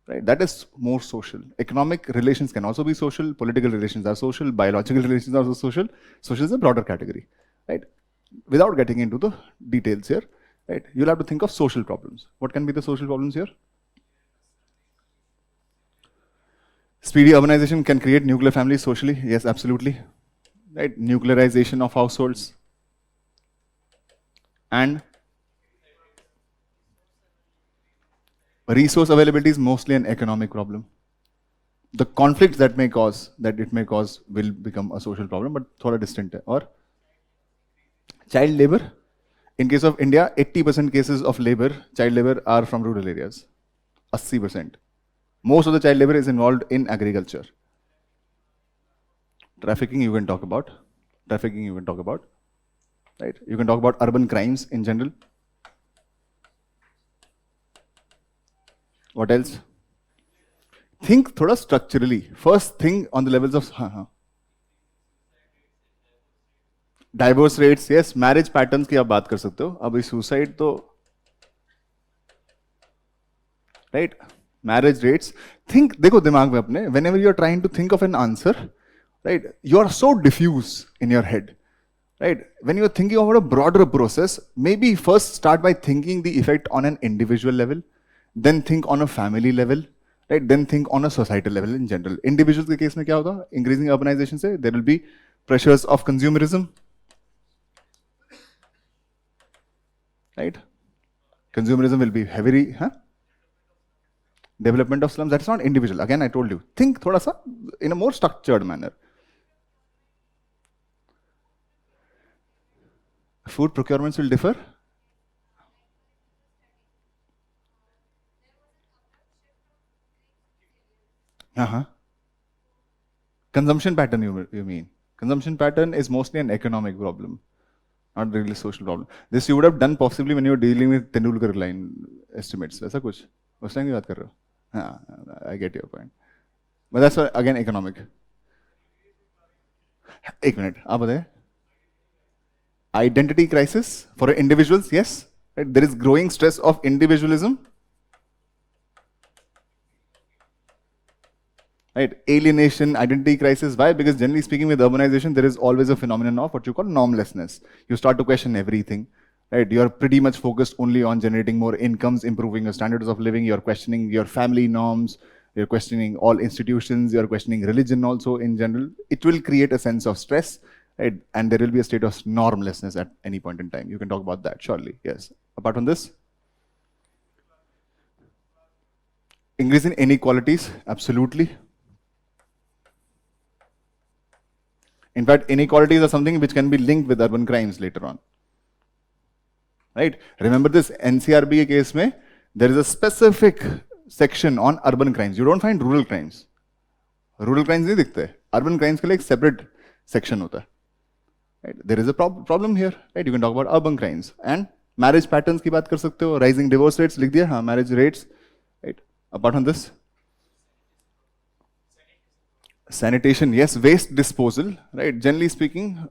Right? That is more social. Economic relations can also be social. Political relations are social. Biological relations are also social. Social is a broader category. Right? Without getting into the details here, right? You'll have to think of social problems. What can be the social problems here? Speedy urbanization can create nuclear families socially. Yes, absolutely. Right? Nuclearization of households. And resource availability is mostly an economic problem. The conflicts that it may cause will become a social problem, but thoda distant hai. Or child labor. In case of India, 80% cases of child labor are from rural areas. 80%. Most of the child labor is involved in agriculture. Trafficking you can talk about. Right? You can talk about urban crimes in general. What else? Think thoda structurally. First, think on the levels of divorce rates. Yes, marriage patterns की आप बात कर सकते हो. अभी suicide तो right? Marriage rates. Think, देखो दिमाग में अपने. Whenever you are trying to think of an answer, right? You are so diffuse in your head. Right? When you are thinking about a broader process, maybe first start by thinking the effect on an individual level, then think on a family level, right? Then think on a societal level in general. Individuals के case में क्या होगा? Increasing urbanization से there will be pressures of consumerism, right? Consumerism will be heavily, Development of slums. That's not individual. Again, I told you. Think thoda sa in a more structured manner. Food procurements will differ. Consumption pattern, you mean? Consumption pattern is mostly an economic problem, not really social problem. This you would have done possibly when you were dealing with Tendulkar line estimates. वैसा कुछ उस time की बात कर रहे हो? हाँ, I get your point. But that's again economic. एक मिनट, आप बताएं. Identity crisis for individuals, yes. Right? There is growing stress of individualism. Right? Alienation, identity crisis. Why? Because generally speaking, with urbanization, there is always a phenomenon of what you call normlessness. You start to question everything. Right? You are pretty much focused only on generating more incomes, improving your standards of living. You are questioning your family norms. You're questioning all institutions. You're questioning religion also in general. It will create a sense of stress. Right? And there will be a state of normlessness at any point in time. You can talk about that, surely. Yes. Apart from this, increase in inequalities, absolutely. In fact, inequalities are something which can be linked with urban crimes later on. Right? Remember this NCRB case mein, there is a specific section on urban crimes. You don't find rural crimes. Rural crimes nahi dikhte. Urban crimes ke liye ek separate section hota hai. Right? There is a problem here. Right? You can talk about urban crimes and marriage patterns की बात कर सकते हो. Rising divorce rates लिख दिया. हाँ, marriage rates. Right? Apart from this, sanitation. Yes, waste disposal. Right? Generally speaking,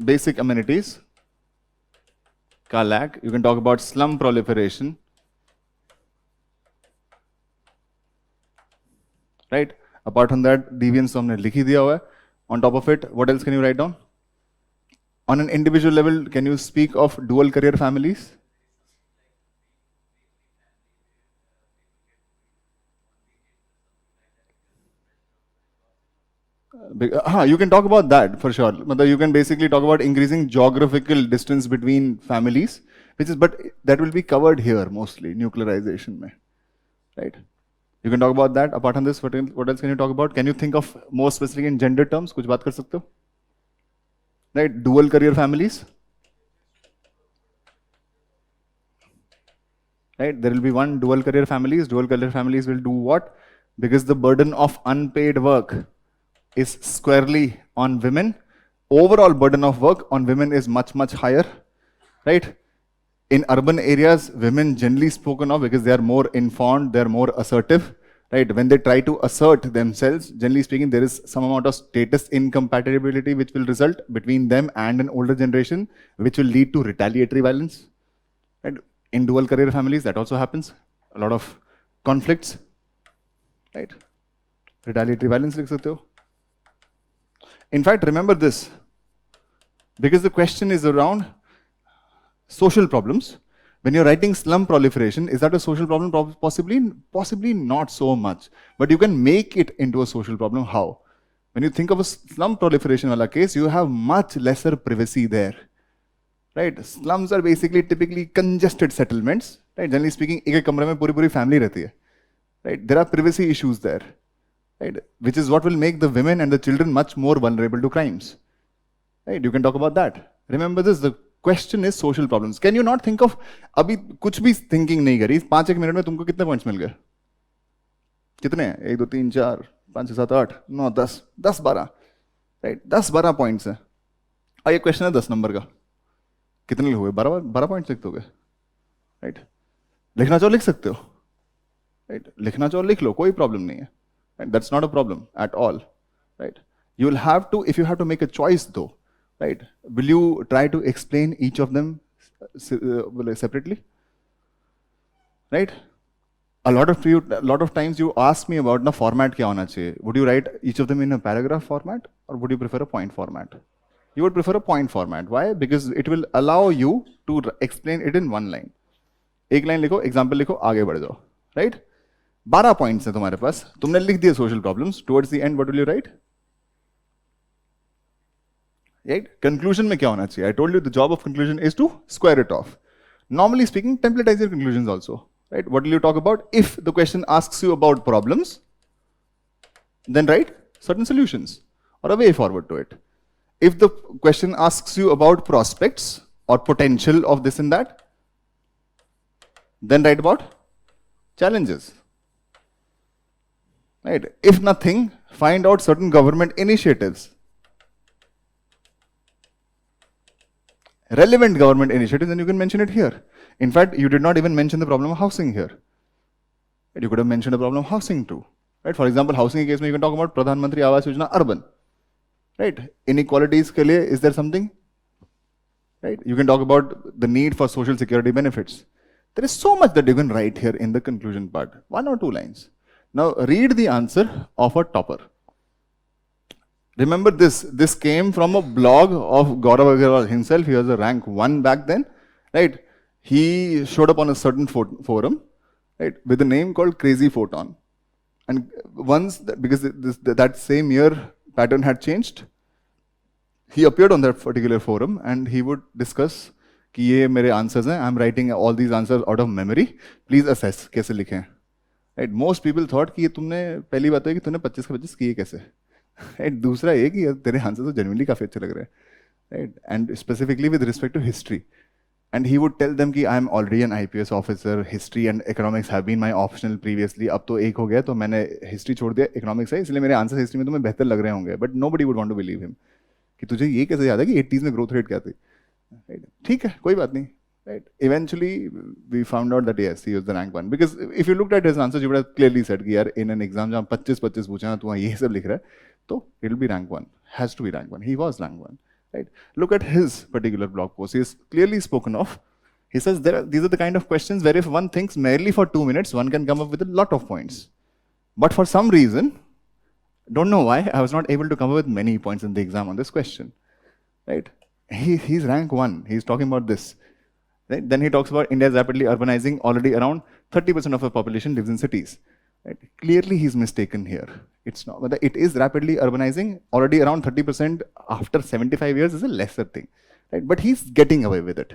basic amenities का lack. You can talk about slum proliferation. Right? Apart from that, deviance हमने लिख ही दिया हुआ है. On top of it, what else can you write down? On an individual level, can you speak of dual career families? You can talk about that for sure. You can basically talk about increasing geographical distance between families, but that will be covered here mostly, nuclearization mein. Right? You can talk about that. Apart from this, what else can you talk about? Can you think of more specific in gender terms? कुछ बात कर सकते हो? Right? Dual career families. Right? There will be one dual career families. Dual career families will do what? Because the burden of unpaid work is squarely on women. Overall burden of work on women is much, much higher. Right? In urban areas, women generally spoken of because they are more informed, they are more assertive, right? When they try to assert themselves, generally speaking, there is some amount of status incompatibility which will result between them and an older generation, which will lead to retaliatory violence. Right? In dual career families, that also happens. A lot of conflicts, right? Retaliatory violence, likh sakte ho. In fact, remember this, because the question is around social problems. When you're writing slum proliferation, is that a social problem? Possibly not so much. But you can make it into a social problem. How? When you think of a slum proliferation wala case, you have much lesser privacy there. Right? Slums are basically typically congested settlements. Right? Generally speaking, एक कमरे में पूरी family रहती है. Right? There are privacy issues there. Right? Which is what will make the women and the children much more vulnerable to crimes. Right? You can talk about that. Remember this, the question is social problems. Can you not think of, अभी कुछ भी thinking नहीं करी, 5-1 minute में तुमको कितने points मिल गए? कितने? 1 2 3 4 5 6 7 8 9 10 10 12, right? 10-12 points है. और ये question है 10 नंबर का. कितने हुए? 12 points लिख दोगे, right? लिखना चाहो लिख सकते हो, right? लिखना चाहो लिख लो, कोई problem नहीं है. Right? That's not a problem at all, right? You will have to, if you have to make a choice though, right? Will you try to explain each of them separately? Right? A lot of times you ask me about the format kya hona chahiye. Would you write each of them in a paragraph format, or would you prefer a point format? You would prefer a point format. Why? Because it will allow you to explain it in one line. एक line लिखो, example लिखो, आगे बढ़ जाओ, right? 12 points है तुम्हारे पास, तुमने लिख दिए social problems. Towards the end, what will you write? Right? Conclusion में क्या होना चाहिए? I told you the job of conclusion is to square it off. Normally speaking, templatize your conclusions also. Right? What will you talk about? If the question asks you about problems, then write certain solutions or a way forward to it. If the question asks you about prospects or potential of this and that, then write about challenges. Right? If nothing, find out certain government initiatives. Relevant government initiatives, and you can mention it here. In fact, you did not even mention the problem of housing here. You could have mentioned the problem of housing too. Right? For example, housing case, you can talk about Pradhan Mantri Awas Yojana urban. Right? Inequalities ke liye, is there something? Right? You can talk about the need for social security benefits. There is so much that you can write here in the conclusion part. 1 or 2 lines. Now read the answer of a topper. Remember this came from a blog of Gaurav Agarwal himself. He was a rank 1 back then, right? He showed up on a certain forum, right, with a name called Crazy Photon. And once, because that same year pattern had changed, he appeared on that particular forum and he would discuss कि ये मेरे answers हैं. I'm writing all these answers out of memory. Please assess कैसे लिखें. Right? Most people thought कि ये तुमने पहली बात है कि तूने 25 के 25 किए कैसे. Right? दूसरा ये कि तेरे आंसर तो genuinely काफी अच्छे लग रहे हैं, right? And specifically with respect to history, and he would tell them कि I am already an IPS officer, history and economics have been my optional previously, अब तो एक हो गया तो मैंने history छोड़ दिया, economics है, इसलिए मेरे आंसर history में तुम्हें बेहतर लग रहे होंगे. But nobody would want to believe him कि तुझे ये कैसे याद है कि 80s में growth rate क्या थी. Right? ठीक है, कोई बात नहीं. Right? Eventually, we found out that yes, he was the rank 1. Because if you looked at his answers, you would have clearly said कि यार in an exam जहाँ 25-25 पूछा तू ये सब लिख रहा है, तो it will be rank 1. Has to be rank 1. He was rank 1. Right? Look at his particular blog post. He is clearly spoken of. He says these are the kind of questions where if one thinks merely for 2 minutes, one can come up with a lot of points. But for some reason, don't know why, I was not able to come up with many points in the exam on this question. Right? He's rank 1. He's talking about this. Right? Then he talks about India is rapidly urbanizing. Already around 30% of the population lives in cities. Right? Clearly, he's mistaken here. It's not whether it is rapidly urbanizing. Already around 30% after 75 years is a lesser thing. Right? But he's getting away with it.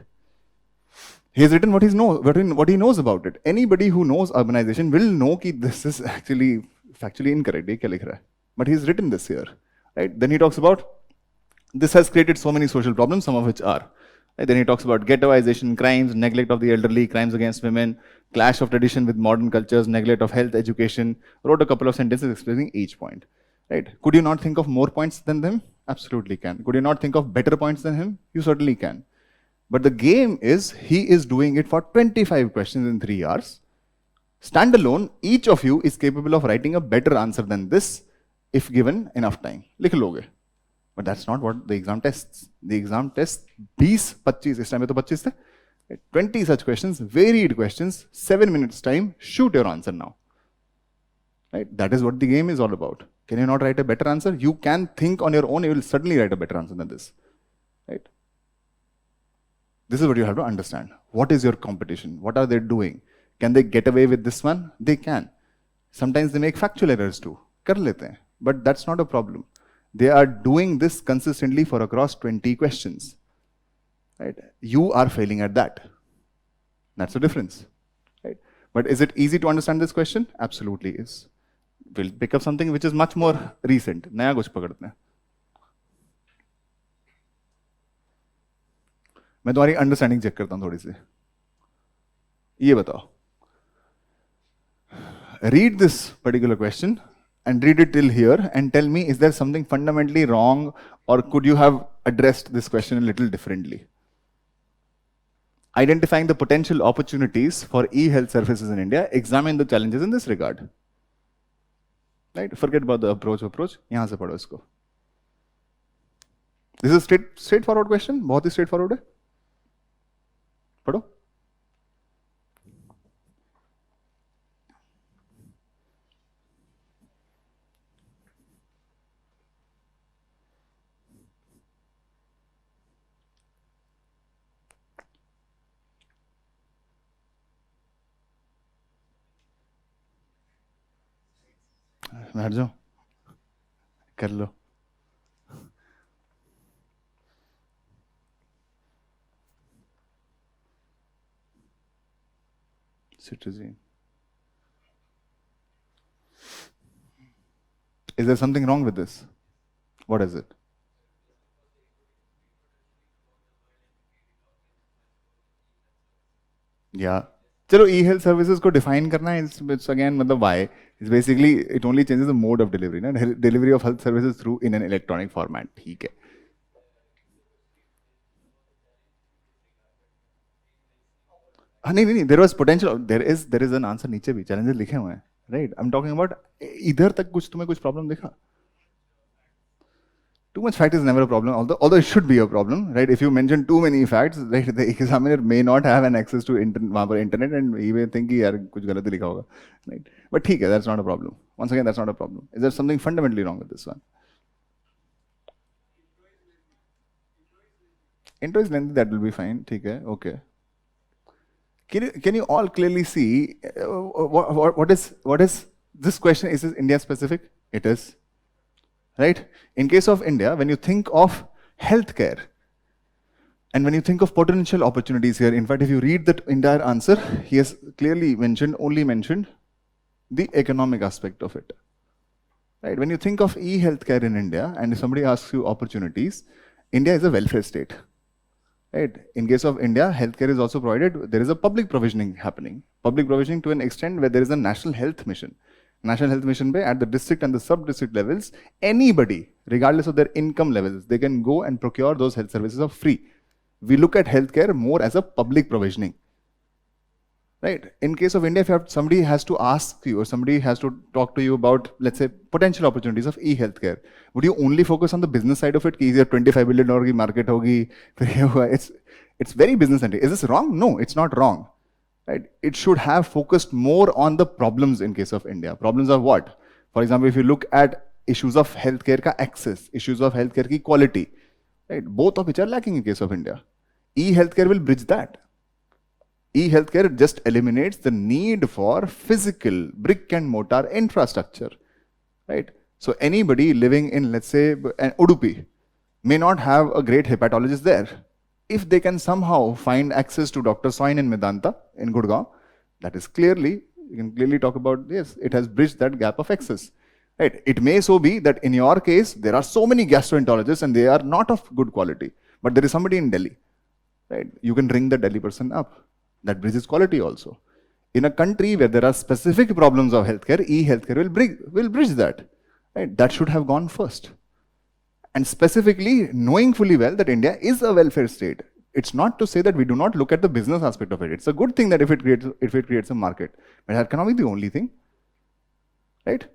He's written what he knows about it. Anybody who knows urbanization will know that this is actually factually incorrect. But he's written this here. Right? Then he talks about this has created so many social problems, some of which are. Right? Then he talks about ghettoization, crimes, neglect of the elderly, crimes against women, clash of tradition with modern cultures, neglect of health, education. Wrote a couple of sentences explaining each point. Right? Could you not think of more points than them? Absolutely can. Could you not think of better points than him? You certainly can. But the game is, he is doing it for 25 questions in 3 hours. Standalone, each of you is capable of writing a better answer than this if given enough time. लिख लोगे. But that's not what the exam tests. The exam tests 20, 25, इस time में तो 25 थे. 20 such questions, varied questions, 7 minutes time, shoot your answer now. Right? That is what the game is all about. Can you not write a better answer? You can think on your own, you will certainly write a better answer than this. Right? This is what you have to understand. What is your competition? What are they doing? Can they get away with this one? They can. Sometimes they make factual errors too. कर लेते हैं. But that's not a problem. They are doing this consistently for across 20 questions. Right? You are failing at that. That's the difference. Right? But is it easy to understand this question? Absolutely is. We'll pick up something which is much more recent. नया कुछ पकड़ते हैं. मैं तुम्हारी understanding check करता हूं थोड़ी सी. ये बताओ. Read this particular question and read it till here and tell me, is there something fundamentally wrong or could you have addressed this question a little differently? Identifying the potential opportunities for e-health services in India, examine the challenges in this regard. Right? Forget about the approach. यहाँ से पढ़ो इसको. This is a straightforward question. बहुत ही straightforward है. पढ़ो. बैठ जाओ, कर लो. Citizen. Is there something wrong with this? What is it? Yeah. चलो e-health services को define करना है. It's again मतलब why? It's basically it only changes the mode of delivery. ना delivery of health services through in an electronic format. ठीक है. नहीं. There was potential. There is an answer नीचे भी challenges लिखे हुए हैं. Right? I'm talking about इधर तक कुछ तुम्हें कुछ problem दिखा? Too much fact is never a problem, although it should be a problem, right? If you mention too many facts, right, the examiner may not have an access to internet and he may think यार कुछ गलत लिखा होगा, right? But ठीक है, that's not a problem. Once again, that's not a problem. Is there something fundamentally wrong with this one? Intro is lengthy, that will be fine. ठीक है, okay. Can you all clearly see what is this question? Is this India specific? It is. Right? In case of India, when you think of healthcare and when you think of potential opportunities here, in fact, if you read that entire answer, he has clearly only mentioned the economic aspect of it. Right? When you think of e-healthcare in India and if somebody asks you opportunities, India is a welfare state. Right? In case of India, healthcare is also provided. There is a public provisioning happening. Public provisioning to an extent where there is a national health mission. National Health Mission at the district and the sub-district levels, anybody, regardless of their income levels, they can go and procure those health services for free. We look at healthcare more as a public provisioning. Right? In case of India, if somebody has to ask you or somebody has to talk to you about, let's say, potential opportunities of e-healthcare, would you only focus on the business side of it? Ki either $25 billion market hogi, it's very business-centric. Is this wrong? No, it's not wrong. Right? It should have focused more on the problems in case of India. Problems are what? For example, if you look at issues of healthcare ka access, issues of healthcare ki quality, right? Both of which are lacking in case of India. E-healthcare will bridge that. E-healthcare just eliminates the need for physical brick and mortar infrastructure. Right? So anybody living in, let's say, Udupi may not have a great hepatologist there. If they can somehow find access to Dr. Soin in Medanta, in Gurgaon, that is clearly, you can clearly talk about, yes, it has bridged that gap of access. Right? It may so be that in your case, there are so many gastroenterologists and they are not of good quality, but there is somebody in Delhi. Right? You can ring the Delhi person up. That bridges quality also. In a country where there are specific problems of healthcare, e-healthcare will bridge that. Right? That should have gone first. And specifically, knowing fully well that India is a welfare state, It's not to say that we do not look at the business aspect of it. It's a good thing that if it creates a market, but that cannot be the only thing, right?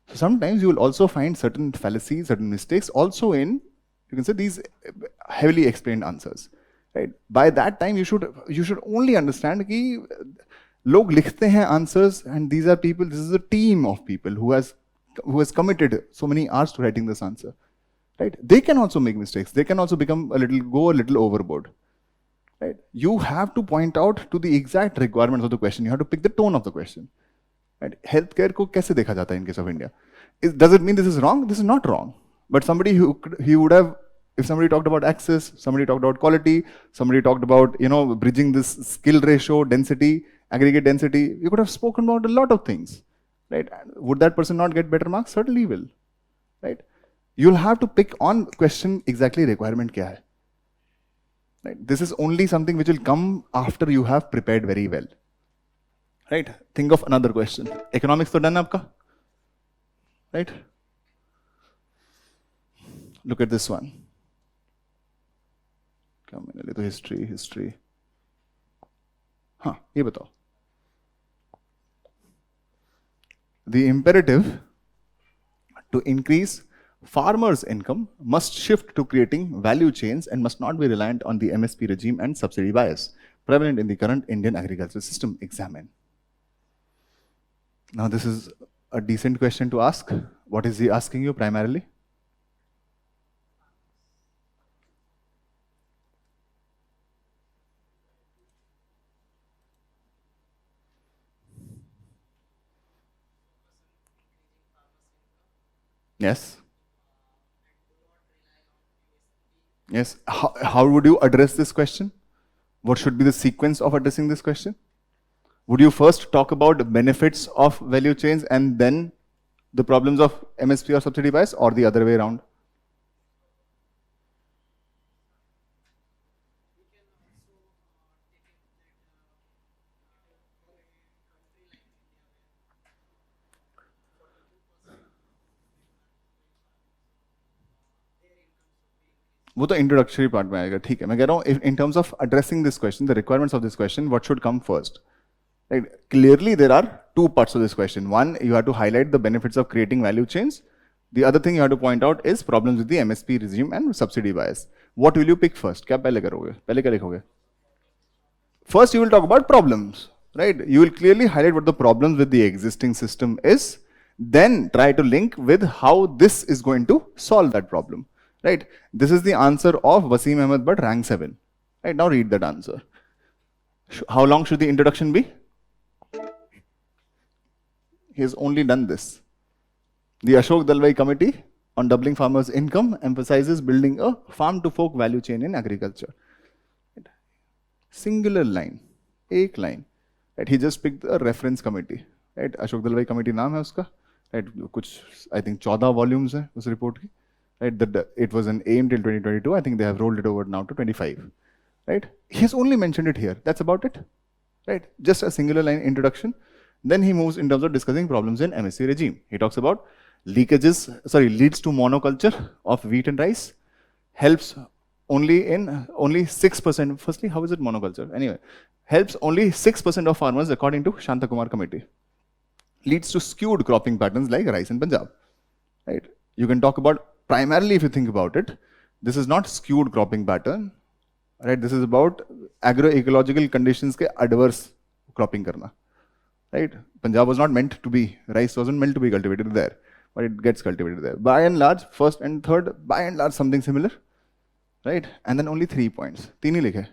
So sometimes you will also find certain fallacies, certain mistakes also in, you can say, these heavily explained answers, right? By that time you should only understand कि लोग लिखते हैं answers, and these are people, this is a team of people who has committed so many hours to writing this answer, right? They can also make mistakes. They can also go a little overboard, right? You have to point out to the exact requirements of the question. You have to pick the tone of the question, right? Healthcare को कैसे देखा जाता है in case of India? Does it mean this is wrong? This is not wrong. But somebody he would have, if somebody talked about access, somebody talked about quality, somebody talked about, bridging this skill ratio, density, aggregate density, you could have spoken about a lot of things, right? Would that person not get better marks? Certainly will, right? You'll have to pick on question exactly requirement क्या है, right? This is only something which will come after you have prepared very well, right? Think of another question. Economics तो done है आपका, right? Look at this one. क्या मैंने लिया तो history. हाँ, ये बताओ. The imperative to increase farmers' income must shift to creating value chains and must not be reliant on the MSP regime and subsidy bias prevalent in the current Indian agricultural system. Examine. Now this is a decent question to ask. What is he asking you primarily? Yes. Yes. How would you address this question? What should be the sequence of addressing this question? Would you first talk about the benefits of value chains and then the problems of MSP or subsidy bias, or the other way around? वो तो introductory part में आएगा, ठीक है. मैं कह रहा हूँ in terms of addressing this question, the requirements of this question, what should come first? Right? Clearly there are two parts of this question. One, you have to highlight the benefits of creating value chains. The other thing you have to point out is problems with the MSP regime and subsidy bias. What will you pick first? क्या पहले करोगे? पहले क्या लिखोगे? First you will talk about problems, right? You will clearly highlight what the problems with the existing system is, then try to link with how this is going to solve that problem. Right? This is the answer of Wasim Ahmed Bhatt, rank 7. Right? Now read that answer. How long should the introduction be? He has only done this. The Ashok Dalwai Committee on Doubling Farmers' Income emphasizes building a farm-to-fork value chain in agriculture. Right? Singular line, एक line. Right? He just picked the reference committee. Right? Ashok Dalwai Committee नाम है उसका. Right? कुछ I think 14 volumes है उस report की. Right, it was an aim till 2022. I think they have rolled it over now to 25. Right? He has only mentioned it here. That's about it. Right? Just a singular line introduction. Then he moves in terms of discussing problems in MSC regime. He talks about leads to monoculture of wheat and rice, helps only 6%. Firstly, how is it monoculture? Anyway, helps only 6% of farmers according to Shanta Kumar committee. Leads to skewed cropping patterns like rice in Punjab. Right? You can talk about, primarily if you think about it, this is not skewed cropping pattern, right? This is about agroecological conditions ke adverse cropping karna, right? Punjab was not meant to be, rice wasn't meant to be cultivated there, but it gets cultivated there. By and large, first and third, by and large something similar, right? And then only 3 points, 3 ही लिखे,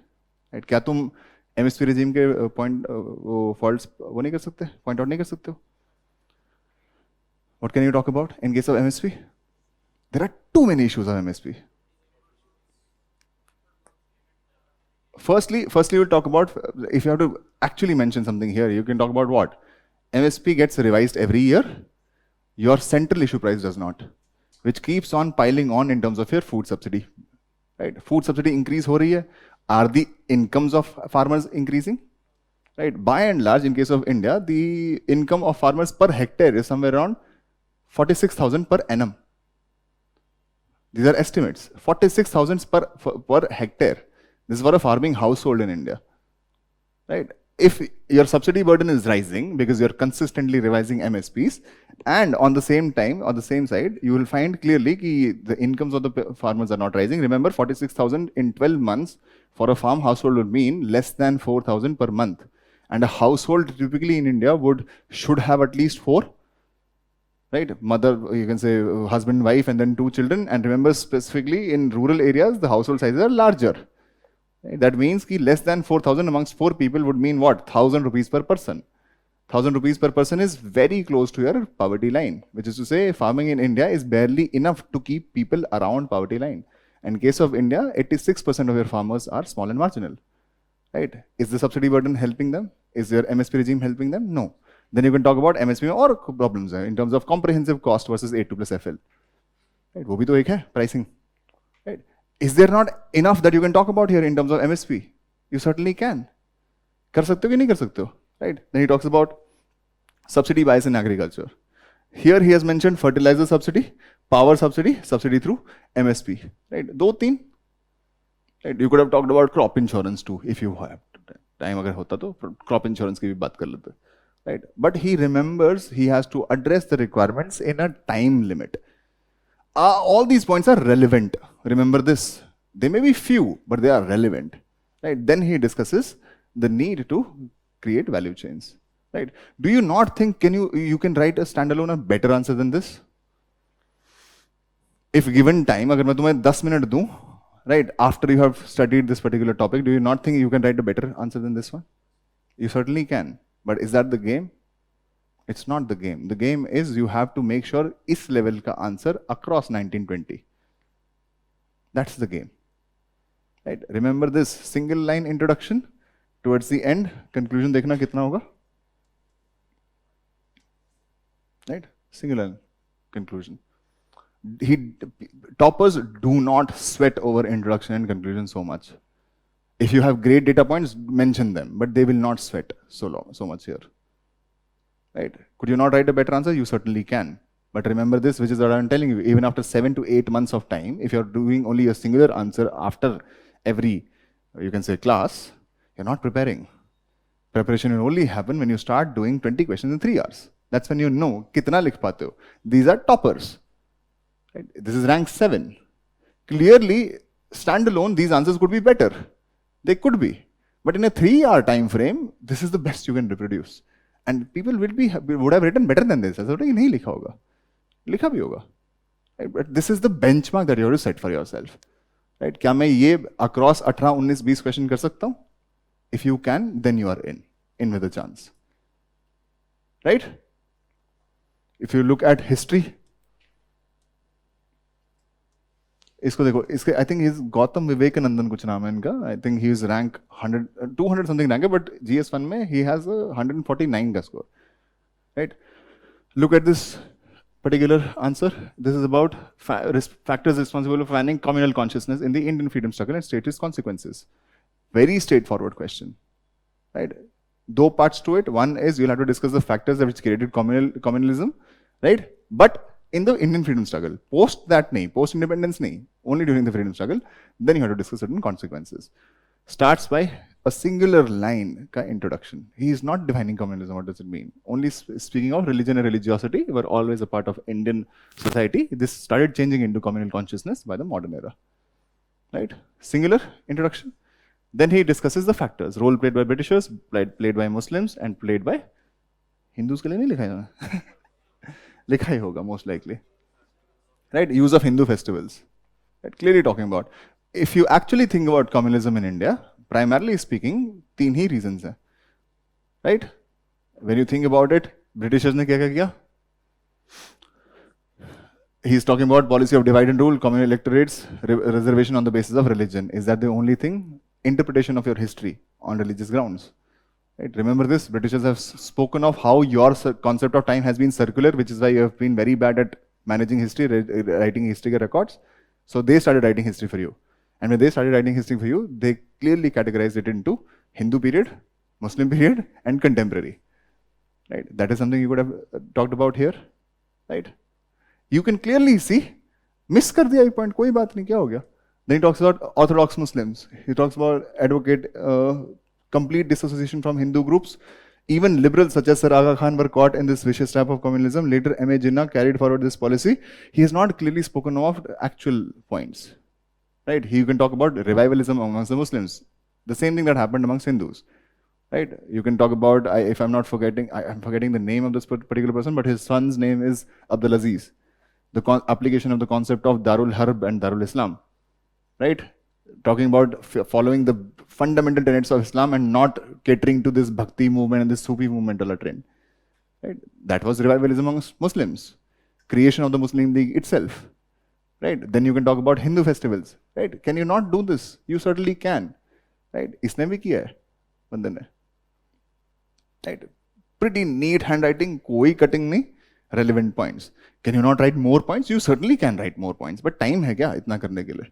right? क्या तुम MSP regime के point faults वो नहीं कर सकते, point out नहीं कर सकते हो? What can you talk about in case of MSP? There are too many issues of MSP. Firstly, we'll talk about, if you have to actually mention something here, you can talk about what? MSP gets revised every year. Your central issue price does not, which keeps on piling on in terms of your food subsidy. Right? Food subsidy increase हो रही है. Are the incomes of farmers increasing? Right? By and large, in case of India, the income of farmers per hectare is somewhere around 46,000 per annum. These are estimates. 46,000 per hectare. This is for a farming household in India, right? If your subsidy burden is rising because you're consistently revising MSPs, and on the same time, on the same side, you will find clearly that the incomes of the farmers are not rising. Remember, 46,000 in 12 months for a farm household would mean less than 4,000 per month. And a household typically in India should have at least four, right? Mother, you can say husband, wife, and then two children. And remember, specifically in rural areas, the household sizes are larger. Right? That means that less than 4,000 amongst four people would mean what? 1,000 rupees per person. 1,000 rupees per person is very close to your poverty line, which is to say farming in India is barely enough to keep people around poverty line. In case of India, 86% of your farmers are small and marginal. Right? Is the subsidy burden helping them? Is your MSP regime helping them? No. Then you can talk about MSP or problems in terms of comprehensive cost versus A2 plus FL. Right? वो भी तो एक है pricing. Right? Is there not enough that you can talk about here in terms of MSP? You certainly can. कर सकते हो कि नहीं कर सकते हो? Right? Then he talks about subsidy bias in agriculture. Here he has mentioned fertilizer subsidy, power subsidy, subsidy through MSP. Right? दो तीन. Right? You could have talked about crop insurance too if you have time. अगर होता तो crop insurance की भी बात कर लेते. Right? But he remembers he has to address the requirements in a time limit. All these points are relevant. Remember this. They may be few, but they are relevant. Right? Then he discusses the need to create value chains. Right? Do you not think you can write a standalone a better answer than this? If given time, अगर मैं तुम्हें 10 minute दूं, right, after you have studied this particular topic, do you not think you can write a better answer than this one? You certainly can. But is that the game? It's not the game. The game is you have to make sure इस level का answer across 1920. That's the game. Right? Remember this single line introduction. Towards the end, conclusion देखना कितना होगा? Right? Single line conclusion. Toppers do not sweat over introduction and conclusion so much. If you have great data points, mention them, but they will not sweat so much here. Right? Could you not write a better answer? You certainly can. But remember this, which is what I'm telling you, even after 7 to 8 months of time, if you're doing only a singular answer after every, you can say, class, you're not preparing. Preparation will only happen when you start doing 20 questions in 3 hours. That's when you know kitna likh paate ho. These are toppers. Right? This is rank 7. Clearly, standalone, these answers could be better. They could be. But in a 3-hour time frame, this is the best you can reproduce. And people would have written better than this. ऐसा नहीं नहीं लिखा होगा. लिखा भी होगा. Right? But this is the benchmark that you have to set for yourself. Right? क्या मैं ये across 18, 19, 20 question कर सकता हूँ? If you can, then you are in with a chance. Right? If you look at history, इसको देखो, इसके I think he's Gautam Vivekanandan कुछ नाम है इनका. I think he is rank 100, 200 something rank है, but GS1 में he has a 149 का score. Right? Look at this particular answer. This is about factors responsible for fanning communal consciousness in the Indian freedom struggle and state its consequences. Very straightforward question. Right? 2 parts to it. One is you'll have to discuss the factors which created communalism. Right? But in the Indian freedom struggle, post independence nahi, only during the freedom struggle, then you have to discuss certain consequences. Starts by a singular line ka introduction. He is not defining communalism. What does it mean? Only speaking of religion and religiosity were always a part of Indian society. This started changing into communal consciousness by the modern era. Right? Singular introduction. Then he discusses the factors. Role played by Britishers, played by Muslims, and played by Hindus. के लिए नहीं लिखा है लिखा ही होगा most likely. Right? Use of Hindu festivals. Right? Clearly talking about. If you actually think about communalism in India, primarily speaking, 3 he reasons हैं. Right? When you think about it, Britishers ने क्या किया? He's talking about policy of divide and rule, communal electorates, reservation on the basis of religion. Is that the only thing? Interpretation of your history on religious grounds. Right? Remember this, Britishers have spoken of how your concept of time has been circular, which is why you have been very bad at managing history, writing history records. So they started writing history for you. And when they started writing history for you, they clearly categorized it into Hindu period, Muslim period, and contemporary. Right? That is something you could have talked about here. Right? You can clearly see, miss कर दिया ये point, कोई बात नहीं, क्या हो गया? Then he talks about Orthodox Muslims. He talks about advocate complete disassociation from Hindu groups. Even liberals such as Sir Aga Khan were caught in this vicious trap of communalism. Later, M.A. Jinnah carried forward this policy. He has not clearly spoken of actual points. Right? You can talk about revivalism amongst the Muslims. The same thing that happened amongst Hindus. Right? You can talk about, if I'm not forgetting, I'm forgetting the name of this particular person, but his son's name is Abdul Aziz. The application of the concept of Darul Harb and Darul Islam. Right? Talking about following the fundamental tenets of Islam and not catering to this Bhakti movement and this Sufi movement trend. Right? That was revivalism amongst Muslims. Creation of the Muslim League itself. Right? Then you can talk about Hindu festivals. Right? Can you not do this? You certainly can. Right? इसने भी किया है बंदे ने. Right? Pretty neat handwriting, कोई cutting नहीं. Relevant points. Can you not write more points? You certainly can write more points. But time है क्या इतना करने के लिए?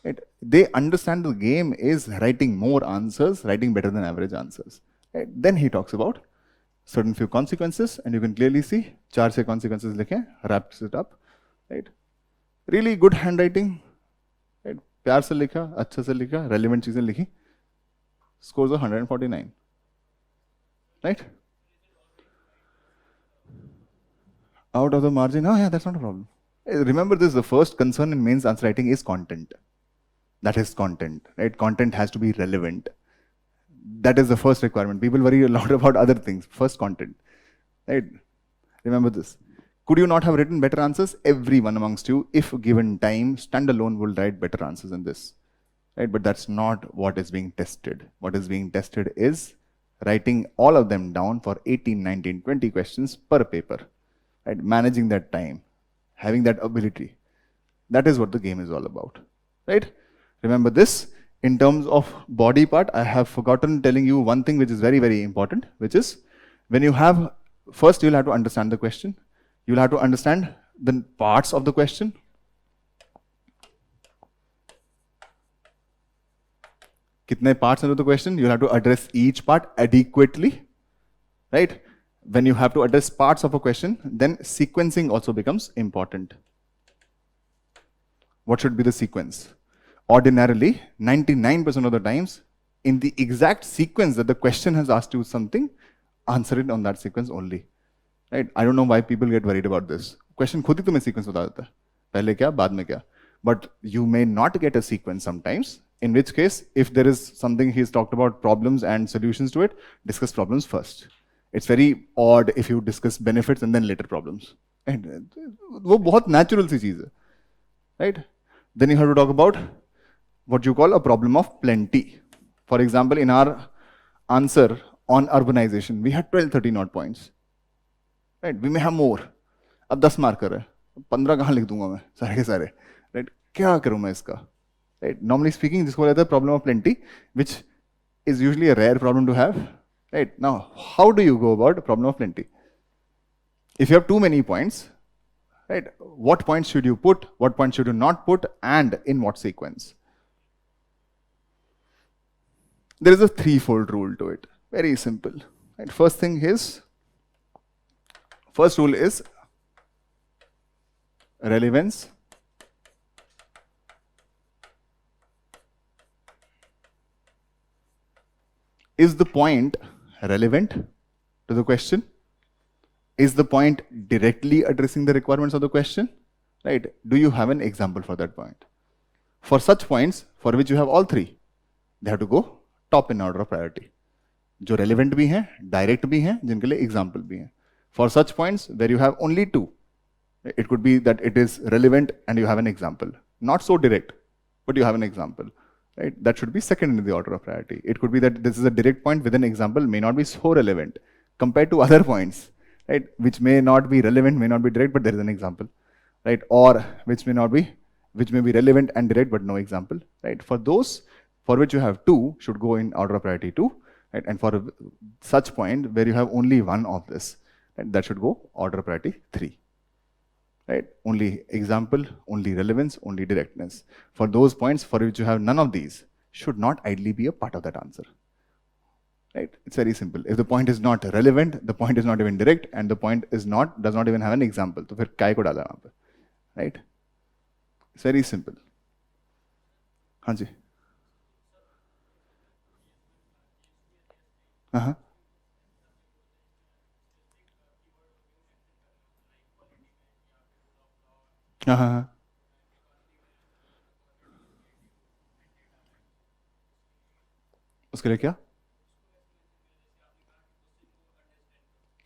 Right? They understand the game is writing more answers, writing better than average answers. Right? Then he talks about certain few consequences, and you can clearly see 4 consequences लिखे, wraps it up. Right? Really good handwriting. Right? प्यार से लिखा, अच्छे से लिखा, relevant चीजें लिखी. Scores of 149. Right? Out of the margin, oh yeah, that's not a problem. Remember this, the first concern in mains answer writing is content. That is content, right? Content has to be relevant. That is the first requirement. People worry a lot about other things. First, content, right? Remember this. Could you not have written better answers? Everyone amongst you, if given time, standalone will write better answers than this, right? But that's not what is being tested. What is being tested is writing all of them down for 18, 19, 20 questions per paper, right? Managing that time, having that ability. That is what the game is all about, right? Remember this, in terms of body part, I have forgotten telling you one thing which is very, very important, which is when you have, first you'll have to understand the question. You'll have to understand the parts of the question. Kitne parts under the question? You'll have to address each part adequately, right? When you have to address parts of a question, then sequencing also becomes important. What should be the sequence? Ordinarily, 99% of the times, in the exact sequence that the question has asked you something, answer it on that sequence only. Right? I don't know why people get worried about this. Question खुद ही तुम्हें sequence बता देता है. पहले क्या, बाद में क्या. But you may not get a sequence sometimes, in which case, if there is something he's talked about problems and solutions to it, discuss problems first. It's very odd if you discuss benefits and then later problems. And वो बहुत natural सी चीज़ है. Right? Then you have to talk about what you call a problem of plenty. For example, in our answer on urbanization, we had 12, 13 odd points. Right? We may have more. अब 10 marker है, 15 कहाँ लिख दूंगा मैं सारे के सारे. Right? क्या करूँ मैं इसका? Right? Normally speaking, this is the problem of plenty, which is usually a rare problem to have. Right? Now, how do you go about a problem of plenty? If you have too many points, right? What points should you put? What points should you not put? And in what sequence? There is a threefold rule to it. Very simple. Right? First rule is relevance. Is the point relevant to the question? Is the point directly addressing the requirements of the question? Right? Do you have an example for that point? For such points, for which you have all three, they have to go top in order of priority. जो relevant भी हैं, direct भी हैं, जिनके लिए example भी हैं. For such points where you have only two, it could be that it is relevant and you have an example. Not so direct, but you have an example. Right? That should be second in the order of priority. It could be that this is a direct point with an example, may not be so relevant compared to other points, right? Which may not be relevant, may not be direct, but there is an example, right? Or which may be relevant and direct, but no example, right? For those for which you have two, should go in order of priority 2, right? And for such point where you have only one of this, right? That should go order of priority 3. Right? Only example, only relevance, only directness. For those points for which you have none of these, should not idly be a part of that answer. Right? It's very simple. If the point is not relevant, the point is not even direct, and the point does not even have an example, तो फिर काय को डाला वहाँ पे? Right? It's very simple. हाँ जी, हाँ हाँ हाँ हाँ। उसके लिए क्या?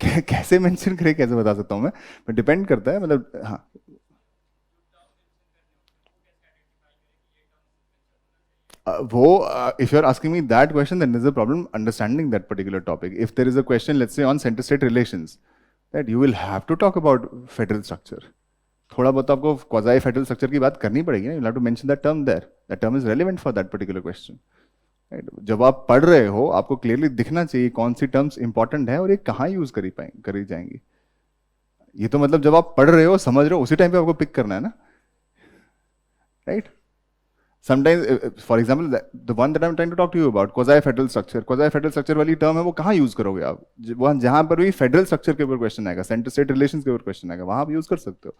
कैसे मेंशन करे, कैसे बता सकता हूँ मैं? डिपेंड करता है, मतलब हाँ। वो if you're asking me that question, then there's a problem understanding that particular topic. If there is a question, let's say on center state relations, that you will have to talk about federal structure. थोड़ा बहुत आपको quasi federal structure की बात करनी पड़ेगी ना, you have to mention that term there, that term is relevant for that particular question, right? जब आप पढ़ रहे हो आपको क्लियरली दिखना चाहिए कौन सी टर्म्स इंपॉर्टेंट है और ये कहाँ यूज करी जाएंगी। ये तो मतलब जब आप पढ़ रहे हो समझ रहे हो उसी टाइम पे आपको पिक करना है ना, right? Sometimes for example the one that I am trying to talk to you about, quasi federal structure वाली टर्म है, वो कहाँ यूज करोगे आप? वहाँ जहां पर भी फेडरल स्ट्रक्चर के ऊपर क्वेश्चन आएगा, सेंटर स्टेट रिलेशन के ऊपर क्वेश्चन आएगा, वहां आप यूज कर सकते हो,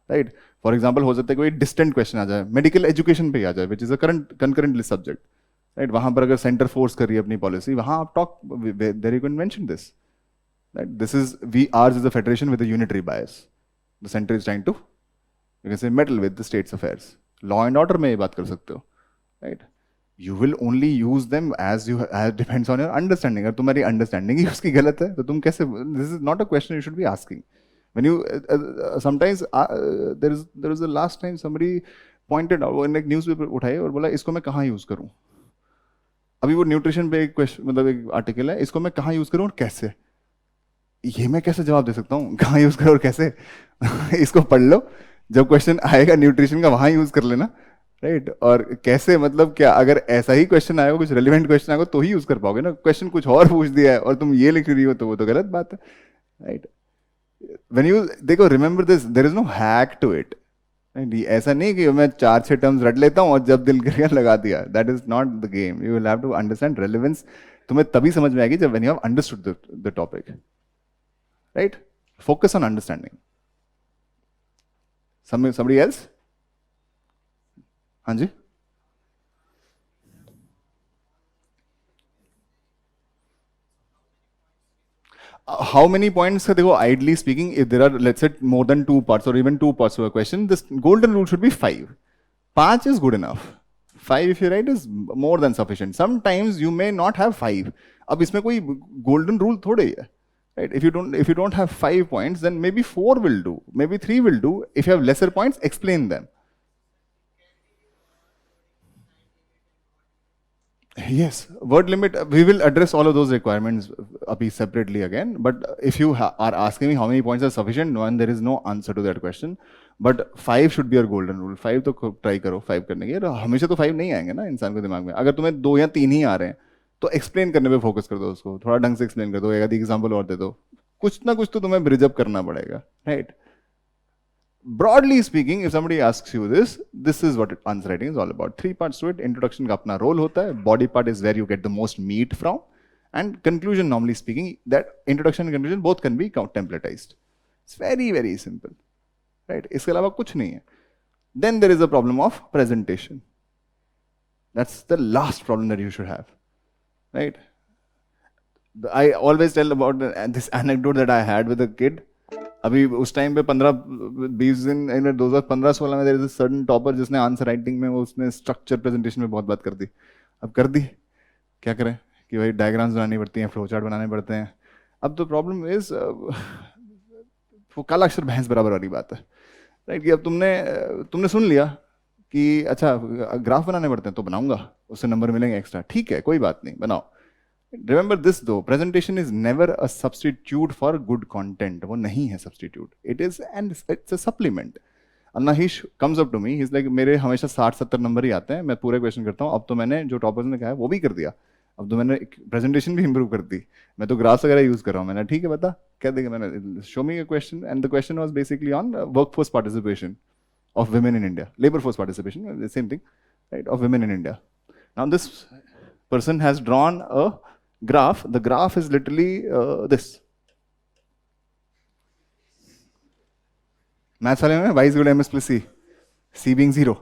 राइट? फॉर एग्जाम्पल हो सकता है कोई डिस्टेंट क्वेश्चन आ जाए, मेडिकल एजुकेशन पे ही आ जाए, which is a current concurrent subject, right? वहां पर अगर सेंटर फोर्स कर रही है अपनी पॉलिसी, वहां आप talk there you can mention this, right? This is Wheare's is a federation with a unitary bias, the centre is trying to you can say meddle with the states affairs, law and order में ये बात कर सकते हो, right? You will only use them as you depends on your understanding. अगर तुम्हारी understanding ही उसकी गलत है तो तुम कैसे, this is not a question you should be asking. when you sometimes there is a last time somebody pointed out, वो एक न्यूज़पेपर उठाए और बोला इसको मैं कहाँ यूज करूँ। अभी वो न्यूट्रिशन पे एक क्वेश्चन, मतलब एक आर्टिकल है, इसको मैं कहाँ यूज करूँ और कैसे, ये मैं कैसे जवाब दे सकता हूँ कहाँ यूज करो और कैसे? इसको पढ़ लो, जब क्वेश्चन आएगा न्यूट्रिशन का वहां यूज कर लेना, राइट? और कैसे मतलब क्या, अगर ऐसा ही क्वेश्चन आएगा, कुछ रेलिवेंट क्वेश्चन आएगा तो ही यूज कर पाओगे ना। क्वेश्चन कुछ और पूछ दिया है और तुम ये लिख रही हो तो वो तो गलत बात है, राइट? व्हेन यू देखो, remember this, there is no hack to it, right? ऐसा नहीं कि मैं चार छह टर्म्स रट लेता हूँ और जब दिल कर गया लगा दिया, that is not the game. You will have to understand relevance, तुम्हें तभी समझ में आएगी जब when you have understood the topic, right? Focus on understanding. Somebody else? हाँ जी। How many points? देखो, ideally speaking, if there are, let's say, more than two parts or even two parts of a question, this golden rule should be five. Five is good enough. Five, if you write, is more than sufficient. Sometimes you may not have five. अब इसमें कोई golden rule थोड़े ही है, right? If you don't have 5 points, then maybe four will do, maybe three will do. If you have lesser points, explain them. Yes, word limit. We will address all of those requirements abhi separately again. But if you are asking me how many points are sufficient, one, there is no answer to that question. But five should be your golden rule. Five तो try करो five करने की। हमेशा तो five नहीं आएंगे ना इंसान के दिमाग में। अगर तुम्हें दो या तीन ही आ रहे हैं तो explain करने पे focus कर दो उसको, थोड़ा ढंग से explain कर दो, एक आधी example और दे दो, कुछ ना कुछ तो तुम्हें bridge up करना पड़ेगा, right? Broadly speaking, if somebody asks you this is what answer writing is all about. Three parts to it. Introduction का अपना role होता है, body part is where you get the most meat from, and conclusion, normally speaking, that introduction and conclusion both can be templatized. It's very very simple, right? इसके अलावा कुछ नहीं है. Then there is a problem of presentation. That's the last problem that you should have, right? I always tell about this anecdote that I had with a kid. अभी उस time पे 15-20 दिन 2015-16 में there is a certain topper जिसने answer writing में वो उसने structure presentation में बहुत बात कर दी। अब कर दी, क्या करें कि भाई डायग्राम्स बनानी पड़ती हैं, फ्लो चार्ट बनाने पड़ते हैं। अब तो प्रॉब्लम इज वो काला अक्षर भैंस बराबर वाली बात है, राइट? कि अब तुमने तुमने सुन लिया कि अच्छा ग्राफ बनाने पड़ते हैं तो बनाऊंगा, उससे नंबर मिलेंगे एक्स्ट्रा, ठीक है कोई बात नहीं बनाओ। Remember this though, presentation is never a substitute for good content. वो नहीं है substitute. It is and it's a supplement. Nahish comes up to me, he's like मेरे हमेशा 60-70 नंबर ही आते हैं, मैं पूरे क्वेश्चन करता हूँ, अब तो मैंने जो टॉपर्स ने कहा है वो भी कर दिया, अब तो मैंने प्रेजेंटेशन भी इंप्रूव कर दी, मैं तो ग्राफ्स वगैरह यूज कर रहा हूँ। मैंने ठीक है बता क्या देगा, मैंने show me a question and the question was basically on workforce participation of women in India, labor force participation, the same thing, right, of women in India. Now this person has drawn a graph. The graph is literally this. Maths वाले में y is equal to ms plus c, c being 0,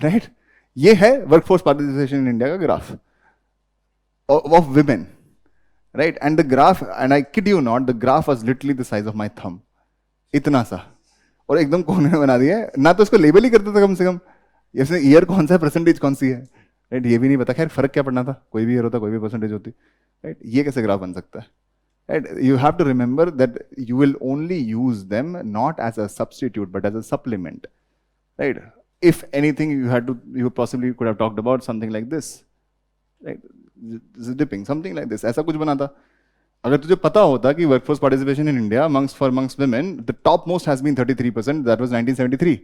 right? ये है workforce participation in India का graph of women, right? And the graph, and I kid you not, the graph was literally the size of my thumb, इतना सा, और एकदम कोने में बना दिया है ना, तो उसको लेबल ही करते थे कम से कम, इसमें ईयर कौन सा है, परसेंटेज कौन सी है, राइट? ये भी नहीं पता, खैर फर्क क्या पड़ना था, कोई भी ईयर होता, कोई भी परसेंटेज होती, राइट? ये कैसे ग्राफ बन सकता है, right? You have to remember that you will only use them not as a substitute but as a supplement, right? If anything, you possibly could have talked about something like this, right? Dipping, something like this, ऐसा कुछ बना था। अगर तुझे पता होता कि workforce participation in India amongst women, the top most has been 33%, that was 1973,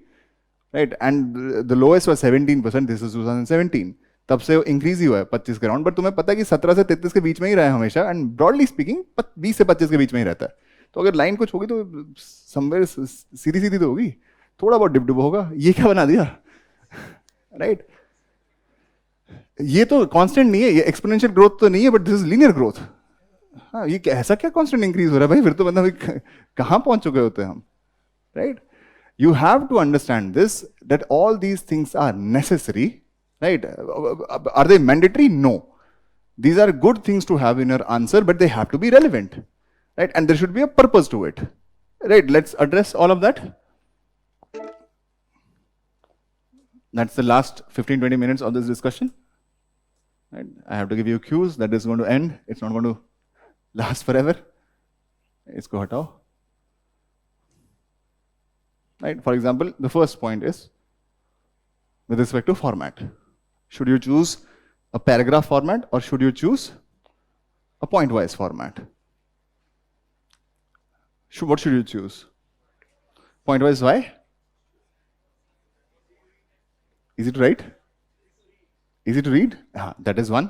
right? And the lowest was 17%, this is 2017, तब से इंक्रीज ही हुआ है 25 के राउंड, बट तुम्हें पता है कि 17 से 33 के बीच में ही रहा है हमेशा, एंड ब्रॉडली स्पीकिंग 20 से 25 के बीच में ही रहता है। तो अगर लाइन कुछ होगी तो समवेयर सीधी सीधी तो होगी, थोड़ा बहुत डिप डिप होगा। ये क्या बना दिया, राइट? ये तो कांस्टेंट नहीं है, ये एक्सपोनेंशियल ग्रोथ तो नहीं है, but this is linear growth. हाँ, ये ऐसा क्या कांस्टेंट इंक्रीज हो रहा है भाई, फिर तो मतलब कहाँ पहुंच चुके होते हैं हम, right? You have to understand this, that all these things are necessary, right? Are they mandatory? No. These are good things to have in your answer, but they have to be relevant, right? And there should be a purpose to it, right? Let's address all of that. That's the last 15-20 minutes of this discussion, right? I have to give you cues that is going to end. It's not going to last forever. Isko hatao. Right? For example, the first point is with respect to format. Should you choose a paragraph format or should you choose a point-wise format? What should you choose? Point-wise, why? Easy to write? Easy to read? That is one.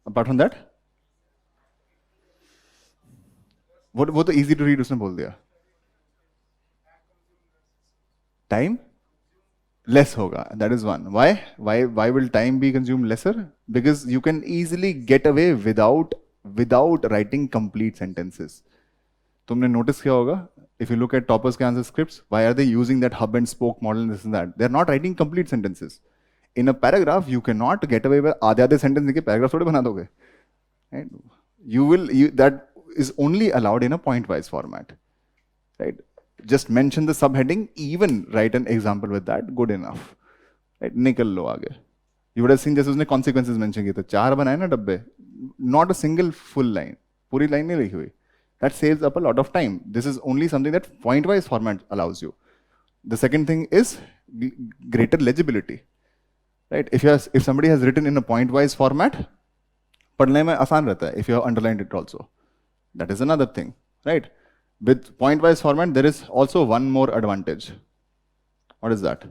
Apart from that? वो तो easy to read उसने बोल दिया. Time? Less hoga. That is one. Why? Why will time be consumed lesser? Because you can easily get away without writing complete sentences. तुमने notice किया होगा? If you look at toppers के answer scripts, why are they using that hub and spoke model and this and that? They're not writing complete sentences. In a paragraph, you cannot get away with आधे sentence लिखे paragraph थोड़े बना दोगे. Right? That is only allowed in a point-wise format. Right? Just mention the subheading, even write an example with that, good enough. Right? निकल लो आगे. You would have seen जैसे उसने consequences mention किए थे, 4 बनाए ना डब्बे, not a single full line, पूरी line नहीं लिखी हुई. That saves up a lot of time. This is only something that point-wise format allows you. The second thing is greater legibility. Right? If somebody has written in a point-wise format, पढ़ने में आसान रहता है. If you have underlined it also, that is another thing. Right? With point-wise format, there is also one more advantage. What is that?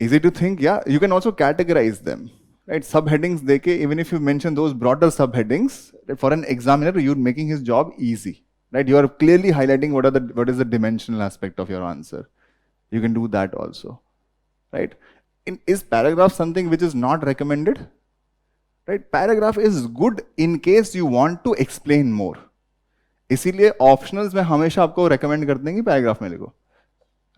Easy to think, yeah. You can also categorize them. Right, subheadings deke, even if you mention those broader subheadings, for an examiner, you're making his job easy. Right, you are clearly highlighting what is the dimensional aspect of your answer. You can do that also. Right, is paragraph something which is not recommended? Right, paragraph is good in case you want to explain more. इसीलिए optionals में हमेशा आपको recommend करते हैं कि paragraph में लिखो.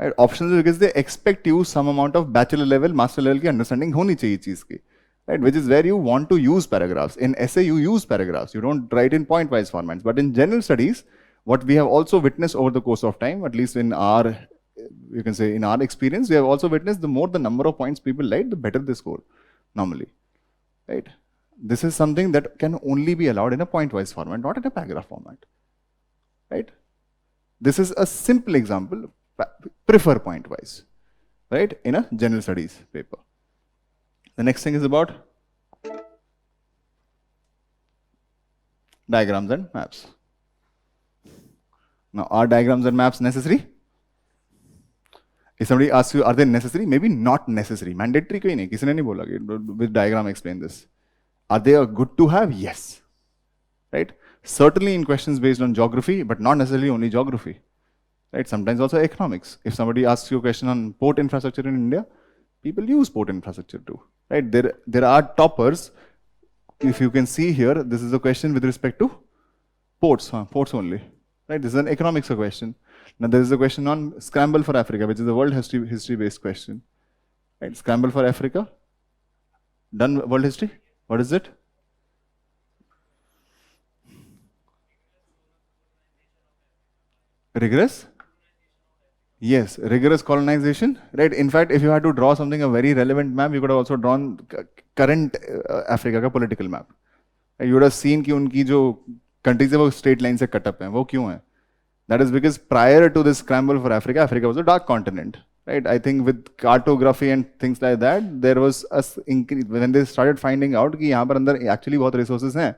Right, optionals because they expect you some amount of bachelor level, master level की understanding होनी चाहिए चीज की. Right, which is where you want to use paragraphs. In essay, you use paragraphs. You don't write in point-wise formats. But in general studies, what we have also witnessed over the course of time, at least in our, you can say in our experience, we have also witnessed the more the number of points people write, the better they score, normally. Right? This is something that can only be allowed in a point-wise format, not in a paragraph format. Right? This is a simple example. Prefer point-wise. Right? In a general studies paper. The next thing is about diagrams and maps. Now, are diagrams and maps necessary? If somebody asks you, are they necessary? Maybe not necessary. Mandatory कोई नहीं, किसी ने नहीं बोला कि with diagram explain this. Are they a good to have? Yes. Right? Certainly in questions based on geography, but not necessarily only geography. Right? Sometimes also economics. If somebody asks you a question on port infrastructure in India, people use port infrastructure too. Right? There are toppers. If you can see here, this is a question with respect to ports only. Right? This is an economics question. Now there is a question on scramble for Africa, which is a world history based question. Right? Scramble for Africa. Done world history. What is it? Rigorous? Yes, rigorous colonization, right? In fact, if you had to draw something, a very relevant map, you could have also drawn current Africa का political map. You would have seen कि उनकी जो countries है वो straight line से cut up हैं. वो क्यों है? That is because prior to this scramble for Africa, Africa was a dark continent, right? I think with cartography and things like that, there was a increase when they started finding out कि यहाँ पर अंदर actually बहुत resources हैं.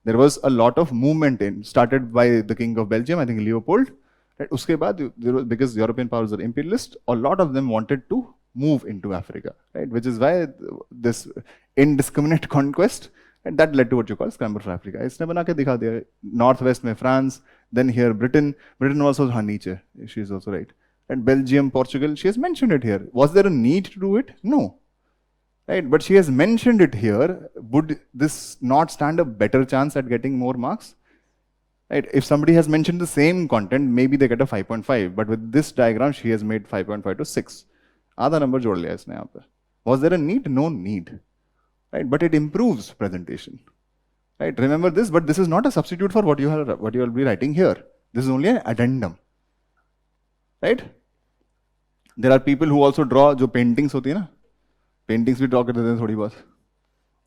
There was a lot of movement in started by the king of Belgium, I think Leopold. Right? उसके बाद because European powers are imperialist, a lot of them wanted to move into Africa, right? Which is why this indiscriminate conquest, and that led to what you call scramble for Africa. इसने बना के दिखा दिया northwest में France, then here Britain also हाँ नीचे, she is also right, and Belgium, Portugal, she has mentioned it here. Was there a need to do it? No, right? But she has mentioned it here. Would this not stand a better chance at getting more marks? Right? If somebody has mentioned the same content, maybe they get a 5.5. But with this diagram, she has made 5.5 to 6. आधा number जोड़ लिया इसने यहाँ पे. Was there a need? No need. Right? But it improves presentation. Right? Remember this, but this is not a substitute for what you will be writing here. This is only an addendum. Right? There are people who also draw जो paintings होती है ना. Paintings भी draw करते हैं थोड़ी बहुत.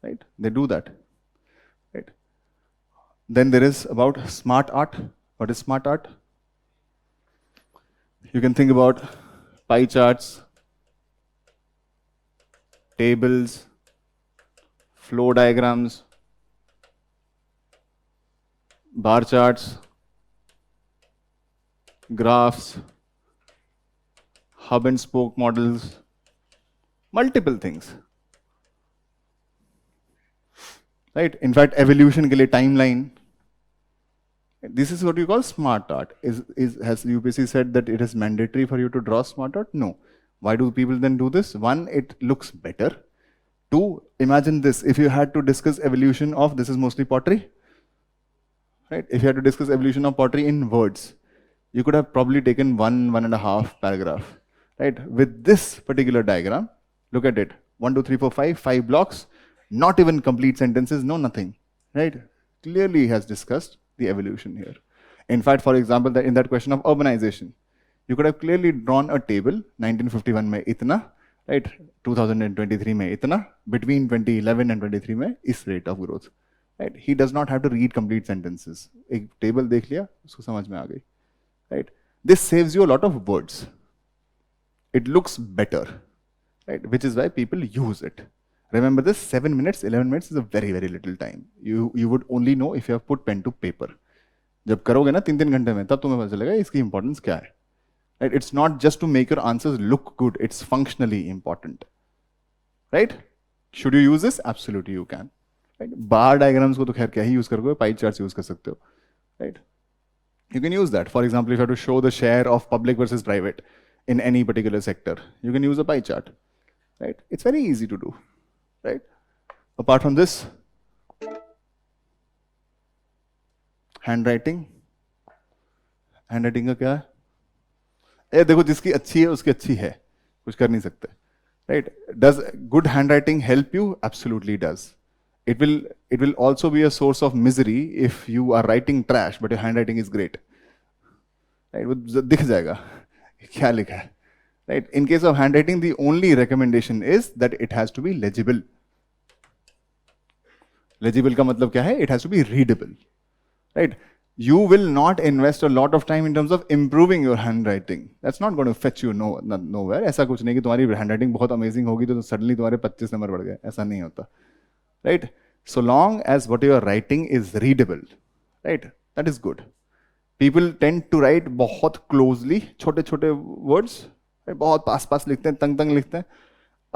Right? They do that. Right? Then there is about smart art. What is smart art? You can think about pie charts, tables, flow diagrams, bar charts, graphs, hub and spoke models, multiple things. Right? In fact, evolution के लिए timeline. This is what you call smart art. Has UPSC said that it is mandatory for you to draw smart art? No. Why do people then do this? One, it looks better. Two, imagine this. If you had to discuss evolution of, this is mostly pottery. Right? If you had to discuss evolution of pottery in words, you could have probably taken 1.5 paragraph. Right? With this particular diagram, look at it. 1, 2, 3, 4, 5 blocks. Not even complete sentences, no nothing, right? Clearly has discussed the evolution here. In fact, for example, that in that question of urbanization, you could have clearly drawn a table, 1951 में इतना, right? 2023 में इतना, between 2011 and 23 में इस rate of growth, right? He does not have to read complete sentences. एक table देख लिया, उसको समझ में आ गई, right? This saves you a lot of words. It looks better, right? Which is why people use it. Remember this, 7 minutes, 11 minutes is a very, very little time. You would only know if you have put pen to paper. जब करोगे ना 3 घंटे में, तब तुम्हें पता चलेगा इसकी importance क्या है. Right? It's not just to make your answers look good, it's functionally important. Right? Should you use this? Absolutely you can. Right? Bar diagrams को तो खैर क्या ही use करोगे, pie charts use कर सकते हो. Right? You can use that. For example, if you have to show the share of public versus private in any particular sector, you can use a pie chart. Right? It's very easy to do. Right? Apart from this, handwriting. Handwriting का क्या है? ये देखो जिसकी अच्छी है उसकी अच्छी है, कुछ कर नहीं सकते. Right? Does good handwriting help you? Absolutely does. It will also be a source of misery if you are writing trash but your handwriting is great. Right? वो दिख जाएगा क्या लिखा है. Right? In case of handwriting, the only recommendation is that it has to be legible. Legible का मतलब क्या है? It has to be readable. Right? You will not invest a lot of time in terms of improving your handwriting. That's not going to fetch you nowhere. ऐसा कुछ नहीं कि तुम्हारी handwriting बहुत amazing होगी तो suddenly तुम्हारे 25 नंबर बढ़ गए. ऐसा नहीं होता. Right? So long as what you are writing is readable, right? That is good. People tend to write बहुत closely, छोटे-छोटे words. बहुत पास लिखते हैं, तंग लिखते हैं.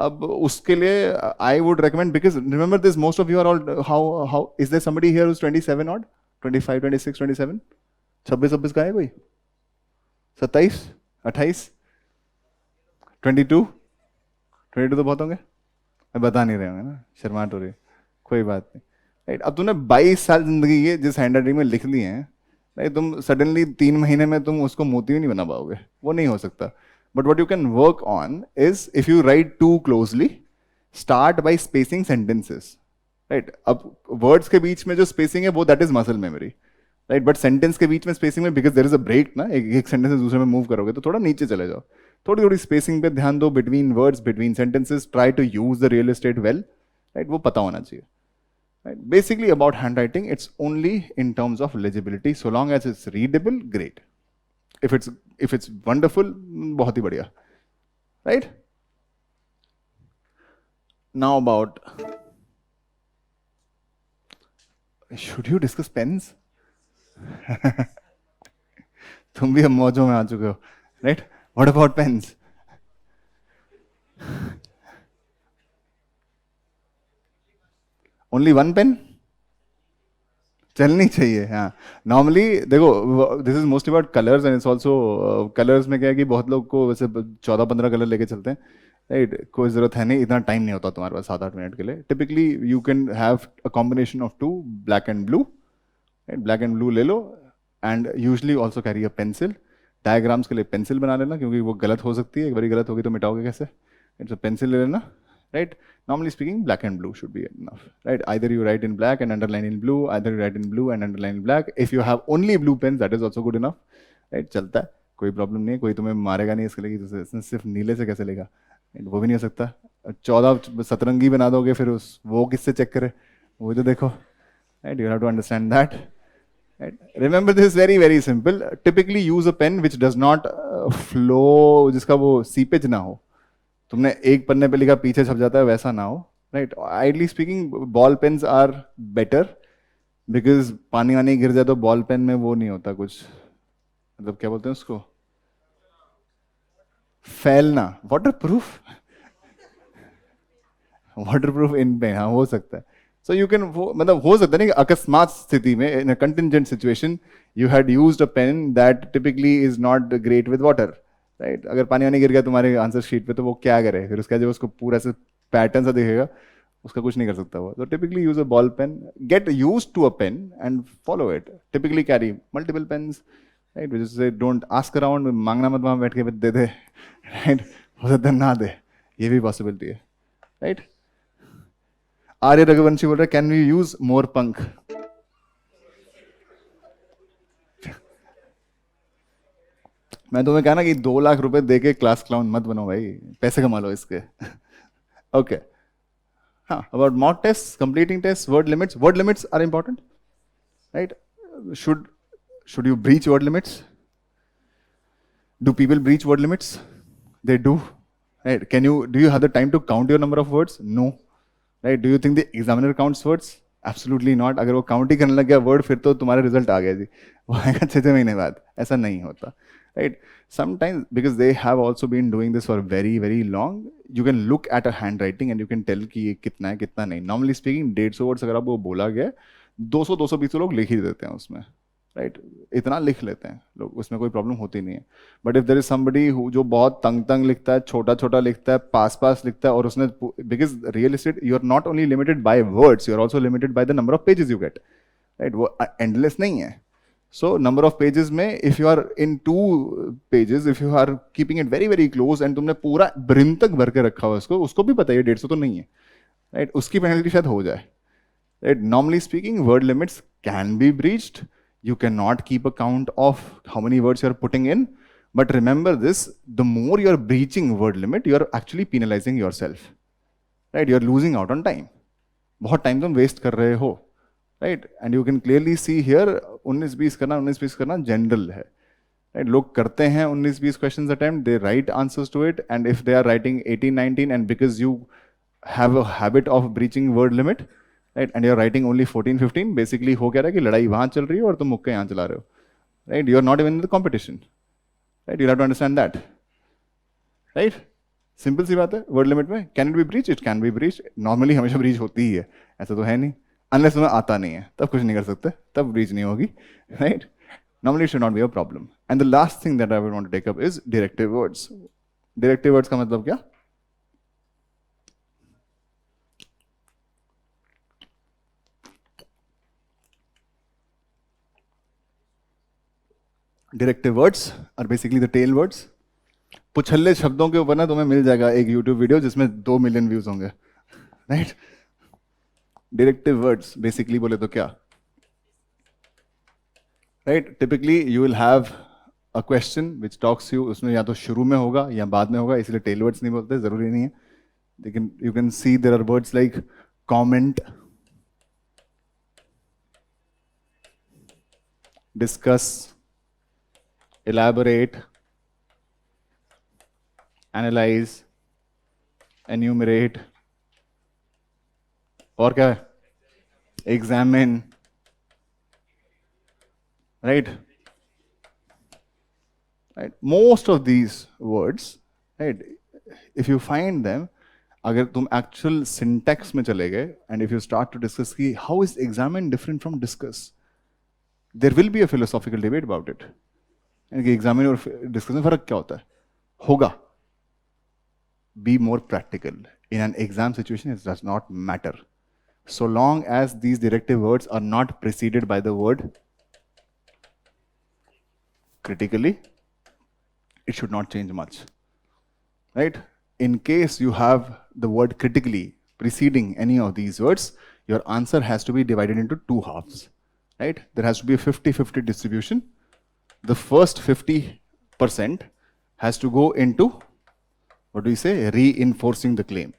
अब उसके लिए I would recommend, because remember this, most of you are all how is there somebody here who's 27 odd, 25, 26, 27, 26 का है कोई, 27, 28, 22 तो बहुत होंगे. मैं बता नहीं रहे होंगे ना, शर्माट हो रही है, कोई बात नहीं. राइट? अब तूने 22 साल जिंदगी के जिस हैंडराइटिंग में लिख ली है, नहीं, तुम सडनली 3 महीने में तुम उसको मोती भी नहीं बना पाओगे, वो नहीं हो सकता. But what you can work on is if you write too closely, start by spacing sentences. Right, अब वर्ड्स के बीच में जो स्पेसिंग है वो that is muscle memory. Right, but sentence के बीच में स्पेसिंग में because there is a break ना, एक सेंटेंस से दूसरे में मूव करोगे तो थोड़ा नीचे चले जाओ. थोड़ी थोड़ी स्पेसिंग पे ध्यान दो, between words, between sentences, try to use the real estate well. Right, वो पता होना चाहिए. Right? Basically, about handwriting, it's only in terms of legibility. So long as it's readable, great. If it's wonderful, बहुत ही बढ़िया. Right? Now about, should you discuss pens? तुम भी अब मौजों में आ चुके हो. Right? What about pens? Only one pen? चलनी चाहिए. हाँ, नॉर्मली देखो, this is mostly about colours and it's also colours में क्या है कि बहुत लोग को वैसे 14-15 कलर लेके चलते हैं. राइट, कोई जरूरत है नहीं, इतना टाइम नहीं होता तुम्हारे पास 7-8 मिनट के लिए. Typically you can have a combination of two, black and blue. Right, black and blue ले लो, and usually also carry a pencil. Diagrams के लिए पेंसिल बना लेना, क्योंकि वो गलत हो सकती है, एक बार गलत होगी तो मिटाओगे कैसे. इट्स पेंसिल ले लेना. Right, normally speaking, black and blue should be enough. Right, either you write in black and underline in blue, either you write in blue and underline in black. If you have only blue pens, that is also good enough. Right, चलता है, कोई problem नहीं है, कोई तुम्हें मारेगा नहीं इसके लिए कि इसने सिर्फ नीले से कैसे लेगा. Right, वो भी नहीं हो सकता. 14 सतरंगी बना दोगे फिर उस वो किससे चेक करे, वो तो देखो. Right, you have to understand that. Right. Remember, this is very very simple. Typically use a pen which does not flow, जिसका वो सीपेज ना हो. तुमने एक पन्ने पे लिखा पीछे छप जाता है, वैसा ना हो. Right, ideally speaking ball pens are better, because पानी वानी गिर जाए तो बॉल पेन में वो नहीं होता कुछ, मतलब क्या बोलते हैं उसको, फैलना. Water proof, water proof in pen, हाँ हो सकता है. सो यू कैन, मतलब हो सकता है ना कि अकस्मात स्थिति में, in a contingent situation, you had used a pen that typically is not great with water. Right, अगर पानी वानी गिर गया तुम्हारे आंसर शीट पे तो वो क्या करे फिर, उसका जब उसको पूरा से पैटर्न सा दिखेगा, उसका कुछ नहीं कर सकता वो. तो typically use a ball pen, get used to a pen and follow it. Typically carry multiple pens. Right, जैसे डोंट आस्क अराउंड, मांगना मत वहां बैठ के दे दे. राइट, हो सकता है ना दे, ये भी पॉसिबिलिटी है. राइट, आर्य रघुवंशी बोल रहे कैन वी यूज मोर पंख. मैं तुम्हें कहा ना कि 2 लाख रुपए दे के क्लास क्लाउन मत बनो भाई, पैसे कमा लो इसके. ओके. हाँ, about mock test, completing test, word limits are important. Right, should you breach word limits? Do people breach word limits? They do. Right, do you have the time to count your number of words? No. Right, do you think the examiner counts words? Absolutely not. अगर वो count ही करने लग गया word, फिर तो तुम्हारा result आ गया जी, वो आएगा 6 महीने बाद. ऐसा नहीं होता. Right, sometimes because they have also been doing this for very very long, you can look at a handwriting and you can tell कि ये कितना है कितना नहीं. Normally speaking 150 वर्ड्स अगर आपको बोला गया, 200-220 लोग लिख ही देते हैं उसमें. राइट, इतना लिख लेते हैं लोग, उसमें कोई प्रॉब्लम होती नहीं है. But if there is somebody जो बहुत तंग तंग लिखता है, छोटा छोटा लिखता है, पास पास लिखता है, और उसने, because real estate you are not only limited by words, you are also limited by the number of pages you get. Right, वो एंडलेस नहीं है. सो नंबर ऑफ पेजेस में if you are in 2 pages, if you are keeping it very very close and तुमने पूरा brim तक भर के रखा हुआ उसको, उसको भी पता है 150 तो नहीं है. राइट, उसकी पेनल्टी शायद हो जाए. Right? Normally speaking, word limits can be breached. You cannot keep a count of how many words you are putting in. But remember this, the more you are breaching word limit, you are actually penalizing yourself. Right? You are losing out on time. बहुत time तुम waste कर रहे हो. Right, and you can clearly see here, 19-20 करना general है. Right, लोग करते हैं 19-20 question attempt, they write answers to it, and if they are writing 18-19 and because you have a habit of breaching word limit, right, and you are writing only 14-15, basically हो क्या रहा है कि लड़ाई वहां चल रही है और तुम मुक्के यहाँ चला रहे हो. Right, you are not even in the competition. Right, you have to understand that. Right, simple सी बात है. वर्ड लिमिट में can it be breach? It can be breach. Normally हमेशा ब्रीच होती ही है, ऐसा तो है नहीं. अनलेस तुम्हें आता नहीं है तब कुछ नहीं कर सकते, तब ब्रीच नहीं होगी. Right, normally it should not be a problem. And the last thing that I would want to take up is directive words. Directive words का मतलब क्या? Directive words are basically the tail words. पुछल्ले शब्दों के ऊपर ना तुम्हें मिल जाएगा एक YouTube वीडियो जिसमें 2 मिलियन व्यूज होंगे, राइट? Directive words basically बोले तो क्या, right? Typically you will have a question which talks you, उसमें या तो शुरू में होगा या बाद में होगा, इसलिए tail words नहीं बोलते, जरूरी नहीं है. लेकिन you can see there are words like comment, discuss, elaborate, analyze, enumerate, और क्या है? Examine, right? Right? Most of these words, right? If you find them, अगर तुम actual syntax में चले गए, and if you start to discuss कि how is examine different from discuss, there will be a philosophical debate about it. कि examine और discuss में फर्क क्या होता है? होगा. Be more practical. In an exam situation, it does not matter. So long as these directive words are not preceded by the word critically, it should not change much, right? In case you have the word critically preceding any of these words, your answer has to be divided into two halves, right? There has to be a 50-50 distribution. The first 50% has to go into, what do you say, reinforcing the claim.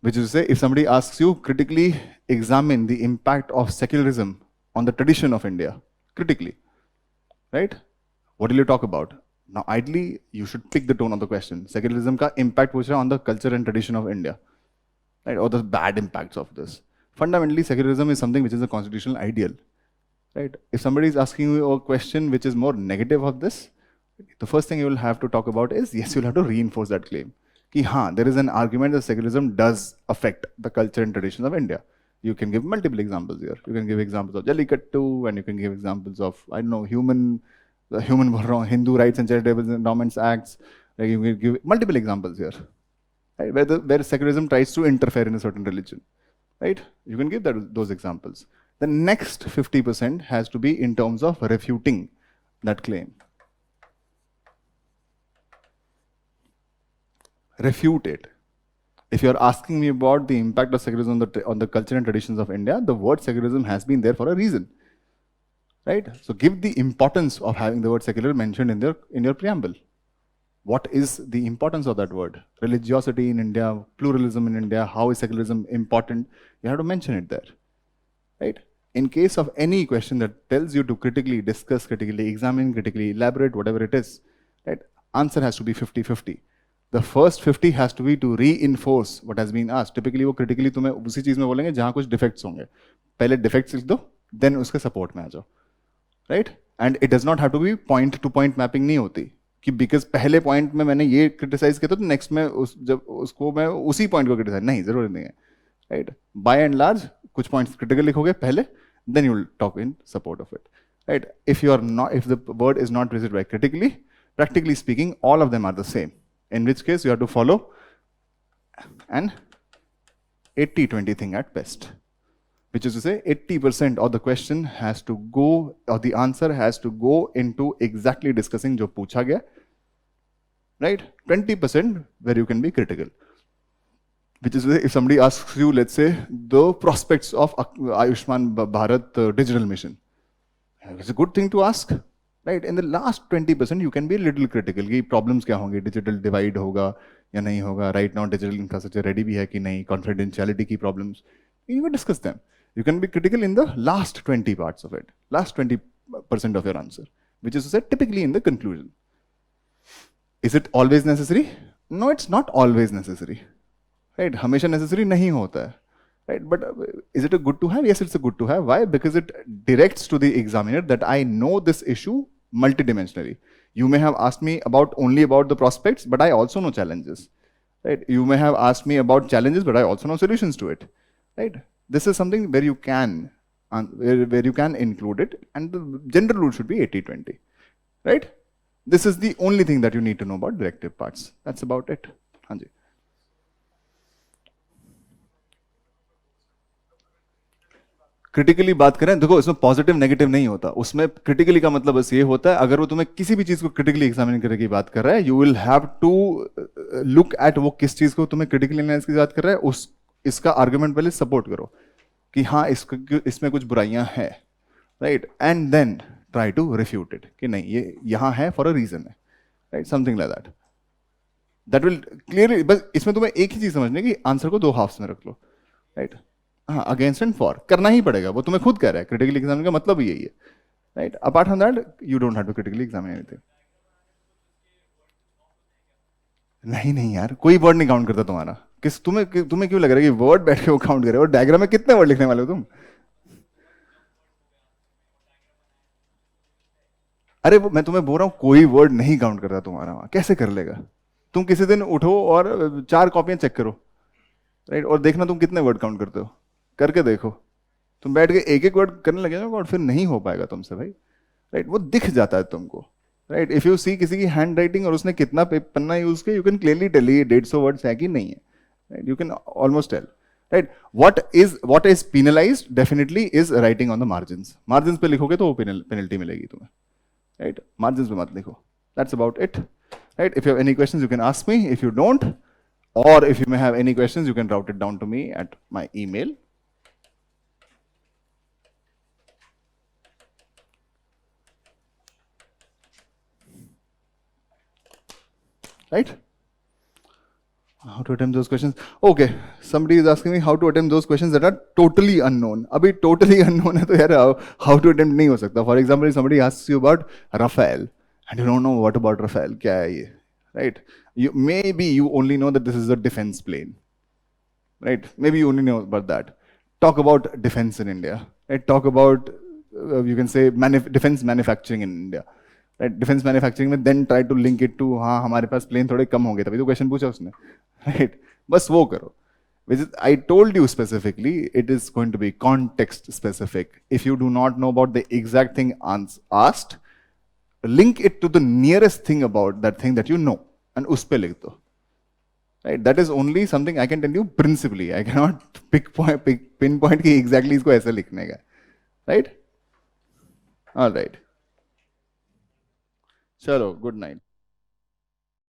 Which is to say, if somebody asks you, critically examine the impact of secularism on the tradition of India, critically, right? What will you talk about? Now, ideally, you should pick the tone of the question. Secularism ka impact पूछ रहा on the culture and tradition of India, right? Or the bad impacts of this. Fundamentally, secularism is something which is a constitutional ideal, right? If somebody is asking you a question which is more negative of this, the first thing you will have to talk about is, yes, you'll have to reinforce that claim. Ki, haan, there is an argument that secularism does affect the culture and traditions of India. You can give multiple examples here. You can give examples of Jallikattu, and you can give examples of, I don't know, Hindu Rights and Charitable Endowments Acts. Like you can give multiple examples here, right? Where secularism tries to interfere in a certain religion, right? You can give those examples. The next 50% has to be in terms of refuting that claim. Refute it. If you are asking me about the impact of secularism on the culture and traditions of India, the word secularism has been there for a reason, right? So give the importance of having the word secular mentioned in your preamble. What is the importance of that word? Religiosity in India, pluralism in India, how is secularism important? You have to mention it there, right? In case of any question that tells you to critically discuss, critically examine, critically elaborate, whatever it is, right? Answer has to be 50-50. The first 50 has to be to reinforce what has been asked. Typically, वो critically तुम्हें उसी चीज में बोलेंगे जहां कुछ defects होंगे. पहले defects लिख दो, then उसके support में आ जाओ, right? And it does not have to be point to point mapping नहीं होती कि because पहले point में मैंने ये criticize किया तो next में जब उसको मैं उसी point को criticize नहीं, जरूरी नहीं है, right? By and large कुछ points critical लिखोगे पहले, then you will talk in support of it, right? If the word is not presented by critically, practically speaking, all of them are the same. In which case, you have to follow an 80-20 thing at best. Which is to say, 80% of the question has to go, or the answer has to go into exactly discussing jo pucha gaya, right? 20% where you can be critical. Which is to say, if somebody asks you, let's say, the prospects of Ayushman Bharat digital mission, it's a good thing to ask. Right? In the last 20%, you can be a little critical कि problems क्या होंगे, digital divide होगा या नहीं होगा, right now digital infrastructure ready भी है कि नहीं, confidentiality की problems, you can discuss them. You can be critical in the last 20 parts of it, last 20% of your answer, which is to say typically in the conclusion. Is it always necessary? No, it's not always necessary. Right? हमेशा necessary नहीं होता है. Right? But is it a good to have? Yes, it's a good to have. Why? Because it directs to the examiner that I know this issue multidimensionally. You may have asked me only about the prospects, but I also know challenges. Right? You may have asked me about challenges, but I also know solutions to it. Right? This is something where you can include it, and the general rule should be 80-20. Right? This is the only thing that you need to know about directive parts. That's about it. Hanji. Critically बात करें, देखो इसमें positive negative नहीं होता, उसमें critically का मतलब बस ये होता है, अगर वो तुम्हें किसी भी चीज को क्रिटिकली एग्जामिन करने की बात कर रहा है, you will have to look at वो किस चीज को तुम्हें क्रिटिकली एनालाइज की बात कर रहा है, उस इसका आर्गुमेंट पहले सपोर्ट करो कि हाँ इसमें कुछ बुराइयां हैं, right, and then try to refute it कि नहीं ये यहाँ है फॉर अ रीजन है, right, something like that, that will clearly, बस इसमें तुम्हें एक ही चीज समझनी है कि आंसर को दो हाफ्स में रख लो, राइट, हाँ, अगेंस्ट एंड फॉर करना ही पड़ेगा, वो तुम्हें खुद कह रहा है, क्रिटिकली एग्जामिन का मतलब ही यही है, right, apart from that you don't have to critically examine anything. नहीं नहीं यार, कोई वर्ड नहीं काउंट करता तुम्हारा, किस तुम्हें तुम्हें क्यों लग रहा है कि वर्ड बैठ के वो काउंट करे, और डायग्राम में कितने वर्ड लिखने वाले हो तुम? अरे वो मैं तुम्हें बोल रहा हूँ कोई वर्ड नहीं काउंट करता तुम्हारा, वहां कैसे कर लेगा? तुम किसी दिन उठो और चार कॉपियां चेक करो, राइट, और देखना तुम कितने वर्ड काउंट करते हो, करके देखो, तुम बैठ के एक एक वर्ड करने लगे ना और फिर नहीं हो पाएगा तुमसे भाई, राइट, वो दिख जाता है तुमको, राइट, इफ यू सी किसी की हैंड राइटिंग और उसने कितना पन्ना यूज किया, यू कैन क्लियरली टेल ये 150 वर्ड्स है कि नहीं है, right, you can almost tell, right, what is penalised definitely is writing on the margins, margins पे लिखोगे तो वो पेनल्टी मिलेगी तुम्हें, right, margins पे मत लिखो, that's about it, right, if you have any questions you can ask me, if you don't, or if you may have any questions you can route it down to me at my email, right, how to attempt those questions, okay, somebody is asking me how to attempt those questions that are totally unknown, अभी totally unknown है तो यार how to attempt नहीं हो सकता, for example if somebody asks you about Raphael and you don't know what about Raphael, क्या है ये, right, you only know that this is a defense plane, right, maybe you only know about that, talk about defense in India, right, talk about you can say defense manufacturing in India, right, defense manufacturing में then try to link it to हाँ हमारे पास plane थोड़े कम होंगे तभी तो question पूछा उसने, right, बस वो करो, which is I told you specifically it is going to be context specific, if you do not know about the exact thing asked, link it to the nearest thing about that thing that you know and उस पे लिख दो, right, that is only something I can tell you principally, I cannot pinpoint कि exactly इसको ऐसे लिखने का, right, all right, चलो, good night.